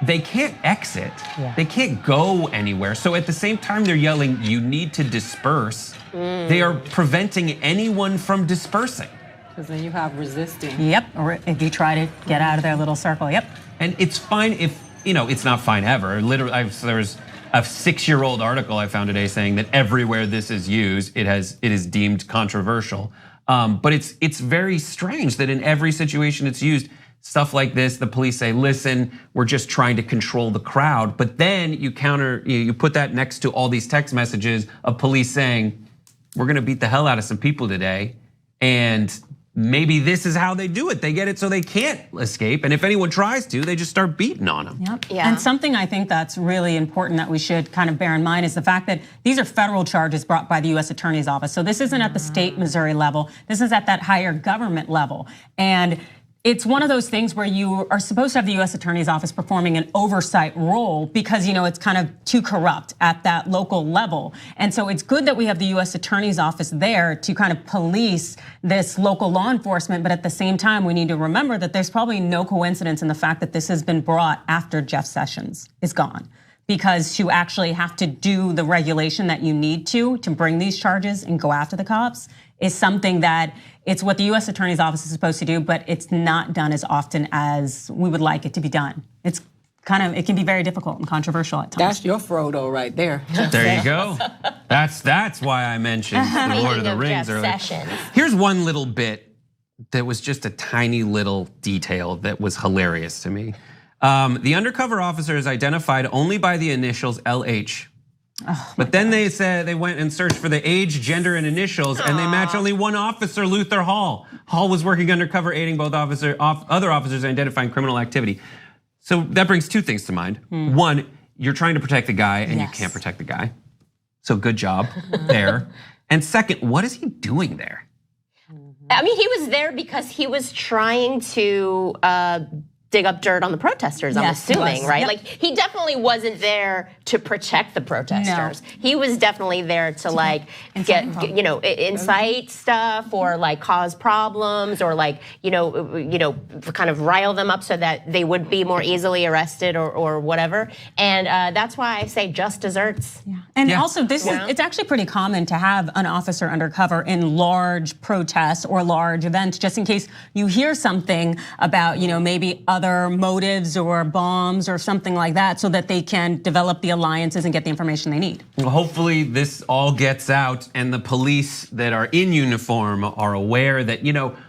they can't exit. They can't go anywhere. So at the same time they're yelling, you need to disperse, they are preventing anyone from dispersing. Because then you have resisting. Yep, or if you try to get out of their little circle, yep. And it's fine if, it's not fine ever. Literally, there's a 6-year-old article I found today saying that everywhere this is used, it is deemed controversial. But it's very strange that in every situation it's used. Stuff like this, the police say, listen, we're just trying to control the crowd. But then you put that next to all these text messages of police saying, we're gonna beat the hell out of some people today. And maybe this is how they do it. They get it so they can't escape. And if anyone tries to, they just start beating on them. Yep. Yeah. And something I think that's really important that we should kind of bear in mind is the fact that these are federal charges brought by the US Attorney's Office. So this isn't at the state Missouri level. This is at that higher government level. And it's one of those things where you are supposed to have the US Attorney's Office performing an oversight role because it's kind of too corrupt at that local level. And so it's good that we have the US Attorney's Office there to kind of police this local law enforcement, but at the same time, we need to remember that there's probably no coincidence in the fact that this has been brought after Jeff Sessions is gone. Because to actually have to do the regulation that you need to bring these charges and go after the cops is something that it's what the US Attorney's Office is supposed to do, but it's not done as often as we would like it to be done. It can be very difficult and controversial at times. That's your Frodo right there. There you go. That's why I mentioned the Lord of the Rings earlier. Here's one little bit that was just a tiny little detail that was hilarious to me. The undercover officer is identified only by the initials LH. But then they said they went and searched for the age, gender, and initials, and they match only one officer, Luther Hall. Hall was working undercover, aiding both other officers in identifying criminal activity. So that brings two things to mind. One, you're trying to protect the guy, and you can't protect the guy. So good job there. And second, what is he doing there? I mean, he was there because he was trying to dig up dirt on the protesters, I'm Yes, he assuming, was. right? Yep. Like, he definitely wasn't there to protect the protesters. He was definitely there to like incite stuff or like cause problems or like, kind of rile them up so that they would be more easily arrested or whatever. And that's why I say just desserts. And also, it's actually pretty common to have an officer undercover in large protests or large events, just in case you hear something about, maybe other motives or bombs or something like that, so that they can develop the alliances and get the information they need. Well, hopefully this all gets out and the police that are in uniform are aware that,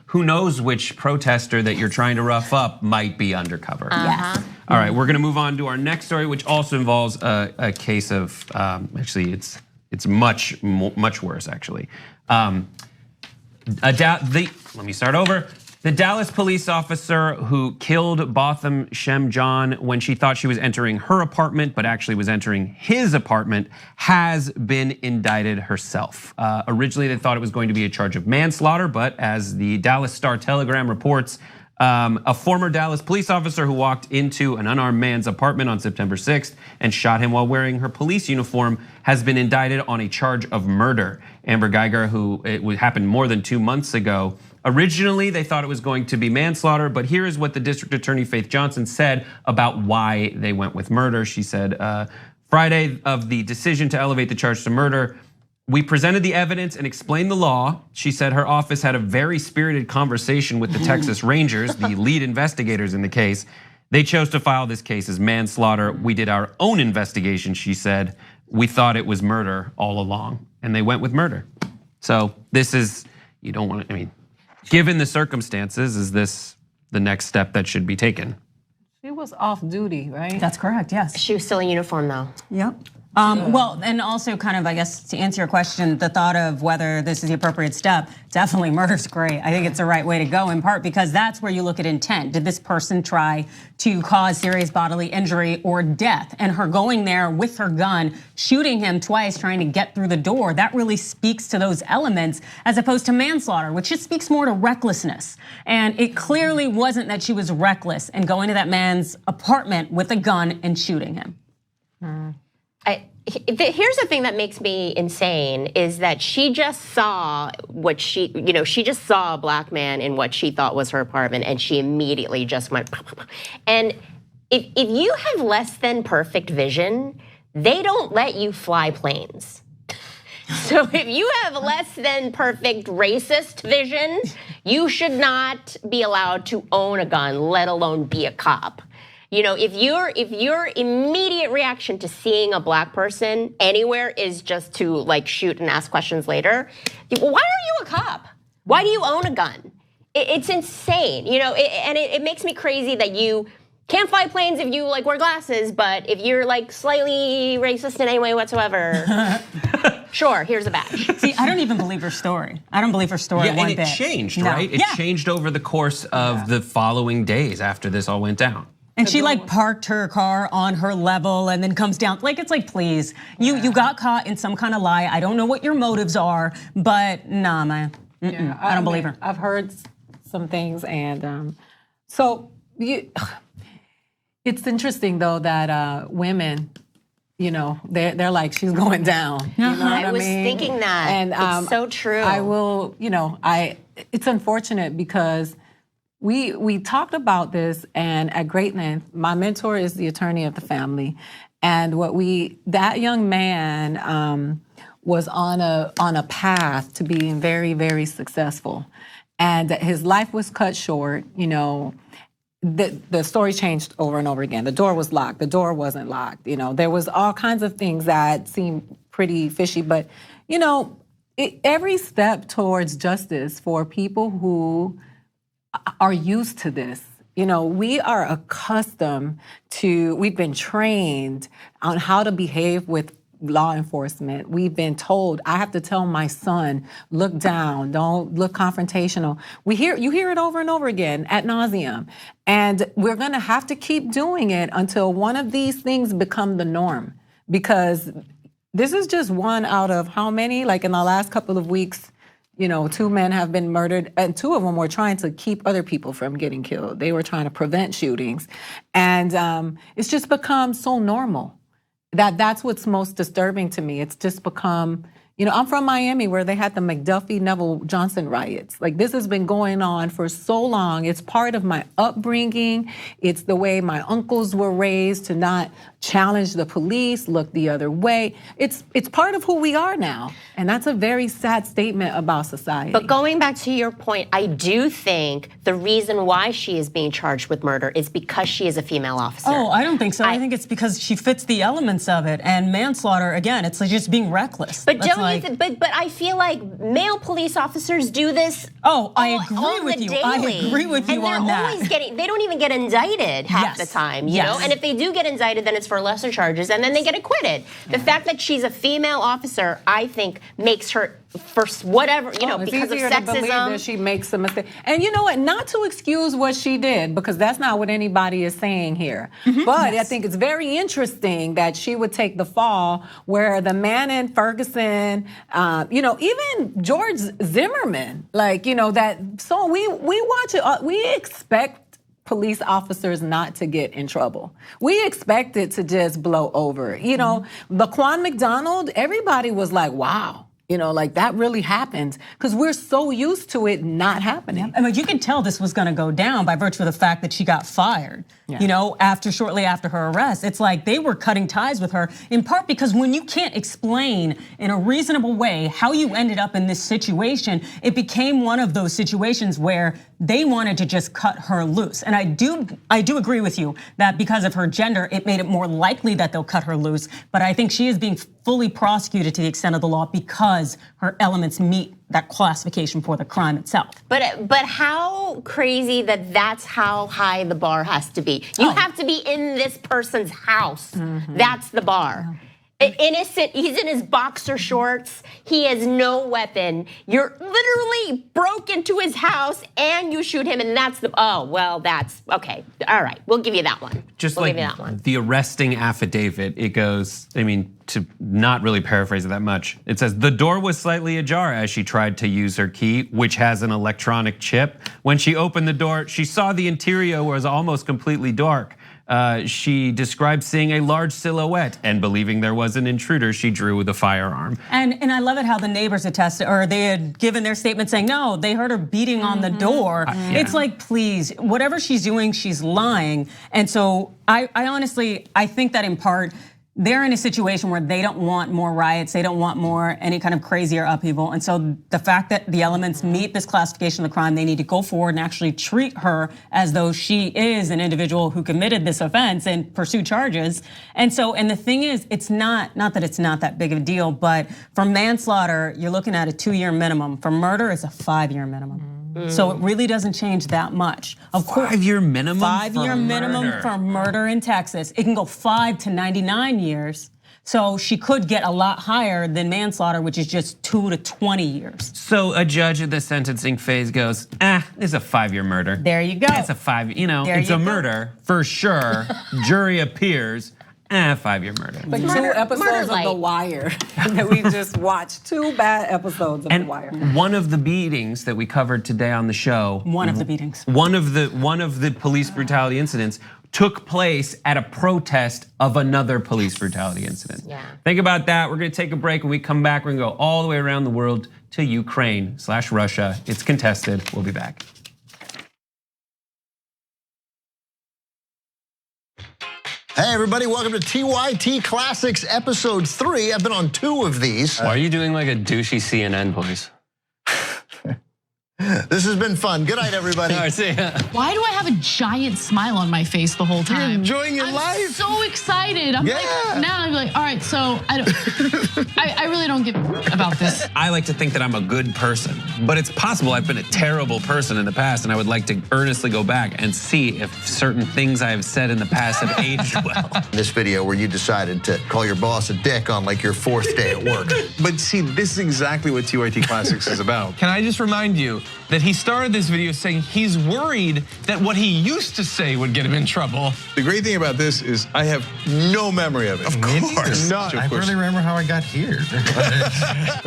who knows which protester that you're trying to rough up might be undercover. Yes. All right, we're gonna move on to our next story, which also involves a case of, actually it's much worse actually. Let me start over. The Dallas police officer who killed Botham Shem-John when she thought she was entering her apartment, but actually was entering his apartment, has been indicted herself. Originally, they thought it was going to be a charge of manslaughter, but as the Dallas Star-Telegram reports, a former Dallas police officer who walked into an unarmed man's apartment on September 6th and shot him while wearing her police uniform has been indicted on a charge of murder. Amber Geiger, who it happened more than 2 months ago. Originally, they thought it was going to be manslaughter, but here is what the district attorney, Faith Johnson, said about why they went with murder. She said, Friday of the decision to elevate the charge to murder, we presented the evidence and explained the law. She said her office had a very spirited conversation with the Texas Rangers, the lead investigators in the case. They chose to file this case as manslaughter. We did our own investigation, she said. We thought it was murder all along, and they went with murder. So this is, you don't want to, given the circumstances, is this the next step that should be taken? She was off duty, right? That's correct, yes. She was still in uniform though. Yep. Well, and also kind of, I guess, to answer your question, the thought of whether this is the appropriate step, definitely murder's great. I think it's the right way to go, in part because that's where you look at intent. Did this person try to cause serious bodily injury or death? And her going there with her gun, shooting him twice, trying to get through the door, that really speaks to those elements as opposed to manslaughter, which just speaks more to recklessness. And it clearly wasn't that she was reckless and going to that man's apartment with a gun and shooting him. Here's the thing that makes me insane is that she just saw what she just saw a black man in what she thought was her apartment, and she immediately just went. And if you have less than perfect vision, they don't let you fly planes. So if you have less than perfect racist vision, you should not be allowed to own a gun, let alone be a cop. If your immediate reaction to seeing a black person anywhere is just to like shoot and ask questions later, why are you a cop? Why do you own a gun? It's insane, and it makes me crazy that you can't fly planes if you like wear glasses, but if you're like slightly racist in any way whatsoever, sure, here's a badge. See, I don't even believe her story. I don't believe her story one bit. And it changed, right? It changed over the course of the following days after this all went down. And she like parked her car on her level and then comes down. Like, it's like, please, you got caught in some kind of lie. I don't know what your motives are, but nah, man, I don't believe her. I've heard some things, and it's interesting though that women, they're like, she's going down. You know what I was thinking that, and it's so true. I will, it's unfortunate because we talked about this, and at great length. My mentor is the attorney of the family, and that young man was on a path to being very, very successful, and his life was cut short. The story changed over and over again. The door was locked. The door wasn't locked. There was all kinds of things that seemed pretty fishy, but every step towards justice for people who are used to this. We are accustomed to, we've been trained on how to behave with law enforcement. We've been told, I have to tell my son, look down, don't look confrontational. You hear it over and over again ad nauseum. And we're gonna have to keep doing it until one of these things become the norm. Because this is just one out of how many, like in the last couple of weeks, 2 men have been murdered, and 2 of them were trying to keep other people from getting killed. They were trying to prevent shootings. And it's just become so normal. That's what's most disturbing to me. It's just become, I'm from Miami where they had the McDuffie Neville Johnson riots. Like, this has been going on for so long. It's part of my upbringing. It's the way my uncles were raised to not challenge the police, look the other way. It's part of who we are now. And that's a very sad statement about society. But going back to your point, I do think the reason why she is being charged with murder is because she is a female officer. Oh, I don't think so. I think it's because she fits the elements of it. And manslaughter, again, it's like just being reckless. But but I feel like male police officers do this. Oh, I agree with you. Daily. I agree with you on that. They don't even get indicted half the time, you know? And if they do get indicted, then it's for lesser charges and then they get acquitted. The fact that she's a female officer, I think, makes her, for whatever, because of sexism. To believe that she makes a mistake. And you know what? Not to excuse what she did, because that's not what anybody is saying here. But I think it's very interesting that she would take the fall where the man in Ferguson, even George Zimmerman, that. So we watch it. We expect police officers not to get in trouble. We expect it to just blow over. Laquan McDonald, everybody was like, wow. That really happened, because we're so used to it not happening. I mean, you can tell this was going to go down by virtue of the fact that she got fired. Shortly after her arrest. It's like they were cutting ties with her, in part because when you can't explain in a reasonable way how you ended up in this situation, it became one of those situations where they wanted to just cut her loose. And I do agree with you that because of her gender, it made it more likely that they'll cut her loose. But I think she is being fully prosecuted to the extent of the law because her elements meet that classification for the crime itself. But how crazy that's how high the bar has to be. You have to be in this person's house. That's the bar. Innocent, he's in his boxer shorts. He has no weapon. You're literally broke into his house and you shoot him, and that's okay. All right, we'll give you that one. We'll give you that one. The arresting affidavit, it goes, to not really paraphrase it that much, it says, the door was slightly ajar as she tried to use her key, which has an electronic chip. When she opened the door, she saw the interior was almost completely dark. She described seeing a large silhouette, and believing there was an intruder, she drew the firearm. And I love it how the neighbors attested, or they had given their statement saying, no, they heard her beating on the door. It's like, please, whatever she's doing, she's lying. And so I honestly think that in part, they're in a situation where they don't want more riots, they don't want more any kind of crazier upheaval. And so the fact that the elements meet this classification of the crime, they need to go forward and actually treat her as though she is an individual who committed this offense and pursue charges. And the thing is, it's not that it's not that big of a deal, but for manslaughter, you're looking at a 2-year minimum. For murder, it's a 5-year minimum. So it really doesn't change that much. Of course, 5-year minimum. 5-year minimum for murder in Texas. It can go 5 to 99 years. So she could get a lot higher than manslaughter, which is just 2 to 20 years. So a judge at the sentencing phase goes, it's a 5-year murder. There you go. It's a 5, it's a murder for sure. Jury appears. 5-year murder. But 2 episodes of The Wire that we just watched. 2 bad episodes of The Wire. One of the beatings that we covered today on the show. One of the police brutality incidents took place at a protest of another police brutality incident. Think about that. We're gonna take a break. When we come back, we're gonna go all the way around the world to Ukraine/Russia. It's contested. We'll be back. Hey everybody, welcome to TYT Classics episode 3. I've been on 2 of these. Why are you doing like a douchey CNN voice? This has been fun. Good night, everybody. All right, see ya. Why do I have a giant smile on my face the whole time? You're enjoying your life. I'm so excited. I'm like, all right, so I really don't give about this. I like to think that I'm a good person, but it's possible I've been a terrible person in the past, and I would like to earnestly go back and see if certain things I have said in the past have aged well. This video where you decided to call your boss a dick on like your 4th day at work. But see, this is exactly what TYT Classics is about. Can I just remind you that he started this video saying he's worried that what he used to say would get him in trouble. The great thing about this is I have no memory of it. Of course. None. I barely remember how I got here.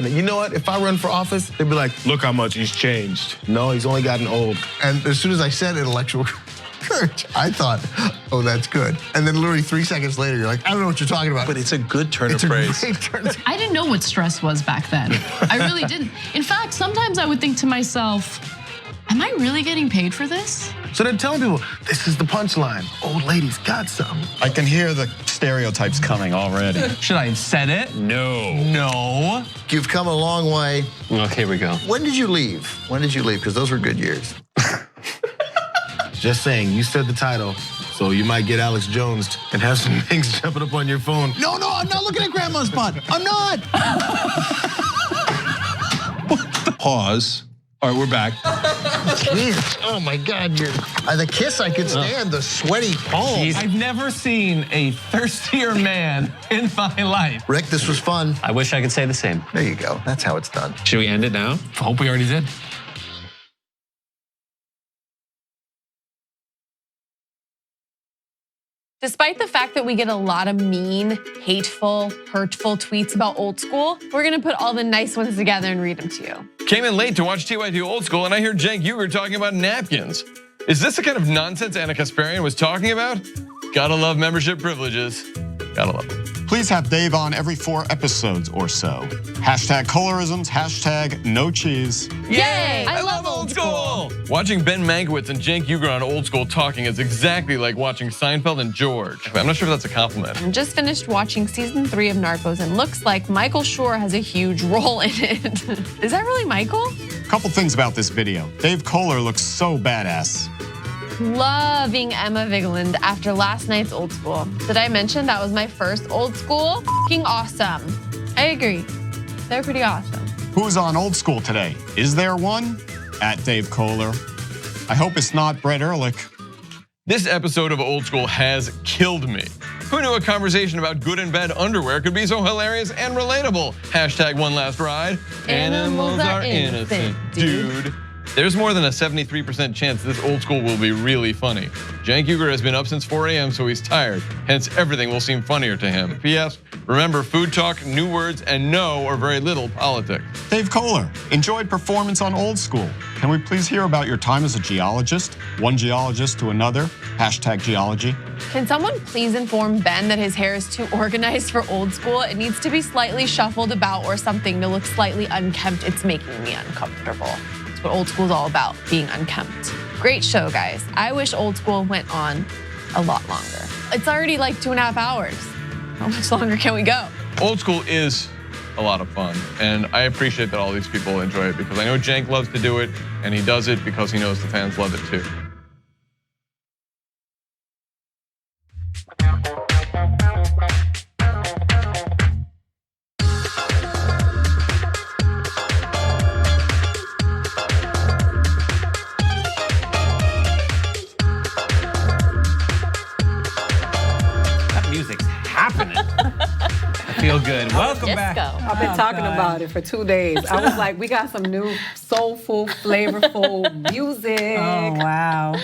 You know what? If I run for office, they'd be like, look how much he's changed. No, he's only gotten old. And as soon as I said intellectual courage, I thought, oh, that's good. And then literally 3 seconds later, you're like, I don't know what you're talking about. But it's a good turn of praise. I didn't know what stress was back then. I really didn't. In fact, sometimes I would think to myself, am I really getting paid for this? So they're telling people, this is the punchline. Old lady's got something. I can hear the stereotypes coming already. Should I have said it? No. No. You've come a long way. Okay, here we go. When did you leave? When did you leave? Because those were good years. Just saying, you said the title, so you might get Alex Jones and have some things jumping up on your phone. No, I'm not looking at Grandma's butt. I'm not. Pause. All right, we're back. Jeez. Oh my God, the kiss I could stand, the sweaty palms. I've never seen a thirstier man in my life. Rick, this was fun. I wish I could say the same. There you go. That's how it's done. Should we end it now? I hope we already did. Despite the fact that we get a lot of mean, hateful, hurtful tweets about old school, we're gonna put all the nice ones together and read them to you. Came in late to watch TYT Old School, and I hear Cenk Uygur talking about napkins. Is this the kind of nonsense Anna Kasparian was talking about? Gotta love membership privileges. Gotta love them. Please have Dave on every 4 episodes or so. Hashtag colorisms, hashtag no cheese. Yay! I love old school. Watching Ben Mankiewicz and Cenk Uygur on Old School talking is exactly like watching Seinfeld and George. I'm not sure if that's a compliment. I just finished watching season 3 of Narcos and looks like Michael Schur has a huge role in it. Is that really Michael? Couple things about this video. Dave Kohler looks so badass. Loving Emma Vigeland after last night's Old School. Did I mention that was my first Old School? F***ing awesome. I agree. They're pretty awesome. Who's on Old School today? Is there one? At Dave Kohler. I hope it's not Brett Ehrlich. This episode of Old School has killed me. Who knew a conversation about good and bad underwear could be so hilarious and relatable? Hashtag one last ride. Animals are innocent, dude. There's more than a 73% chance this Old School will be really funny. Cenk Uygur has been up since 4 a.m., so he's tired. Hence, everything will seem funnier to him. P.S. Remember, food talk, new words, and no or very little politics. Dave Kohler, enjoyed performance on Old School. Can we please hear about your time as a geologist? One geologist to another. Hashtag geology. Can someone please inform Ben that his hair is too organized for Old School? It needs to be slightly shuffled about or something to look slightly unkempt. It's making me uncomfortable. That's what Old School's all about, being unkempt. Great show, guys. I wish Old School went on a lot longer. It's already like 2.5 hours. How much longer can we go? Old School is a lot of fun, and I appreciate that all these people enjoy it because I know Cenk loves to do it, and he does it because he knows the fans love it too. Feel good. Welcome back. I've been talking about it for 2 days. I was like, we got some new soulful, flavorful music. Oh, wow.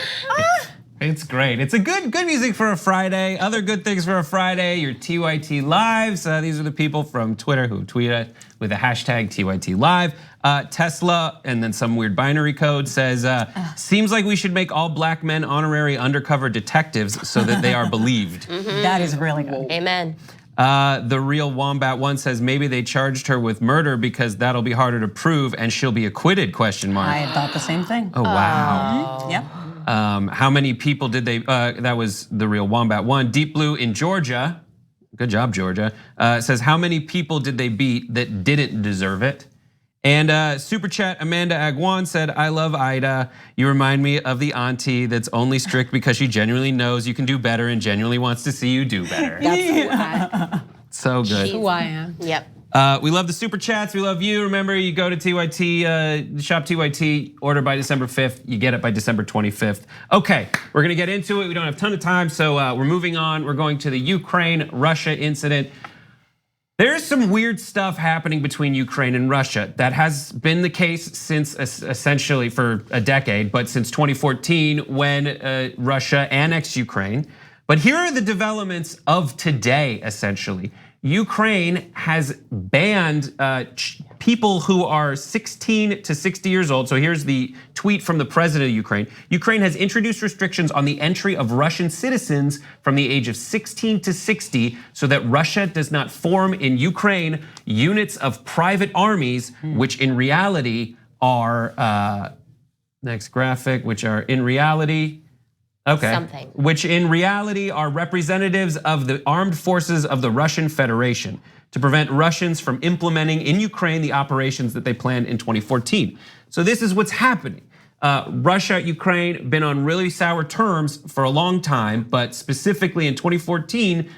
It's great. It's a good music for a Friday. Other good things for a Friday, your TYT Lives. These are the people from Twitter who tweet it with the hashtag TYT Live. Tesla, and then some weird binary code says, seems like we should make all black men honorary undercover detectives so that they are believed. That is really good. Amen. The Real Wombat One says maybe they charged her with murder because that'll be harder to prove and she'll be acquitted, question mark. I had thought the same thing. Oh, wow. Yep. How many people did they, that was The Real Wombat One. Deep Blue in Georgia, good job, Georgia, says how many people did they beat that didn't deserve it? And Super Chat Amanda Agwan said, I love Ida. You remind me of the auntie that's only strict because she genuinely knows you can do better and genuinely wants to see you do better. That's who I am. So good. That's who I am. Yep. We love the Super Chats. We love you. Remember, you go to TYT, shop TYT, order by December 5th. You get it by December 25th. Okay, we're gonna get into it. We don't have a ton of time, so we're moving on. We're going to the Ukraine-Russia incident. There's some weird stuff happening between Ukraine and Russia. That has been the case since essentially for a decade, but since 2014 when Russia annexed Ukraine. But here are the developments of today, essentially. Ukraine has banned people who are 16 to 60 years old. So here's the tweet from the president of Ukraine. Ukraine has introduced restrictions on the entry of Russian citizens from the age of 16 to 60 so that Russia does not form in Ukraine units of private armies, which in reality are, next graphic, which are in reality, which in reality are representatives of the armed forces of the Russian Federation to prevent Russians from implementing in Ukraine the operations that they planned in 2014. So this is what's happening. Russia, Ukraine, been on really sour terms for a long time, but specifically in 2014,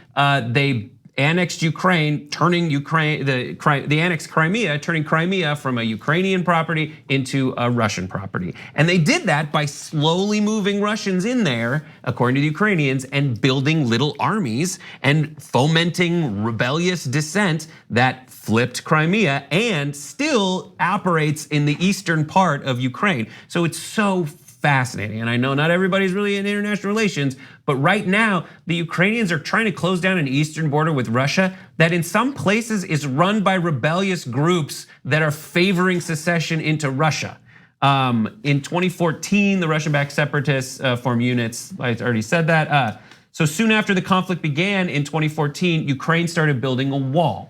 they annexed Ukraine, turning Ukraine, the annexed Crimea, turning Crimea from a Ukrainian property into a Russian property. And they did that by slowly moving Russians in there, according to the Ukrainians, and building little armies and fomenting rebellious dissent that flipped Crimea and still operates in the eastern part of Ukraine. So it's so fascinating. And I know not everybody's really in international relations, but right now the Ukrainians are trying to close down an eastern border with Russia that in some places is run by rebellious groups that are favoring secession into Russia. In 2014, the Russian-backed separatists formed units, I already said that. So soon after the conflict began in 2014, Ukraine started building a wall.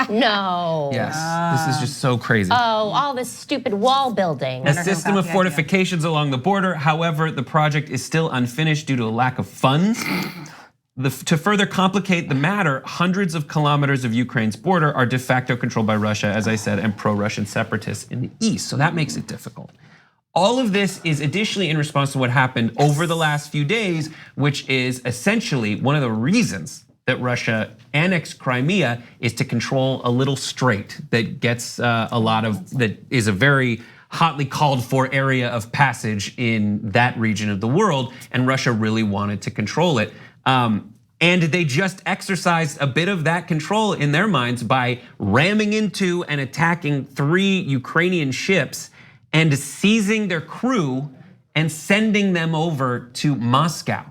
No. Yes, this is just so crazy. Oh, all this stupid wall building. A system of fortifications along the border. However, the project is still unfinished due to a lack of funds. To further complicate the matter, hundreds of kilometers of Ukraine's border are de facto controlled by Russia, as I said, and pro-Russian separatists in the east. So that makes it difficult. All of this is additionally in response to what happened over the last few days, which is essentially one of the reasons that Russia annexed Crimea is to control a little strait that gets that is a very hotly called for area of passage in that region of the world, and Russia really wanted to control it. And they just exercised a bit of that control in their minds by ramming into and attacking 3 Ukrainian ships and seizing their crew and sending them over to Moscow.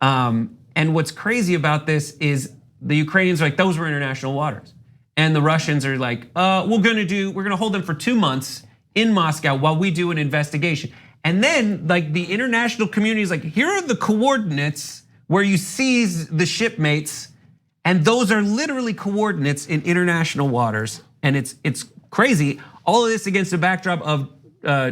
And what's crazy about this is the Ukrainians are like, those were international waters. And the Russians are like, we're gonna hold them for 2 months in Moscow while we do an investigation. And then like the international community is like, here are the coordinates where you seize the shipmates. And those are literally coordinates in international waters. And it's crazy. All of this against the backdrop of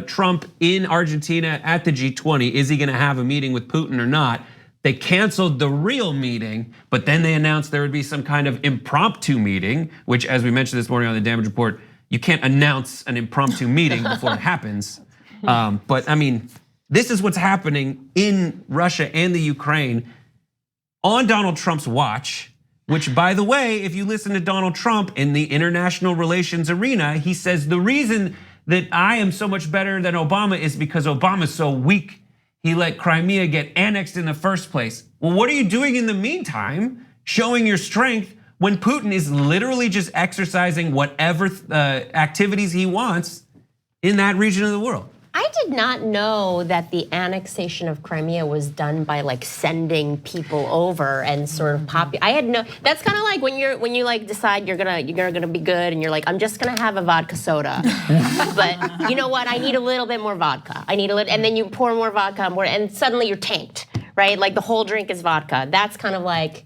Trump in Argentina at the G20. Is he gonna have a meeting with Putin or not? They canceled the real meeting, but then they announced there would be some kind of impromptu meeting, which as we mentioned this morning on the Damage Report, you can't announce an impromptu meeting before it happens. But I mean, this is what's happening in Russia and the Ukraine on Donald Trump's watch, which by the way, if you listen to Donald Trump in the international relations arena, he says the reason that I am so much better than Obama is because Obama's so weak. He let Crimea get annexed in the first place. Well, what are you doing in the meantime, showing your strength when Putin is literally just exercising whatever activities he wants in that region of the world? I did not know that the annexation of Crimea was done by like sending people over and sort of I had no. That's kind of like when you like decide you're gonna be good and you're like, I'm just gonna have a vodka soda, but you know what? I need a little bit more vodka. I need a little, and then you pour more vodka, and suddenly you're tanked, right? Like the whole drink is vodka. That's kind of like.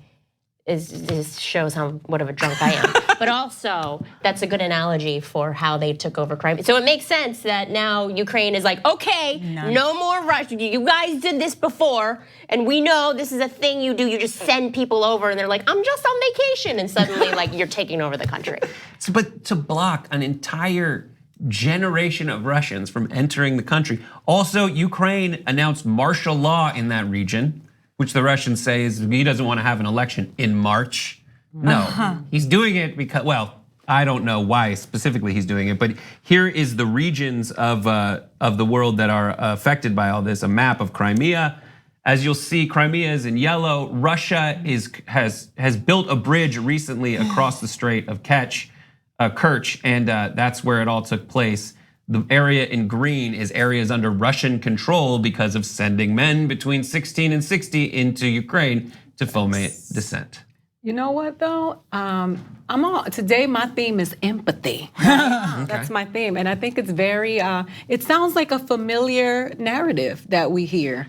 This shows what of a drunk I am. But also, that's a good analogy for how they took over Crimea. So it makes sense that now Ukraine is like, okay, no more Russia. You guys did this before, and we know this is a thing you do. You just send people over, and they're like, I'm just on vacation, and suddenly, like, you're taking over the country. But to block an entire generation of Russians from entering the country. Also, Ukraine announced martial law in that region, which the Russians say is he doesn't want to have an election in March. No, he's doing it because, well, I don't know why specifically he's doing it, but here is the regions of the world that are affected by all this, a map of Crimea. As you'll see, Crimea is in yellow. Russia has built a bridge recently across the Strait of Kerch, and that's where it all took place. The area in green is areas under Russian control because of sending men between 16 and 60 into Ukraine to foment dissent. You know what though? Today my theme is empathy. That's my theme, and I think it's very. It sounds like a familiar narrative that we hear.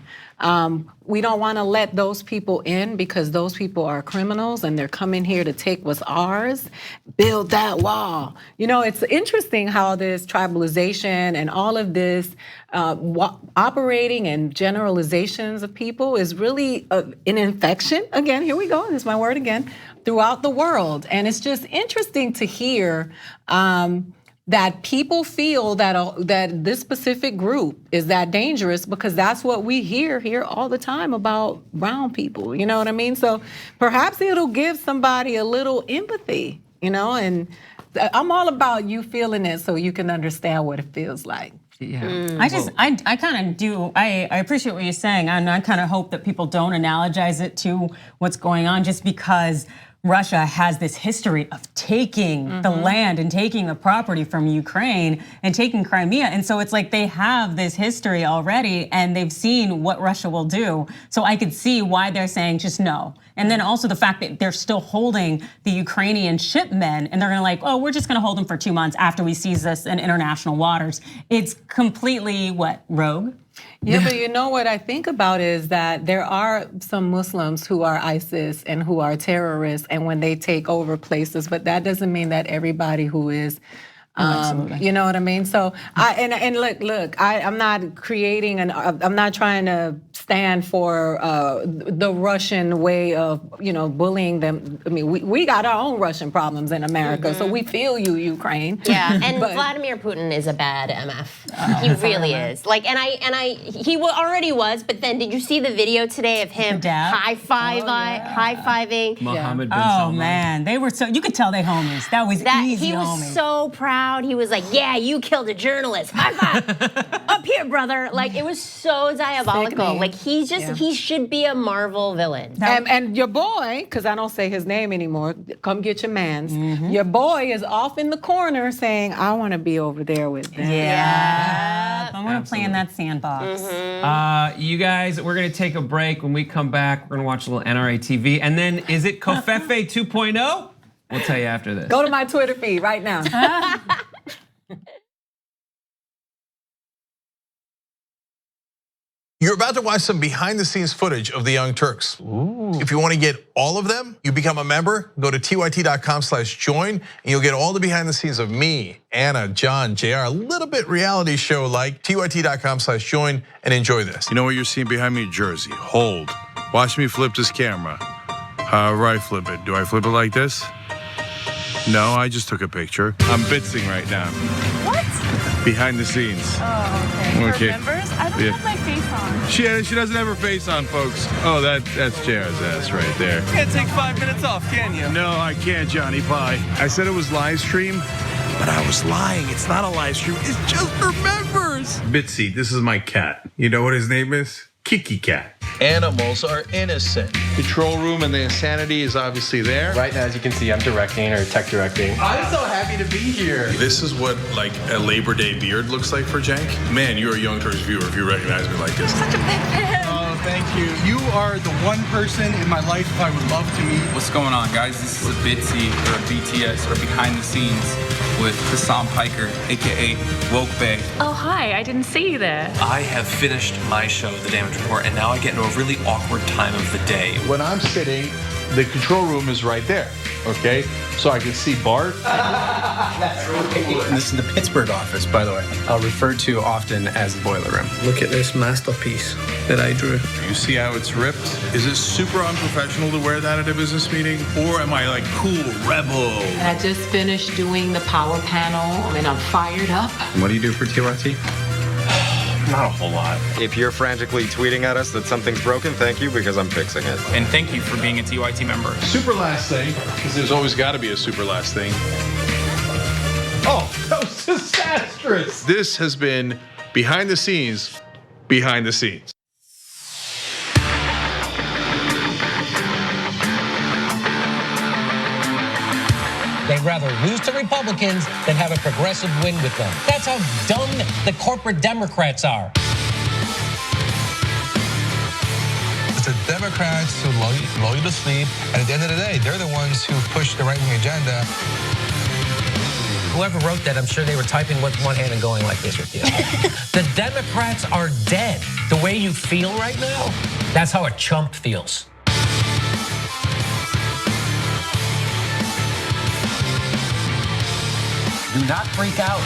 We don't want to let those people in because those people are criminals and they're coming here to take what's ours. Build that wall. You know, it's interesting how this tribalization and all of this operating and generalizations of people is really an infection. Again, here we go. This is my word again. Throughout the world, and it's just interesting to hear. That people feel that this specific group is that dangerous because that's what we hear all the time about brown people. You know what I mean? So perhaps it'll give somebody a little empathy, you know, and I'm all about you feeling it so you can understand what it feels like. Yeah. I kind of do. I appreciate what you're saying, and I kind of hope that people don't analogize it to what's going on just because Russia has this history of taking the land and taking the property from Ukraine and taking Crimea. And so it's like they have this history already and they've seen what Russia will do. So I could see why they're saying just no. And then also the fact that they're still holding the Ukrainian shipmen and they're gonna like, oh, we're just gonna hold them for 2 months after we seize this in international waters. It's completely, rogue? Yeah, but you know what I think about is that there are some Muslims who are ISIS and who are terrorists and when they take over places, but that doesn't mean that everybody who is, you know what I mean? So, look, I'm not creating I'm not trying to stand for the Russian way of, bullying them. I mean, we got our own Russian problems in America, so we feel you, Ukraine. Yeah, and Vladimir Putin is a bad MF. He really is. Like, he already was, but then did you see the video today of him high-fiving? Mohammed bin Salman. Oh man, they were you could tell they homies. That was easy He was homies. so proud. He was like, yeah, you killed a journalist. High five. Up here, brother. Like, it was so diabolical. Like, he should be a Marvel villain. And your boy, because I don't say his name anymore, come get your mans. Your boy is off in the corner saying, I want to be over there with them. Yeah. I want to play in that sandbox. You guys, we're gonna take a break. When we come back, we're gonna watch a little NRA TV. And then, is it Kofefe 2.0? We'll tell you after this. Go to my Twitter feed right now. You're about to watch some behind the scenes footage of the Young Turks. If you want to get all of them, you become a member, go to tyt.com/join, and you'll get all the behind the scenes of me, Anna, John, JR, a little bit reality show like. tyt.com/join and enjoy this. You know what you're seeing behind me? Jersey. Hold. Watch me flip this camera. However I flip it. Do I flip it like this? No, I just took a picture. I'm bitsing right now. What? Behind the scenes. Oh, okay. For members? I don't have my face on. She doesn't have her face on, folks. Oh, that's JR's ass right there. You can't take 5 minutes off, can you? No, I can't, Johnny Pie. I said it was live stream, but I was lying. It's not a live stream. It's just for members. Bitsy, this is my cat. You know what his name is? Kiki Cat. Animals are innocent. Control room and the insanity is obviously there. Right now, as you can see, I'm directing or tech directing. I'm so happy to be here. This is what like a Labor Day beard looks like for Cenk. Man, you're a Young Turks viewer if you recognize me like this. Such a big fan. Oh, thank you. You are the one person in my life I would love to meet. What's going on, guys? This is a Bitsy or a BTS or behind the scenes with Hassan Piker, aka Woke Bay. Oh, hi. I didn't see you there. I have finished my show, The Damage Report, and now I get into a really awkward time of the day. When I'm sitting, the control room is right there, okay? So I can see Bart. That's really cool. This is the Pittsburgh office, by the way. I'll refer to often as the boiler room. Look at this masterpiece that I drew. You see how it's ripped? Is it super unprofessional to wear that at a business meeting? Or am I like cool rebel? I just finished doing the power panel and I'm fired up. What do you do for TYT? Not a whole lot. If you're frantically tweeting at us that something's broken, thank you, because I'm fixing it. And thank you for being a TYT member. Super last thing, because there's always got to be a super last thing. Oh, that was disastrous. This has been behind the scenes, behind the scenes. They'd rather lose to Republicans than have a progressive win with them. That's how dumb the corporate Democrats are. It's the Democrats who lull you to sleep, and at the end of the day, they're the ones who push the right-wing agenda. Whoever wrote that, I'm sure they were typing with one hand and going like this with you. The Democrats are dead. The way you feel right now, that's how a chump feels. Do not freak out.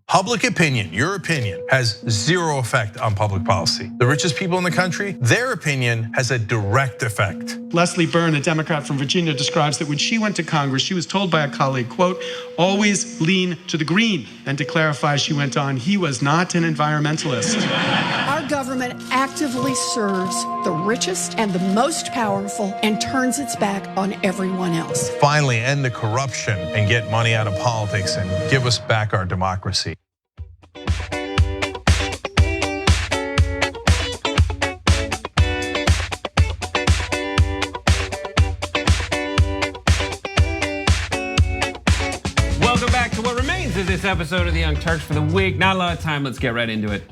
Public opinion, your opinion, has zero effect on public policy. The richest people in the country, their opinion has a direct effect. Leslie Byrne, a Democrat from Virginia, describes that when she went to Congress, she was told by a colleague, quote, always lean to the green. And to clarify, she went on, he was not an environmentalist. Our government actively serves the richest and the most powerful and turns its back on everyone else. Finally, end the corruption and get money out of politics and give us back our democracy. Welcome back to what remains of this episode of the Young Turks for the week. Not a lot of time, let's get right into it.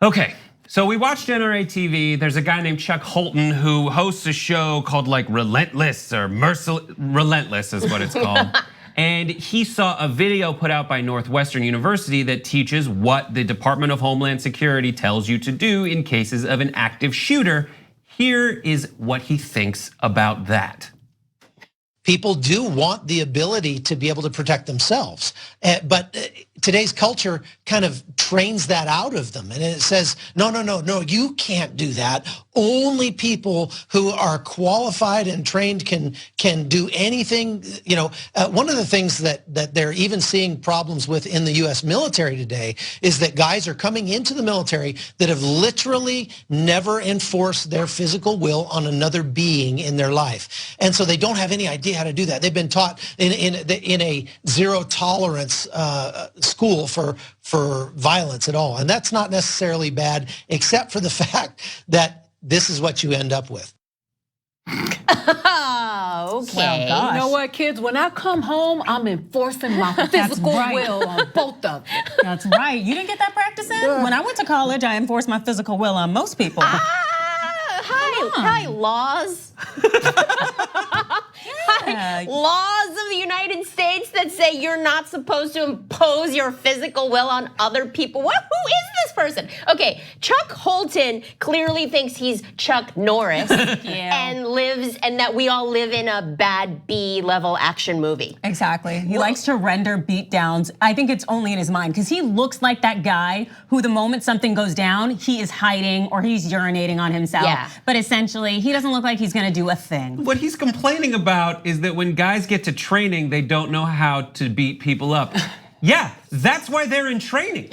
Okay, so we watched NRA TV. There's a guy named Chuck Holton who hosts a show called like Relentless or Relentless is what it's called. And he saw a video put out by Northwestern University that teaches what the Department of Homeland Security tells you to do in cases of an active shooter. Here is what he thinks about that. People do want the ability to be able to protect themselves, but today's culture kind of trains that out of them, and it says, no, you can't do that. Only people who are qualified and trained can do anything. You know, one of the things that they're even seeing problems with in the U.S. military today is that guys are coming into the military that have literally never enforced their physical will on another being in their life, and so they don't have any idea how to do that. They've been taught in a zero tolerance school for violence at all, and that's not necessarily bad, except for the fact that this is what you end up with. Oh, okay. Well, you know what, kids? When I come home, I'm enforcing my physical will on both of them. That's right. You didn't get that practice in? When I went to college, I enforced my physical will on most people. Hi, laws. Laws of the United States that say you're not supposed to impose your physical will on other people. Who is this person? Okay, Chuck Holton clearly thinks he's Chuck Norris and that we all live in a bad B-level action movie. Exactly. He likes to render beatdowns. I think it's only in his mind because he looks like that guy who the moment something goes down, he is hiding or he's urinating on himself. Yeah. But essentially, he doesn't look like he's gonna do a thing. What he's complaining about is that when guys get to training, they don't know how to beat people up. Yeah, that's why they're in training.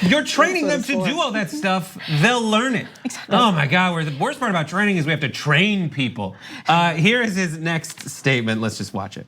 You're training them to do all that stuff, they'll learn it. Exactly. Oh my God, the worst part about training is we have to train people. Here is his next statement, let's just watch it.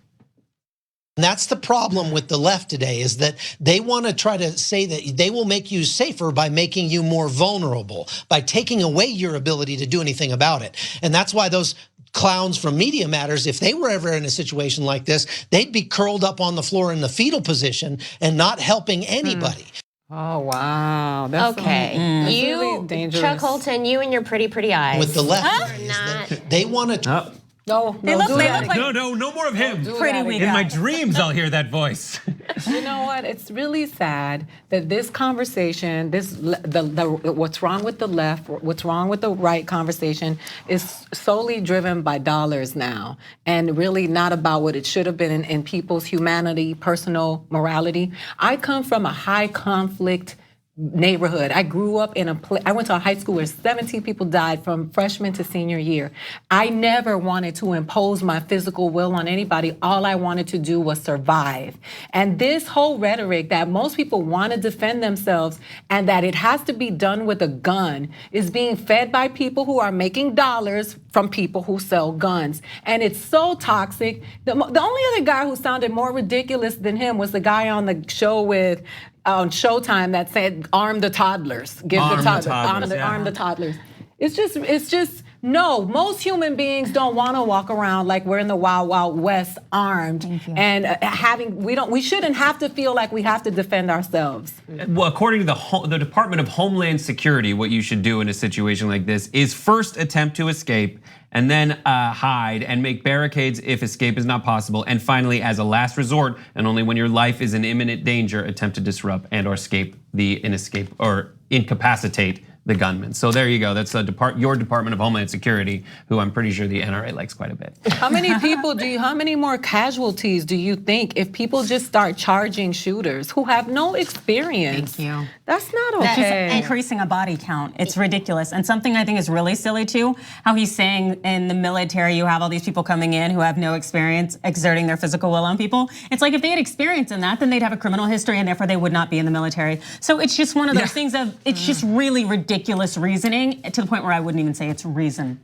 And that's the problem with the left today, is that they want to try to say that they will make you safer by making you more vulnerable, by taking away your ability to do anything about it. And that's why those clowns from Media Matters, if they were ever in a situation like this, they'd be curled up on the floor in the fetal position and not helping anybody. Oh, wow. That's okay. really dangerous. Chuck Holton, you and your pretty eyes. With the left, they want to. No, They look like No more of him. Pretty weak. In my dreams, I'll hear that voice. You know what? It's really sad that this conversation, what's wrong with the left, what's wrong with the right conversation, is solely driven by dollars now, and really not about what it should have been in people's humanity, personal morality. I come from a high conflict neighborhood. I grew up in I went to a high school where 17 people died from freshman to senior year. I never wanted to impose my physical will on anybody. All I wanted to do was survive. And this whole rhetoric that most people want to defend themselves and that it has to be done with a gun is being fed by people who are making dollars from people who sell guns. And it's so toxic. The only other guy who sounded more ridiculous than him was the guy on the show with on Showtime that said, arm the toddlers. Arm the toddlers. It's just, no, most human beings don't want to walk around like we're in the Wild Wild West armed and we shouldn't have to feel like we have to defend ourselves. Well, according to the Department of Homeland Security, what you should do in a situation like this is first attempt to escape and then hide and make barricades if escape is not possible. And finally, as a last resort, and only when your life is in imminent danger, attempt to disrupt and or incapacitate the gunman. So there you go. That's your Department of Homeland Security, who I'm pretty sure the NRA likes quite a bit. How many more casualties do you think if people just start charging shooters who have no experience? Thank you. That's not okay. Just increasing a body count. It's ridiculous. And something I think is really silly too, how he's saying in the military, you have all these people coming in who have no experience exerting their physical will on people. It's like if they had experience in that, then they'd have a criminal history and therefore they would not be in the military. So it's just one of those things of, it's just really ridiculous reasoning to the point where I wouldn't even say it's reason.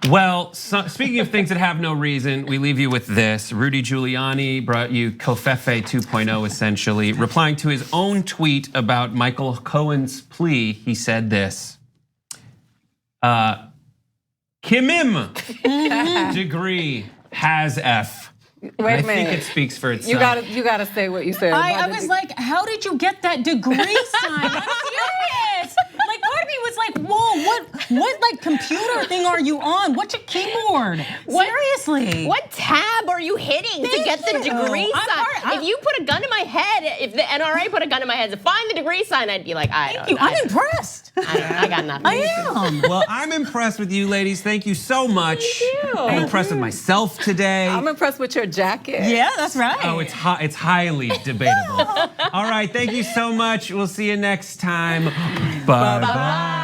Well, speaking of things that have no reason, we leave you with this. Rudy Giuliani brought you Covfefe 2.0 essentially. Replying to his own tweet about Michael Cohen's plea, he said this. Kimim degree has F. Wait a minute. I think it speaks for itself. You gotta say what you said. I was like, how did you get that degree sign? I'm serious. Like part of me was like, whoa, what like computer thing are you on? What's your keyboard? Seriously. What tab are you hitting to get the degree sign? If you put a gun in my head, if the NRA put a gun in my head to find the degree sign, I'd be like, I don't know. I'm impressed. I got nothing. I am. Well, I'm impressed with you ladies. Thank you so much. Thank you. I'm impressed with myself today. I'm impressed with your jacket. Yeah, that's right. Oh, it's highly debatable. All right, thank you so much. We'll see you next time. Bye-bye.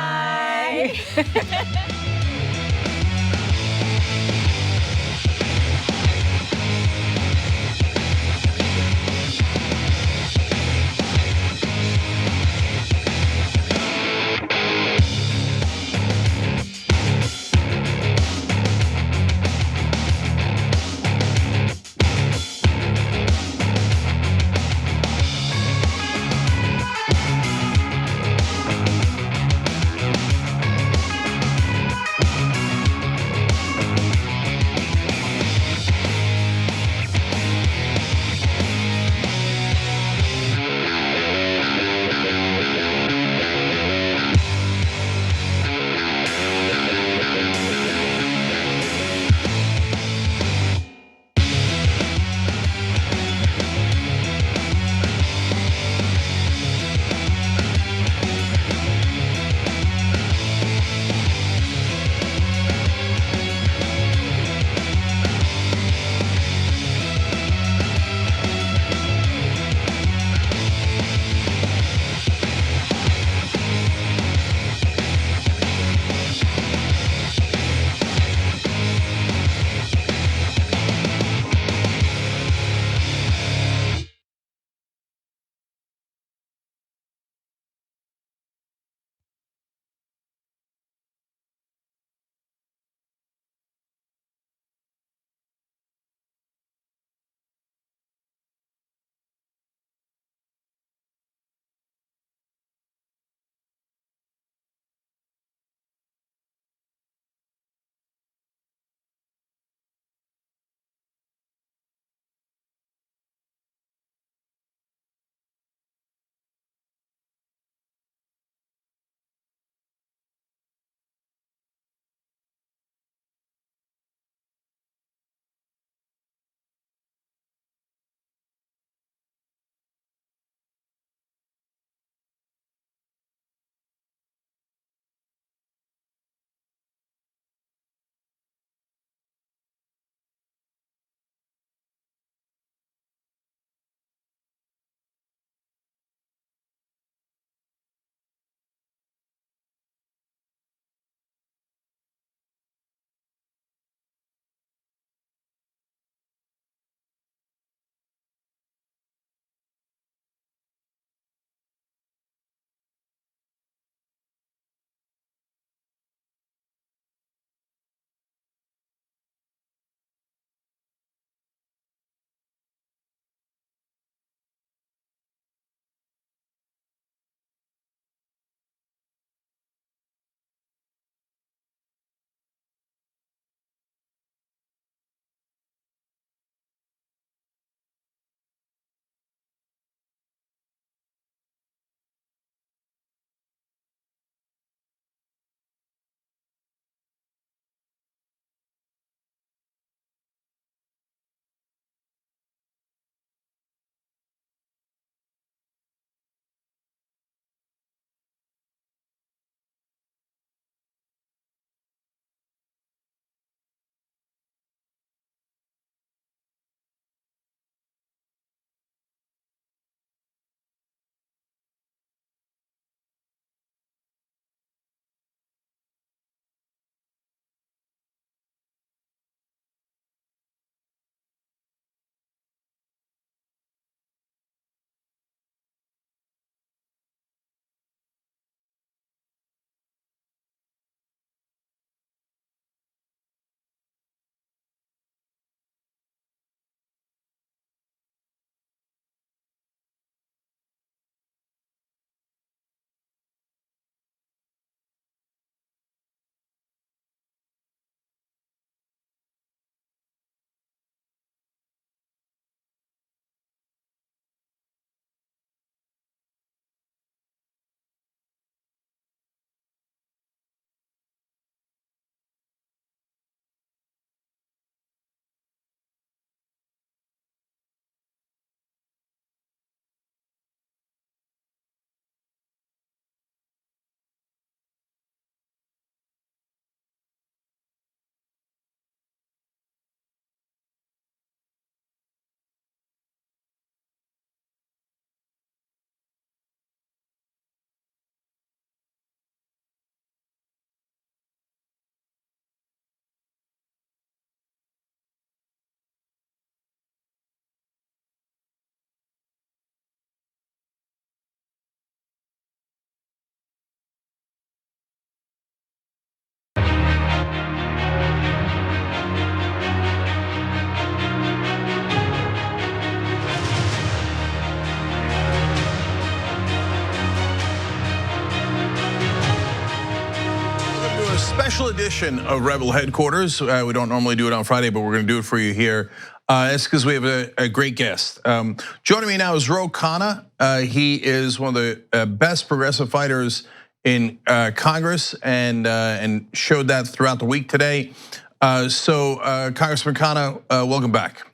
edition of Rebel Headquarters. We don't normally do it on Friday, but we're going to do it for you here. It's because we have a great guest. Joining me now is Ro Khanna. He is one of the best progressive fighters in Congress and showed that throughout the week today. Congressman Khanna, welcome back.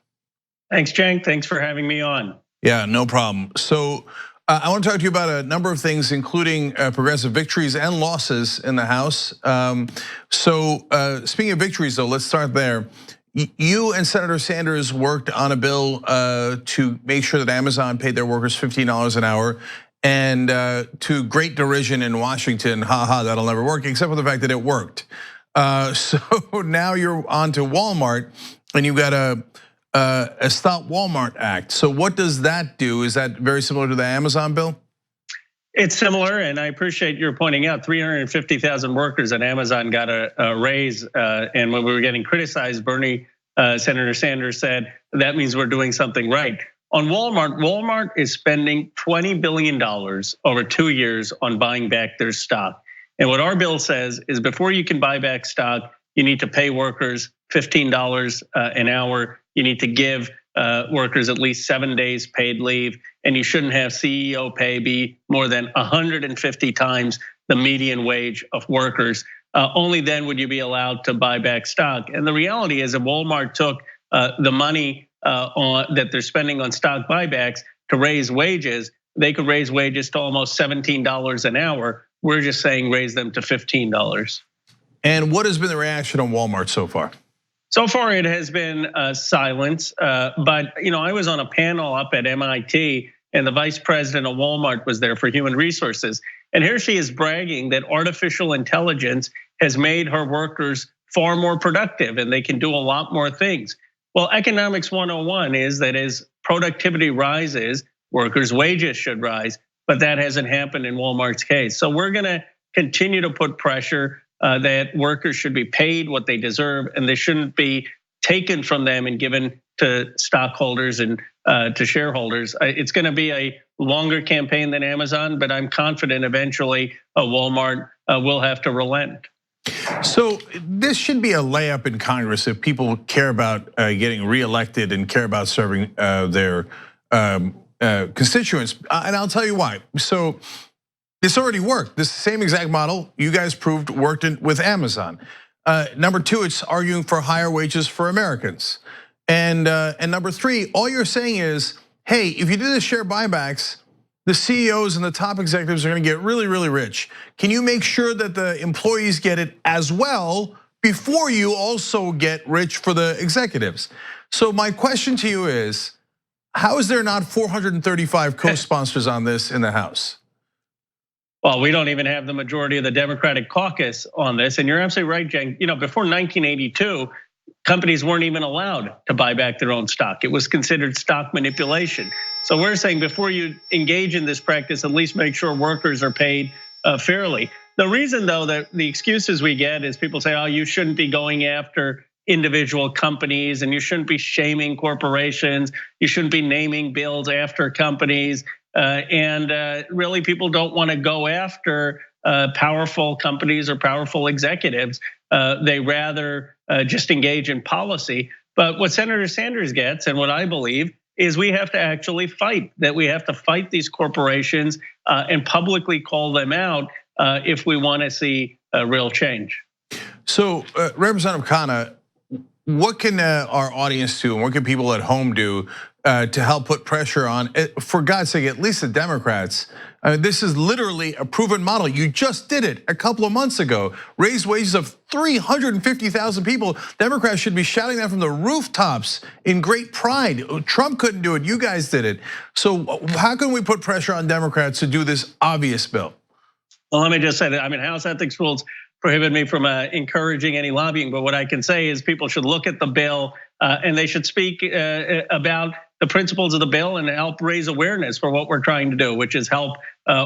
Thanks, Cenk. Thanks for having me on. Yeah, no problem. So I want to talk to you about a number of things, including progressive victories and losses in the House. Speaking of victories, though, let's start there. You and Senator Sanders worked on a bill to make sure that Amazon paid their workers $15 an hour. And to great derision in Washington, haha, that'll never work, except for the fact that it worked. So now you're on to Walmart, and you've got a Stop Walmart Act. So what does that do? Is that very similar to the Amazon bill? It's similar, and I appreciate your pointing out 350,000 workers at Amazon got a raise. And when we were getting criticized, Senator Sanders said, that means we're doing something right. On Walmart is spending $20 billion over 2 years on buying back their stock. And what our bill says is before you can buy back stock, you need to pay workers $15 an hour. You need to give workers at least 7 days paid leave, and you shouldn't have CEO pay be more than 150 times the median wage of workers. Only then would you be allowed to buy back stock. And the reality is, if Walmart took the money that they're spending on stock buybacks to raise wages, they could raise wages to almost $17 an hour. We're just saying raise them to $15. And what has been the reaction on Walmart so far? So far, it has been silence. But I was on a panel up at MIT, and the vice president of Walmart was there for human resources. And here she is bragging that artificial intelligence has made her workers far more productive, and they can do a lot more things. Well, economics 101 is that as productivity rises, workers' wages should rise, but that hasn't happened in Walmart's case. So we're gonna continue to put pressure that workers should be paid what they deserve, and they shouldn't be taken from them and given to stockholders and to shareholders. It's gonna be a longer campaign than Amazon, but I'm confident eventually Walmart will have to relent. So this should be a layup in Congress if people care about getting reelected and care about serving their constituents, and I'll tell you why. So this already worked. This same exact model you guys proved worked with Amazon. Number two, it's arguing for higher wages for Americans. And number three, all you're saying is, hey, if you do the share buybacks, the CEOs and the top executives are gonna get really, really rich. Can you make sure that the employees get it as well before you also get rich for the executives? So my question to you is, how is there not 435 co-sponsors on this in the House? Well, we don't even have the majority of the Democratic caucus on this. And you're absolutely right, Cenk. Before 1982, companies weren't even allowed to buy back their own stock. It was considered stock manipulation. So we're saying before you engage in this practice, at least make sure workers are paid fairly. The reason, though, that the excuses we get is people say, oh, you shouldn't be going after individual companies and you shouldn't be shaming corporations. You shouldn't be naming bills after companies. And really, people don't want to go after powerful companies or powerful executives. They rather just engage in policy. But what Senator Sanders gets, and what I believe, is we have to actually fight. That we have to fight these corporations and publicly call them out if we want to see a real change. So, Representative Khanna, what can our audience do, and what can people at home do to help put pressure on, for God's sake, at least the Democrats? This is literally a proven model. You just did it a couple of months ago. Raised wages of 350,000 people. Democrats should be shouting that from the rooftops in great pride. Trump couldn't do it, you guys did it. So how can we put pressure on Democrats to do this obvious bill? Well, let me just say that, House ethics rules prohibit me from encouraging any lobbying, but what I can say is people should look at the bill and they should speak about the principles of the bill and help raise awareness for what we're trying to do, which is help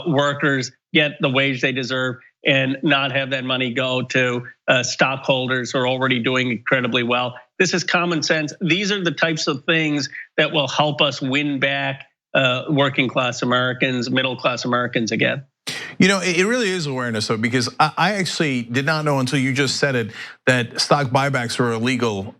workers get the wage they deserve and not have that money go to stockholders who are already doing incredibly well. This is common sense. These are the types of things that will help us win back working class Americans, middle class Americans again. You know, it really is awareness though, because I actually did not know until you just said it that stock buybacks were illegal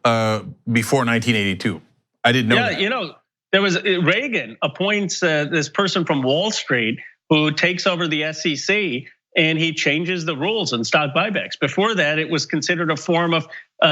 before 1982. I didn't know. Yeah, that. You know, there was Reagan appoints this person from Wall Street who takes over the SEC, and he changes the rules on stock buybacks. Before that, it was considered a form of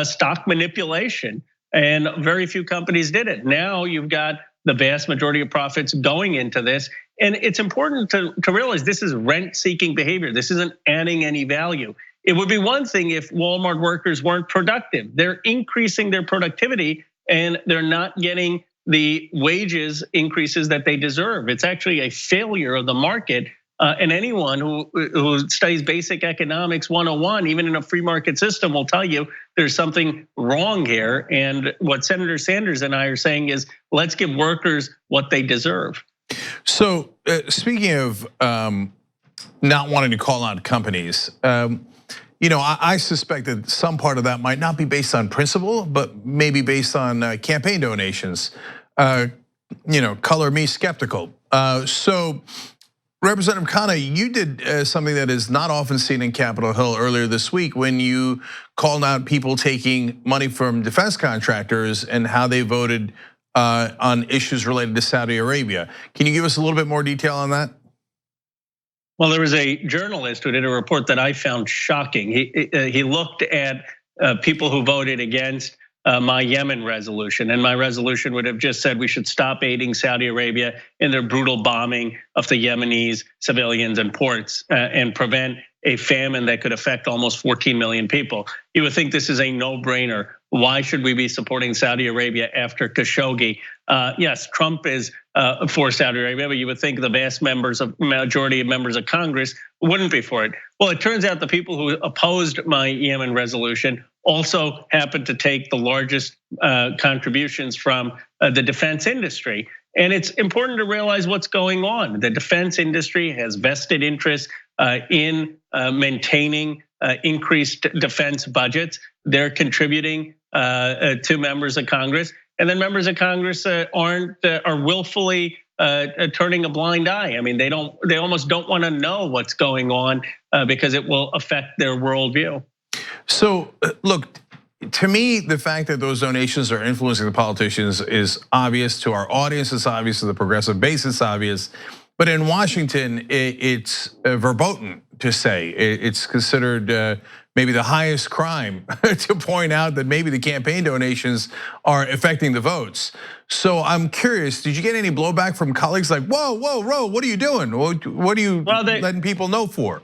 stock manipulation, and very few companies did it. Now you've got the vast majority of profits going into this. And it's important to realize this is rent-seeking behavior. This isn't adding any value. It would be one thing if Walmart workers weren't productive. They're increasing their productivity and they're not getting the wages increases that they deserve. It's actually a failure of the market. And anyone who studies basic economics 101, even in a free market system, will tell you there's something wrong here. And what Senator Sanders and I are saying is, let's give workers what they deserve. So speaking of not wanting to call out companies, you know, I suspect that some part of that might not be based on principle, but maybe based on campaign donations. You know, color me skeptical. So Representative Khanna, you did something that is not often seen in Capitol Hill earlier this week when you called out people taking money from defense contractors and how they voted on issues related to Saudi Arabia. Can you give us a little bit more detail on that? Well, there was a journalist who did a report that I found shocking. He looked at people who voted against my Yemen resolution, and my resolution would have just said we should stop aiding Saudi Arabia in their brutal bombing of the Yemenis civilians and ports and prevent a famine that could affect almost 14 million people. You would think this is a no-brainer. Why should we be supporting Saudi Arabia after Khashoggi? Yes, Trump is for Saudi Arabia, but you would think the vast majority of members of Congress wouldn't be for it. Well, it turns out the people who opposed my Yemen resolution also happened to take the largest contributions from the defense industry. And it's important to realize what's going on. The defense industry has vested interest in maintaining increased defense budgets. They're contributing to members of Congress, and then members of Congress are willfully turning a blind eye. I mean, they almost don't want to know what's going on because it will affect their worldview. So look, to me, the fact that those donations are influencing the politicians is obvious to our audience. It's obvious to the progressive base. It's obvious. But in Washington, it's verboten to say. It's considered maybe the highest crime to point out that maybe the campaign donations are affecting the votes. So I'm curious, did you get any blowback from colleagues like, whoa, Ro, what are you doing? What are you letting people know for?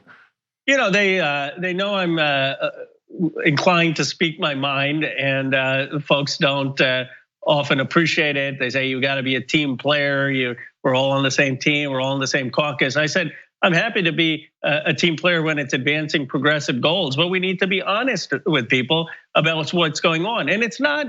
You know, they know I'm inclined to speak my mind, and folks don't often appreciate it. They say you got to be a team player. We're all on the same team. We're all in the same caucus. I said, I'm happy to be a team player when it's advancing progressive goals, but we need to be honest with people about what's going on. And it's not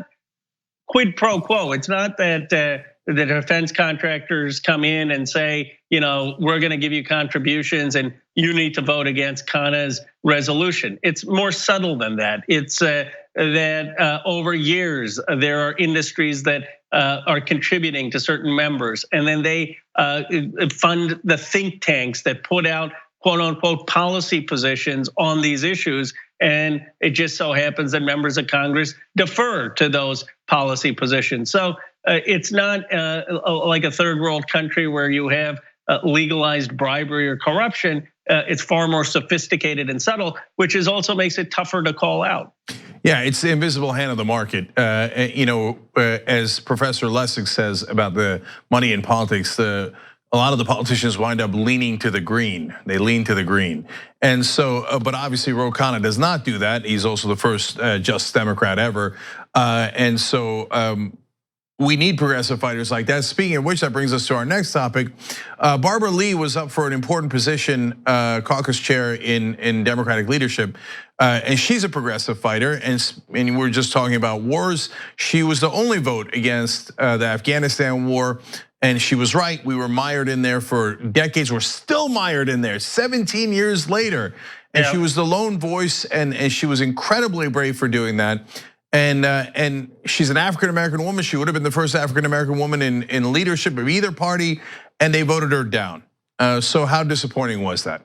quid pro quo. It's not that the defense contractors come in and say, we're going to give you contributions and you need to vote against Khanna's resolution. It's more subtle than that. It's that over years, there are industries that are contributing to certain members, and then they fund the think tanks that put out quote unquote policy positions on these issues. And it just so happens that members of Congress defer to those policy positions. So it's not like a third world country where you have legalized bribery or corruption. It's far more sophisticated and subtle, which also makes it tougher to call out. Yeah, it's the invisible hand of the market. As Professor Lessig says about the money in politics, a lot of the politicians wind up leaning to the green. They lean to the green. And so, but obviously Ro Khanna does not do that. He's also the first just Democrat ever. And so we need progressive fighters like that. Speaking of which, that brings us to our next topic. Barbara Lee was up for an important position, caucus chair in Democratic leadership. And she's a progressive fighter, and we're just talking about wars. She was the only vote against the Afghanistan war, and she was right. We were mired in there for decades. We're still mired in there 17 years later. And she was the lone voice, and she was incredibly brave for doing that. And she's an African-American woman. She would have been the first African-American woman in leadership of either party, and they voted her down. So how disappointing was that?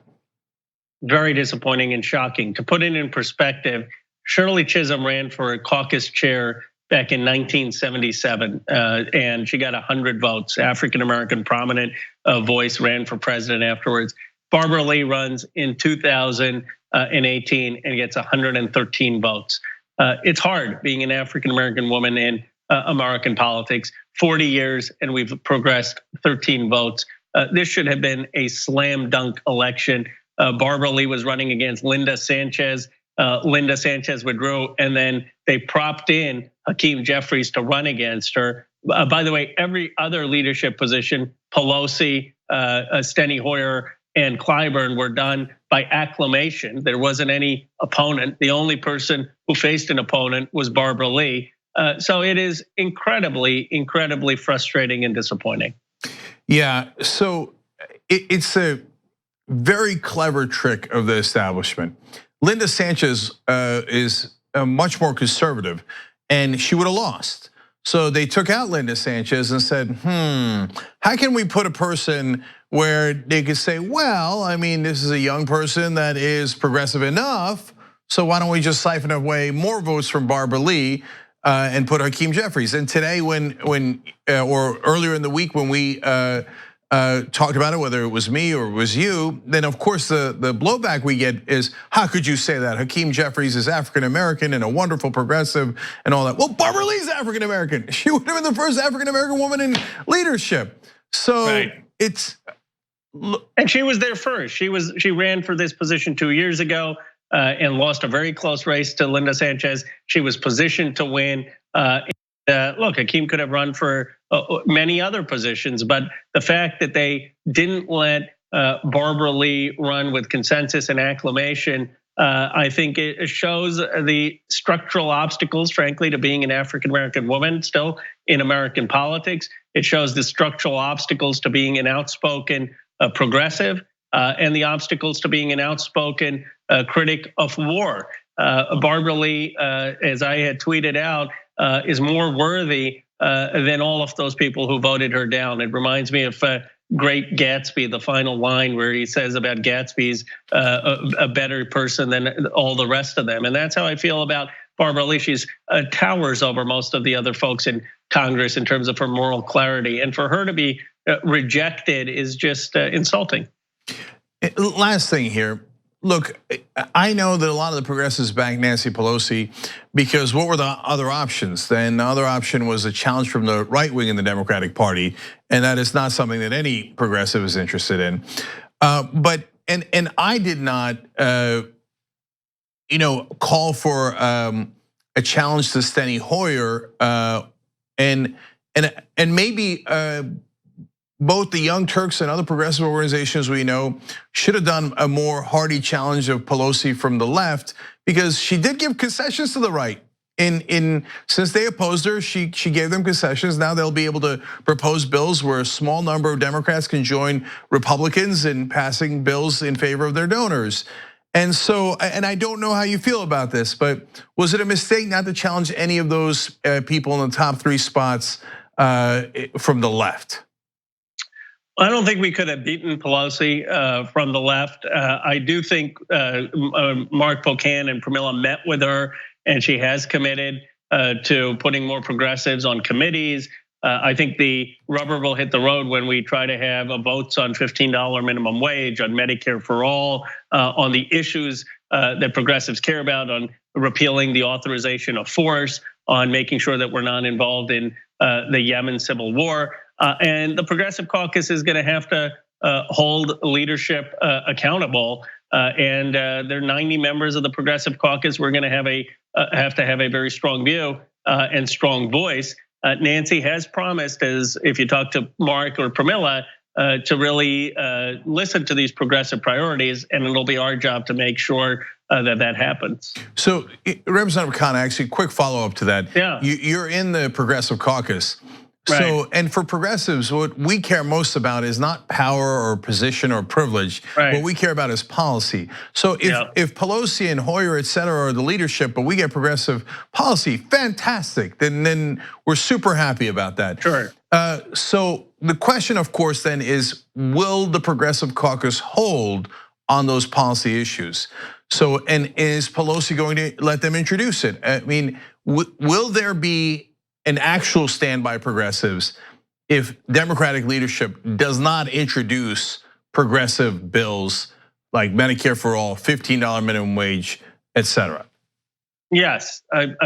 very disappointing and shocking. To put it in perspective, Shirley Chisholm ran for a caucus chair back in 1977, and she got 100 votes. African-American prominent voice ran for president afterwards. Barbara Lee runs in 2018 and gets 113 votes. It's hard being an African-American woman in American politics. 40 years and we've progressed 13 votes. This should have been a slam dunk election. Barbara Lee was running against Linda Sanchez. Linda Sanchez withdrew, and then they propped in Hakeem Jeffries to run against her. By the way, every other leadership position, Pelosi, Steny Hoyer, and Clyburn were done by acclamation. There wasn't any opponent. The only person who faced an opponent was Barbara Lee. So it is incredibly, incredibly frustrating and disappointing. Yeah, so it's a very clever trick of the establishment. Linda Sanchez is much more conservative, and she would have lost. So they took out Linda Sanchez and said, how can we put a person where they could say, well, I mean, this is a young person that is progressive enough, so why don't we just siphon away more votes from Barbara Lee and put Hakeem Jeffries? And today, or earlier in the week when we talked about it, whether it was me or it was you, then of course the blowback we get is, how could you say that? Hakeem Jeffries is African American and a wonderful progressive and all that. Well, Barbara Lee's African American. She would have been the first African American woman in leadership. So it's, and she was there first. She ran for this position 2 years ago and lost a very close race to Linda Sanchez. She was positioned to win. Look, Hakeem could have run for many other positions, but the fact that they didn't let Barbara Lee run with consensus and acclamation, I think it shows the structural obstacles, frankly, to being an African-American woman still in American politics. It shows the structural obstacles to being an outspoken progressive and the obstacles to being an outspoken critic of war. Barbara Lee, as I had tweeted out, is more worthy than all of those people who voted her down. It reminds me of Great Gatsby, the final line where he says about Gatsby's a better person than all the rest of them. And that's how I feel about Barbara Lee. She's towers over most of the other folks in Congress in terms of her moral clarity. And for her to be rejected is just insulting. Last thing here. Look, I know that a lot of the progressives backed Nancy Pelosi because what were the other options? Then the other option was a challenge from the right wing in the Democratic Party, and that is not something that any progressive is interested in. But I did not, call for a challenge to Steny Hoyer, and maybe. Both the Young Turks and other progressive organizations we know should have done a more hearty challenge of Pelosi from the left, because she did give concessions to the right. Since they opposed her, she gave them concessions. Now they'll be able to propose bills where a small number of Democrats can join Republicans in passing bills in favor of their donors. And so, and I don't know how you feel about this, but was it a mistake not to challenge any of those people in the top 3 spots from the left? I don't think we could have beaten Pelosi from the left. I do think Mark Pocan and Pramila met with her, and she has committed to putting more progressives on committees. I think the rubber will hit the road when we try to have votes on $15 minimum wage, on Medicare for all, on the issues that progressives care about, on repealing the authorization of force, on making sure that we're not involved in the Yemen civil war. And the Progressive Caucus is going to have to hold leadership accountable. And there are 90 members of the Progressive Caucus. We're going to have to have a very strong view and strong voice. Nancy has promised, as if you talk to Mark or Pramila, to really listen to these progressive priorities, and it'll be our job to make sure that happens. So, Representative Khanna, actually, quick follow up to that. Yeah, you're in the Progressive Caucus. So, and for progressives, what we care most about is not power or position or privilege. What we care about is policy. So if Pelosi and Hoyer, et cetera, are the leadership, but we get progressive policy, fantastic. Then we're super happy about that. Sure. So the question, of course, then is, will the Progressive Caucus hold on those policy issues. So, and is Pelosi going to let them introduce it? I mean, will there be an actual stand by progressives if Democratic leadership does not introduce progressive bills like Medicare for all, $15 minimum wage, et cetera? Yes,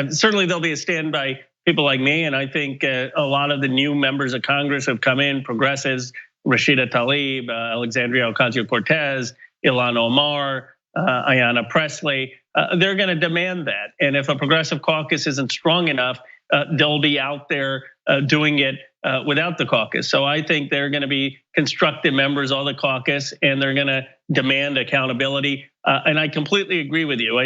certainly there'll be a stand by people like me, and I think a lot of the new members of Congress have come in, progressives, Rashida Tlaib, Alexandria Ocasio-Cortez, Ilhan Omar, Ayanna Pressley. They're going to demand that, and if a progressive caucus isn't strong enough, they'll be out there doing it without the caucus. So I think they're going to be constructive members of the caucus, and they're going to demand accountability. And I completely agree with you.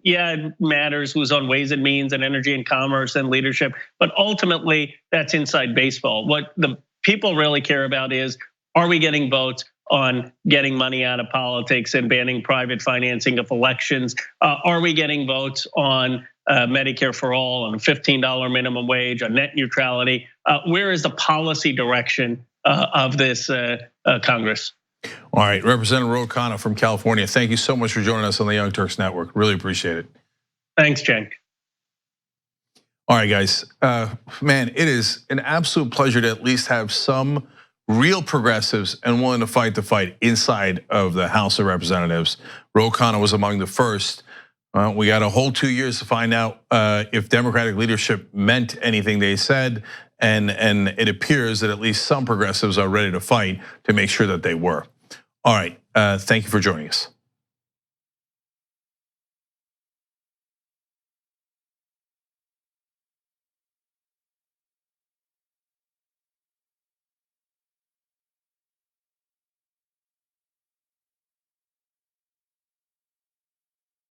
Yeah, it matters who's on Ways and Means and Energy and Commerce and leadership, but ultimately that's inside baseball. What the people really care about is, are we getting votes on getting money out of politics and banning private financing of elections? Are we getting votes on Medicare for all, on a $15 minimum wage, on net neutrality? Where is the policy direction of this Congress? All right, Representative Ro Khanna from California, thank you so much for joining us on the Young Turks Network. Really appreciate it. Thanks, Cenk. All right, guys, man, it is an absolute pleasure to at least have some real progressives and willing to fight the fight inside of the House of Representatives. Ro Khanna was among the first. We got a whole 2 years to find out if Democratic leadership meant anything they said, and it appears that at least some progressives are ready to fight to make sure that they were. All right, thank you for joining us.